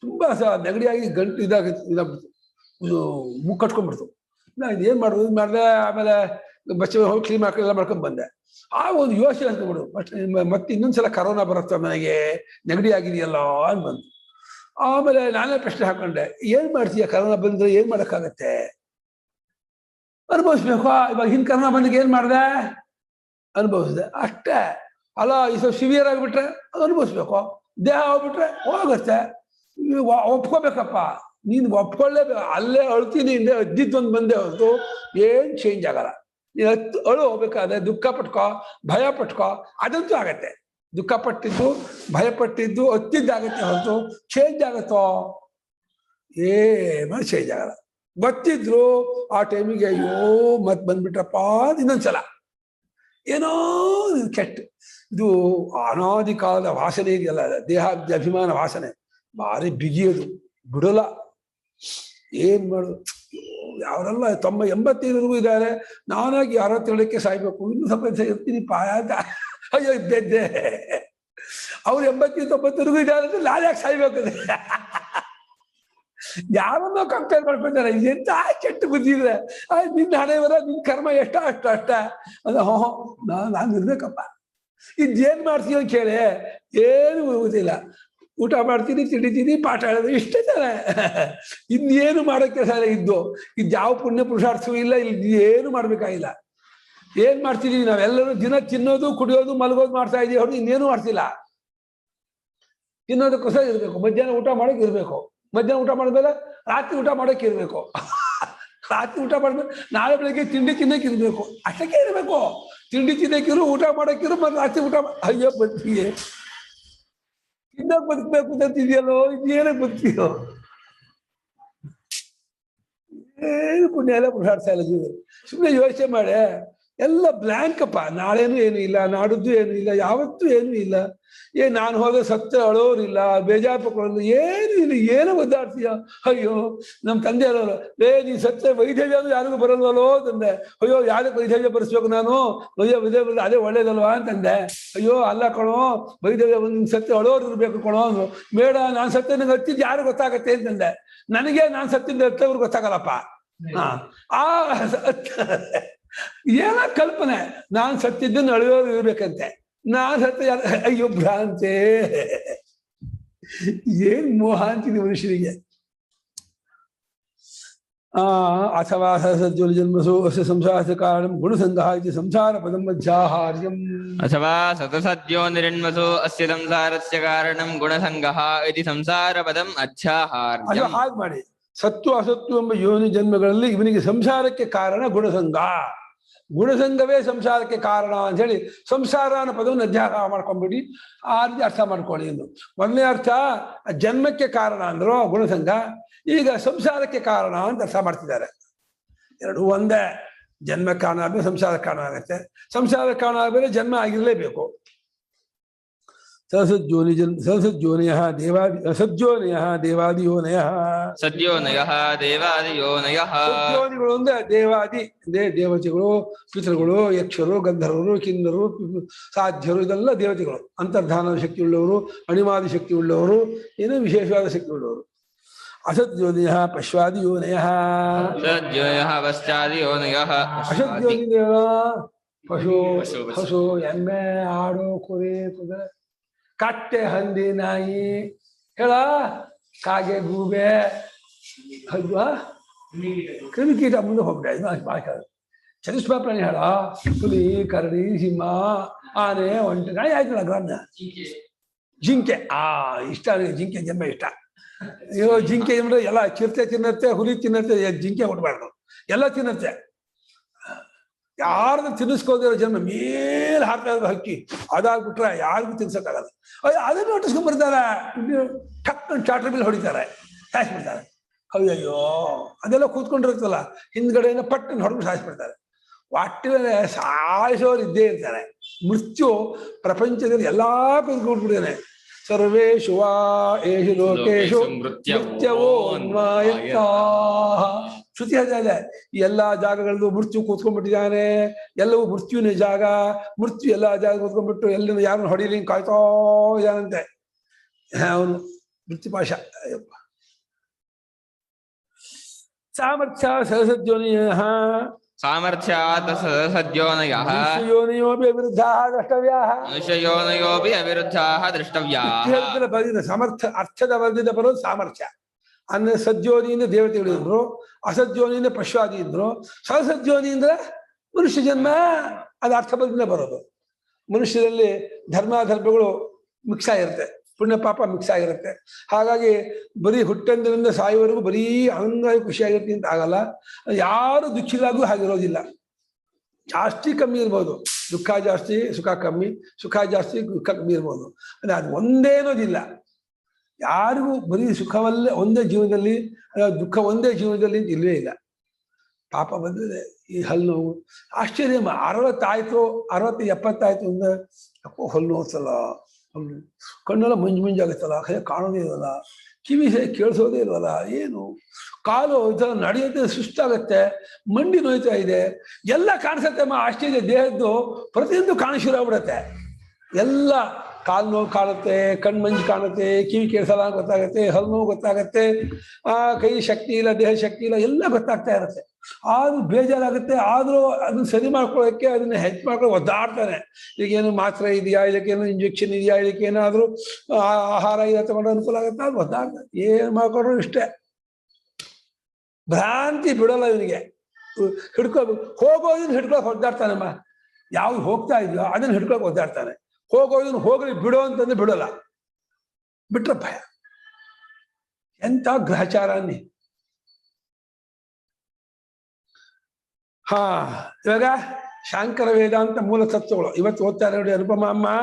ತುಂಬಾ ನೆಗಡಿಯಾಗಿ ಗಂಟು ಇದಾಗ್ಬಿಡ್ತು, ಮೂಗ್ ಕಟ್ಕೊಂಡ್ಬಿಡ್ತು. ನಾನು ಏನ್ ಮಾಡೋದು ಮಾಡಿದೆ, ಆಮೇಲೆ ಬಚ್ಚ ಹೋಗಿ ಕ್ಲೀನ್ ಮಾಡ್ಕೊಂಡು ಎಲ್ಲ ಮಾಡ್ಕೊಂಡ್ ಬಂದೆ. ಆ ಒಂದು ಯೋಚನೆ ಅಂದ್ಬಿಡು, ಮತ್ತೆ ಇನ್ನೊಂದ್ಸಲ ಕರೋನಾ ಬರುತ್ತೆ ನನಗೆ, ನೆಗಡಿ ಆಗಿದೆಯಲ್ಲ ಅಂತ ಬಂತು. ಆಮೇಲೆ ನಾನೇ ಪ್ರಶ್ನೆ ಹಾಕೊಂಡೆ, ಏನ್ ಮಾಡ್ತೀಯ ಕರೋನಾ ಬಂದ್ರೆ, ಏನ್ ಮಾಡಕ್ಕಾಗತ್ತೆ, ಅನುಭವಿಸ್ಬೇಕು. ಇವಾಗ ಹಿಂದ್ ಕರೋನಾ ಬಂದಾಗ ಏನ್ ಮಾಡ್ದೆ, ಅನುಭವಿಸಿದೆ ಅಷ್ಟೇ. ಅಲ್ಲ ಈ ಸ್ವಲ್ಪ ಸಿವಿಯರ್ ಆಗಿಬಿಟ್ರೆ ಅದು ಅನುಭವಿಸ್ಬೇಕು, ದೇಹ ಹೋಗ್ಬಿಟ್ರೆ ಹೋಗುತ್ತೆ, ಒಪ್ಕೋಬೇಕಪ್ಪ, ನೀನು ಒಪ್ಕೊಳ್ಳೇಬೇಕು. ಅಲ್ಲೇ ಅಳ್ತೀನಿ, ಹಿಂದೆ ಅದ್ದಿದ್ದೊಂದು ಬಂದೆ ಹೊರತು ಏನ್ ಚೇಂಜ್ ಆಗಲ್ಲ. ನೀನು ಅಳು ಹೋಗ್ಬೇಕಾದ್ರೆ ದುಃಖ ಪಟ್ಕೋ, ಭಯ ಪಟ್ಕೋ, ಅದಂತೂ ಆಗತ್ತೆ. ದುಃಖ ಪಟ್ಟಿದ್ದು ಭಯ ಪಟ್ಟಿದ್ದು ಅತ್ತಿದ್ದಾಗತ್ತೆ ಹೊರತು ಚೇಂಜ್ ಆಗತ್ತೋ, ಏನೋ ಚೇಂಜ್ ಆಗಲ್ಲ. ಗೊತ್ತಿದ್ರು ಆ ಟೈಮಿಗೆ ಅಯ್ಯೋ ಮತ್ ಬಂದ್ಬಿಟ್ರಪ್ಪ ಇನ್ನೊಂದ್ಸಲ ಏನೋ ಕೆಟ್ಟ ಇದು ಅನಾದಿ ಕಾಲದ ವಾಸನೆ ಇದೆಯಲ್ಲ, ದೇಹ ಅಭಿಮಾನ ವಾಸನೆ ಭಾರಿ ಬಿಗಿಯೋದು, ಬಿಡಲ್ಲ. ಏನ್ ಮಾಡೋದು, ಯಾವರೆಲ್ಲ 85 ಇದ್ದಾರೆ, ನಾನಾಗಿ 62ಕ್ಕೆ ಸಾಯ್ಬೇಕು, ಇನ್ನೂ ಸ್ವಲ್ಪ ಇರ್ತೀನಿ ಪಾಯ ಅಂತ ಅಯ್ಯೋ ಇದ್ದೆ. ಅವ್ರು 80 90 ಇದ್ದಾರೆ, ನಾನು ಯಾಕೆ ಸಾಯ್ಬೇಕು? ಯಾರನ್ನೋ ಕಂಪೇರ್ ಮಾಡ್ಕೊಂತಾರೆ, ಎಂತ ಕೆಟ್ಟ ಬುದ್ಧಿ ಇದೆ, ನಿನ್ನ ಹಣೆ ಬರ, ನಿನ್ ಕರ್ಮ ಎಷ್ಟ ಅಷ್ಟ ಅದ. ನಾನು ಇರ್ಬೇಕಪ್ಪ, ಇದೇನ್ ಮಾಡ್ತೀವಿ ಅಂತ ಕೇಳಿ ಏನು ಗೊತ್ತಿಲ್ಲ. ಊಟ ಮಾಡ್ತೀನಿ, ತಿಂಡಿತೀನಿ, ಪಾಠ ಹೇಳೋದು, ಇಷ್ಟೇ ತಾನೆ, ಇನ್ನೇನು ಮಾಡೋಕ್ಕೆ ಸಾಲ ಇದ್ದು. ಇದು ಯಾವ ಪುಣ್ಯ ಪುರುಷಾರ್ಥವೂ ಇಲ್ಲ, ಇಲ್ಲಿ ಏನು ಮಾಡ್ಬೇಕಾಗಿಲ್ಲ. ಏನ್ ಮಾಡ್ತಿದೀವಿ ನಾವೆಲ್ಲರೂ ದಿನ ತಿನ್ನೋದು ಕುಡಿಯೋದು ಮಲಗೋದು ಮಾಡ್ತಾ ಇದೀವಿ ಹೊರತು ಇನ್ನೇನು ಮಾಡ್ತಿಲ್ಲ. ತಿನ್ನೋದಕ್ಕೋಸ್ಕರ ಇರ್ಬೇಕು, ಮಧ್ಯಾಹ್ನ ಊಟ ಮಾಡಕ್ ಇರ್ಬೇಕು, ಮಧ್ಯಾಹ್ನ ಊಟ ಮಾಡಿದ್ಮೇಲೆ ರಾತ್ರಿ ಊಟ ಮಾಡಕ್ ಇರ್ಬೇಕು, ರಾತ್ರಿ ಊಟ ಮಾಡಿದ್ಮೇಲೆ ನಾಳೆ ಬೆಳಗ್ಗೆ ತಿಂಡಿ ತಿನ್ನಕ್ ಇರ್ಬೇಕು, ಅಷ್ಟಕ್ಕೆ ಇರ್ಬೇಕು. ತಿಂಡಿ ತಿನ್ನಕ್ಕಿರು, ಊಟ ಮಾಡಕ್ಕಿರು, ಮತ್ತೆ ರಾತ್ರಿ ಊಟ ಅಯ್ಯೋ ಬದುಕಿಗೆ ತಿನ್ನಕ್ ಬದುಕ್ಬೇಕು ಅಂತಿದೆಯಲ್ಲೋ, ಇದೇನಕ್ಕೆ ಬದುಕಿಯೋ? ಏನು ಪುಣ್ಯ ಎಲ್ಲ ಪುರುಷಾರ್ಥ ಇಲ್ಲ ಜೀವ. ಸುಮ್ಮನೆ ಯೋಚನೆ ಮಾಡೆ, ಎಲ್ಲ ಬ್ಲ್ಯಾಂಕ್ ಅಪ್ಪ. ನಾಳೆನೂ ಏನು ಇಲ್ಲ, ನಾಡಿದ್ದು ಏನು ಇಲ್ಲ, ಯಾವತ್ತೂ ಏನೂ ಇಲ್ಲ. ನಾನು ಹೋದ ಸತ್ಯ ಅಳೋರಿಲ್ಲ, ಬೇಜಾರು ಪಕ್ಕೊಳ್ಳೋದು ಏನೂ ಇಲ್ಲ. ಏನೋ ಒದ್ದಾಡ್ತೀಯ? ಅಯ್ಯೋ ನಮ್ಮ ತಂದೆ ಅಲ್ಲೋ, ನೀನ್ ಸತ್ಯ ವೈದ್ಯವ್ಯ ಅಂದ್ರೆ ಯಾರಿಗೂ ಬರಲ್ವಲ್ಲೋ ತಂದೆ. ಅಯ್ಯೋ ಯಾರಿಗೆ ವೈದ್ಯವ್ಯ ಬರೆಸ್ಬೇಕು ನಾನು? ವೈದ್ಯ ಅದೇ ಒಳ್ಳೇದಲ್ವಾ ಅಂತಂದೆ. ಅಯ್ಯೋ ಅಲ್ಲ ಕಣೋ, ವೈದ್ಯವ್ಯ ಒಂದು ಸತ್ಯ ಅಳೋರು ಇರ್ಬೇಕು ಕಣೋ ಅಂದ್ರು. ಬೇಡ, ನಾನು ಸತ್ಯ ನಂಗೆ ಹತ್ತಿದ್ದು ಯಾರು ಗೊತ್ತಾಗತ್ತೆ ಅಂತಂದೆ. ನನಗೆ ನಾನು ಸತ್ತಿದ್ದ ಹತ್ತವ್ರು ಗೊತ್ತಾಗಲ್ಲಪ್ಪ. ಏನ ಕಲ್ಪನೆ, ನಾನ್ ಸತ್ತಿದ್ದನ್ನು ಅಳಿಯೋರು ಇರ್ಬೇಕಂತೆ, ನಾನ್ ಸತ್ತ ಯಾರ? ಅಯ್ಯೋ ಭ್ರಾಂತೆ, ಏನ್ ಮೋಹ ಅಂತೀನಿ ಮನುಷ್ಯನಿಗೆ. ಅಥವಾ ಸಹಸಜ್ಜೋನಿ ಜನ್ಮಸು ಅಸ್ಯ ಸಂಸಾರಸ್ಯ ಕಾರಣಂ ಗುಣಸಂಗಃ ಇತಿ ಸಂಸಾರ ಪದಂ ಮಧ್ಯಾಹಾರ್ಯಂ. ಅಥವಾ ಸತಸದ್ಯೋನಿರಣ್ಮಸು ಅಸ್ಯ ಸಂಸಾರಸ್ಯ ಕಾರಣಂ ಗುಣಸಂಗಃ ಇತಿ ಸಂಸಾರ ಪದಂ ಅಧ್ಯಾಹಾರ್ಯಂ. ಹಾಗೆ ಮಾಡಿ, ಸತ್ತು ಅಸತ್ತು ಎಂಬ ಯೋನಿ ಜನ್ಮಗಳಲ್ಲಿ ಇವನಿಗೆ ಸಂಸಾರಕ್ಕೆ ಕಾರಣ ಗುಣಸಂಗ. ಗುಣಸಂಗವೇ ಸಂಸಾರಕ್ಕೆ ಕಾರಣ ಅಂತ ಹೇಳಿ ಸಂಸಾರ ಅನ್ನೋ ಪದವನ್ನು ಅಧ್ಯಾಹ ಮಾಡ್ಕೊಂಡ್ಬಿಡಿ. ಆ ರೀತಿ ಅರ್ಥ ಮಾಡ್ಕೊಳ್ಳಿ ಎಂದು. ಮೊದಲನೇ ಅರ್ಥ ಜನ್ಮಕ್ಕೆ ಕಾರಣ ಅಂದ್ರು ಗುಣಸಂಗ, ಈಗ ಸಂಸಾರಕ್ಕೆ ಕಾರಣ ಅಂತ ಅರ್ಥ ಮಾಡ್ತಿದ್ದಾರೆ. ಎರಡೂ ಒಂದೇ. ಜನ್ಮ ಕಾರಣ ಆದ್ಮೇಲೆ ಸಂಸಾರ ಕಾರಣ ಆಗುತ್ತೆ, ಸಂಸಾರ ಕಾರಣ ಆದ್ಮೇಲೆ ಜನ್ಮ ಆಗಿರ್ಲೇಬೇಕು. ಸಹಸಜ್ಜೋನಿಯಃ ದೇವಾದಿಯೋನಯಃ. ಸದ್ಯೋನಯಃ ದೇವಾದಿಯೋನಯಃ. ಸದ್ಯೋನಿಗಳು ಅಂದ್ರೆ ದೇವಾದಿ, ದೇವತೆಗಳು, ಪಿತೃಗಳು, ಯಕ್ಷರು, ಗಂಧರ್ವರು, ಕಿನ್ನರು, ಸಾಧ್ಯರು, ಇದೆಲ್ಲ ದೇವತೆಗಳು. ಅಂತರ್ಧಾನ ಶಕ್ತಿ ಉಳ್ಳವರು, ಅಣಿಮಾದಿ ಶಕ್ತಿ ಉಳ್ಳವರು, ಏನೋ ವಿಶೇಷವಾದ ಶಕ್ತಿ ಉಳ್ಳವರು. ಅಸದ್ಯೋನಿಯಃ ಪಶ್ವಾದಿಯೋನಯಃ. ಅಸದ್ಯೋನಿ ಪಶು, ಹಸು, ಎಮ್ಮೆ, ಆಡು, ಕುರಿ, ಕುದುರೆ, ಕಟ್ಟೆ, ಹಂದಿ, ನಾಯಿ, ಹೇಳ, ಕಾಗೆ, ಗೂಬೆ, ಅಲ್ವಾ, ಕ್ರಿಮಿಕೀಟ ಮುಂದೆ ಹೋಗ್ಬಿಟ್ಟೆ. ಚತುಷ್ಪ ಪ್ರಾಣಿ ಹೇಳ, ಹುಲಿ, ಕರಡಿ, ಸಿಂಹ, ಆನೆ, ಒಂಟೆ, ನಾಯಿ ಆಯ್ತಲ್ಲ ಗ್ರಾಮ್ಯ. ಜಿಂಕೆ, ಇಷ್ಟ ಜಿಂಕೆ ಜನ್ಮ ಇಷ್ಟ. ಅಯ್ಯೋ ಜಿಂಕೆ ಅಂದ್ರೆ ಎಲ್ಲ ಚಿರತೆ ತಿನ್ನತ್ತೆ, ಹುಲಿ ತಿನ್ನತ್ತೆ, ಜಿಂಕೆ ಹುಟ್ಟಬಾರ್ದು, ಎಲ್ಲ ತಿನ್ನತ್ತೆ. ಯಾರ್ದು ತಿನ್ನಿಸ್ಕೋದಿರೋ ಜನ್ಮ ಮೇಲೆ ಹಾರ್ತಾ ಇರೋ ಹಕ್ಕಿ ಅದಾಗ್ಬಿಟ್ರೆ ಯಾರಿಗೂ ತಿನ್ಸಕ್ಕಾಗಲ್ಲ. ಅದನ್ನು ಹೊಟ್ಟಿಸ್ಕೊಂಡ್ ಬರ್ತಾರೆ, ಟಕ್ ಚಾಟ್ರ ಮೇಲೆ ಹೊಡಿತಾರೆ, ಸಾಯಿಸ್ಬಿಡ್ತಾರೆ. ಅಯ್ಯಯ್ಯೋ ಅದೆಲ್ಲ ಕೂತ್ಕೊಂಡಿರುತ್ತಲ್ಲ, ಹಿಂದ್ಗಡೆಯಿಂದ ಪಟ್ಟನ್ನು ಹೊಡೆದು ಸಾಯಿಸ್ಬಿಡ್ತಾರೆ. ಒಟ್ಟಿನಲ್ಲಿ ಸಾಯಿಸೋರು ಇದ್ದೇ ಇರ್ತಾರೆ. ಮೃತ್ಯು ಪ್ರಪಂಚದಲ್ಲಿ ಎಲ್ಲಾ ಕೂತ್ಕೊಂಡ್ಬಿಟ್ಟಿದ್ದಾನೆ. ಸರ್ವೇಷು ವಾ ಏಷು ಲೋಕೇಶು ಮೃತ್ಯವೋನ್ಮಾಯತಾಃ. ಶ್ರುತಿ ಹೇಳ್ತಾ ಇದೆ, ಈ ಎಲ್ಲಾ ಜಾಗಗಳಲ್ಲೂ ಮೃತ್ಯು ಕೂತ್ಕೊಂಡ್ಬಿಟ್ಟಿದ್ದಾನೆ. ಎಲ್ಲವೂ ಮೃತ್ಯುವಿನ ಜಾಗ. ಮೃತ್ಯು ಎಲ್ಲಾ ಜಾಗ ಕೂತ್ಕೊಂಡ್ಬಿಟ್ಟು ಎಲ್ಲಿಂದ ಯಾರನ್ನು ಹೊಡಿಲಿ ಕಾಯ್ತೋ ಇದಾನಂತೆ ಅವನು. ಮೃತ್ಯುಪಾಶ. ಸಾಮರ್ಥ್ಯ ಸಹಸದ್ಯೋನಿಯಃ. ಸಾಮರ್ಥ್ಯಾತ್ ಸಹಸದ್ಯೋನಯಃ. ಯೋನಿಯೋಪಿ ಅವಿರುದ್ಧಾಃ ದ್ರಷ್ಟವ್ಯಾಃ. ಮನುಷ್ಯಯೋನಯೋಪಿ ಅವಿರುದ್ಧಾಃ ದ್ರಷ್ಟವ್ಯಾಃ. ಸಮರ್ಥ ಅರ್ಥದ ವರ್ಧಿತ ಬರೋದು ಸಾಮರ್ಥ್ಯ. ಅಂದ್ರೆ ಸದ್ಯೋನಿಯಿಂದ ದೇವತೆಗಳು ಇದ್ರು, ಅಸದ್ಯೋನಿಯಿಂದ ಪಶ್ವಾದಿ ಇದ್ರು, ಸಹಸದ್ಯೋನಿ ಅಂದ್ರೆ ಮನುಷ್ಯ ಜನ್ಮ. ಅದು ಅರ್ಥಬದ್ಧದಿಂದ ಬರೋದು. ಮನುಷ್ಯರಲ್ಲಿ ಧರ್ಮಾಧರ್ಮಗಳು ಮಿಕ್ಸ್ ಆಗಿರುತ್ತೆ, ಪುಣ್ಯ ಪಾಪ ಮಿಕ್ಸ್ ಆಗಿರುತ್ತೆ. ಹಾಗಾಗಿ ಬರೀ ಹುಟ್ಟಂದಿನಿಂದ ಸಾಯುವವರೆಗೂ ಬರೀ ಆನಂದವಾಗಿ ಖುಷಿಯಾಗಿರ್ತೀನಿ ಅಂತ ಆಗಲ್ಲ. ಯಾರು ದುಃಖಿಲಾಗೂ ಹಾಗಿರೋದಿಲ್ಲ. ಜಾಸ್ತಿ ಕಮ್ಮಿ ಇರ್ಬೋದು, ದುಃಖ ಜಾಸ್ತಿ ಸುಖ ಕಮ್ಮಿ, ಸುಖ ಜಾಸ್ತಿ ದುಃಖ ಕಮ್ಮಿ ಇರ್ಬೋದು. ಅಂದ್ರೆ ಅದು ಒಂದೇನೋದಿಲ್ಲ. ಯಾರಿಗೂ ಬರೀ ಸುಖವಲ್ಲೇ ಒಂದೇ ಜೀವನದಲ್ಲಿ, ದುಃಖ ಒಂದೇ ಜೀವನದಲ್ಲಿ ಅಂತ ಇಲ್ವೇ ಇಲ್ಲ. ಪಾಪ ಬಂದಿದೆ, ಈ ಹಲ್ಲು ನೋವು ಆಶ್ಚರ್ಯ. 60 ಆಯ್ತು, 60, 70 ಆಯ್ತು ಅಂದ್ರೆ ಯಾಕೋ ಹಲ್ಲು ನೋವುತ್ತಲ್ಲ, ಹಲ್ಲು ಕಣ್ಣೆಲ್ಲ ಮಂಜಾಗುತ್ತಲ್ಲ, ಕೈ ಕಾಣೋದೇ ಇರಲ್ಲ, ಕಿವಿ ಕೇಳಿಸೋದೇ ಇಲ್ವಲ್ಲ, ಏನು ಕಾಲು ಈ ಥರ ನಡೆಯೋದೇ ಸುಸ್ತಾಗತ್ತೆ, ಮಂಡಿ ನೋಯ್ತಾ ಇದೆ, ಎಲ್ಲ ಕಾಣಿಸತ್ತೆ. ಆಶ್ಚರ್ಯ, ದೇಹದ್ದು ಪ್ರತಿಯೊಂದು ಕಾಣಿಸಿರೋಗ್ಬಿಡತ್ತೆ. ಎಲ್ಲ ಕಾಲು ನೋವು ಕಾಣುತ್ತೆ, ಕಣ್ಮಂಜು ಕಾಣುತ್ತೆ, ಕಿವಿ ಕೇಳಿಸಲ್ಲ ಗೊತ್ತಾಗತ್ತೆ, ಹಲ್ಲು ನೋವು ಗೊತ್ತಾಗತ್ತೆ, ಕೈ ಶಕ್ತಿ ಇಲ್ಲ, ದೇಹ ಶಕ್ತಿ ಇಲ್ಲ, ಎಲ್ಲ ಗೊತ್ತಾಗ್ತಾ ಇರುತ್ತೆ. ಆದ್ರೂ ಬೇಜಾರಾಗುತ್ತೆ. ಆದ್ರೂ ಅದನ್ನ ಸರಿ ಮಾಡ್ಕೊಳ್ಳೋಕ್ಕೆ, ಅದನ್ನ ಹೆಚ್ಚು ಮಾಡ್ಕೊಳ್ಳೋ ಒದ್ದಾಡ್ತಾನೆ. ಈಗೇನು ಮಾತ್ರೆ ಇದೆಯಾ, ಇದಕ್ಕೇನು ಇಂಜೆಕ್ಷನ್ ಇದೆಯಾ, ಇದಕ್ಕೇನಾದ್ರೂ ಆಹಾರ ಇದೆ ತಗೊಂಡು ಅನುಕೂಲ ಆಗುತ್ತೆ, ಅದು ಒದ್ದಾಡ್ತಾನೆ. ಏನ್ ಮಾಡ್ಕೊಂಡ್ರು ಇಷ್ಟೇ. ಭ್ರಾಂತಿ ಬಿಡಲ್ಲ ಇವನಿಗೆ. ಹಿಡ್ಕೊ ಹೋಗೋದನ್ನ ಹಿಡ್ಕೊಳಕ್ ಒದ್ದಾಡ್ತಾನಮ್ಮ. ಯಾವ್ದು ಹೋಗ್ತಾ ಇದೆಯೋ ಅದನ್ನ ಹಿಡ್ಕೊಳಕ್ ಒದ್ದಾಡ್ತಾನೆ. ಹೋಗೋದನ್ನ ಹೋಗಲಿ ಬಿಡೋ ಅಂತಂದ್ರೆ ಬಿಡೋಲ್ಲ. ಬಿಟ್ರೆ ಭಯ. ಎಂತ ಗ್ರಹಚಾರಾನ್ನಿ. ಇವಾಗ ಶಾಂಕರ ವೇದಾಂತ ಮೂಲ ತತ್ವಗಳು ಇವತ್ತು ಓದ್ತಾರೆ ನೋಡಿ ಅನುಪಮ ಅಮ್ಮ.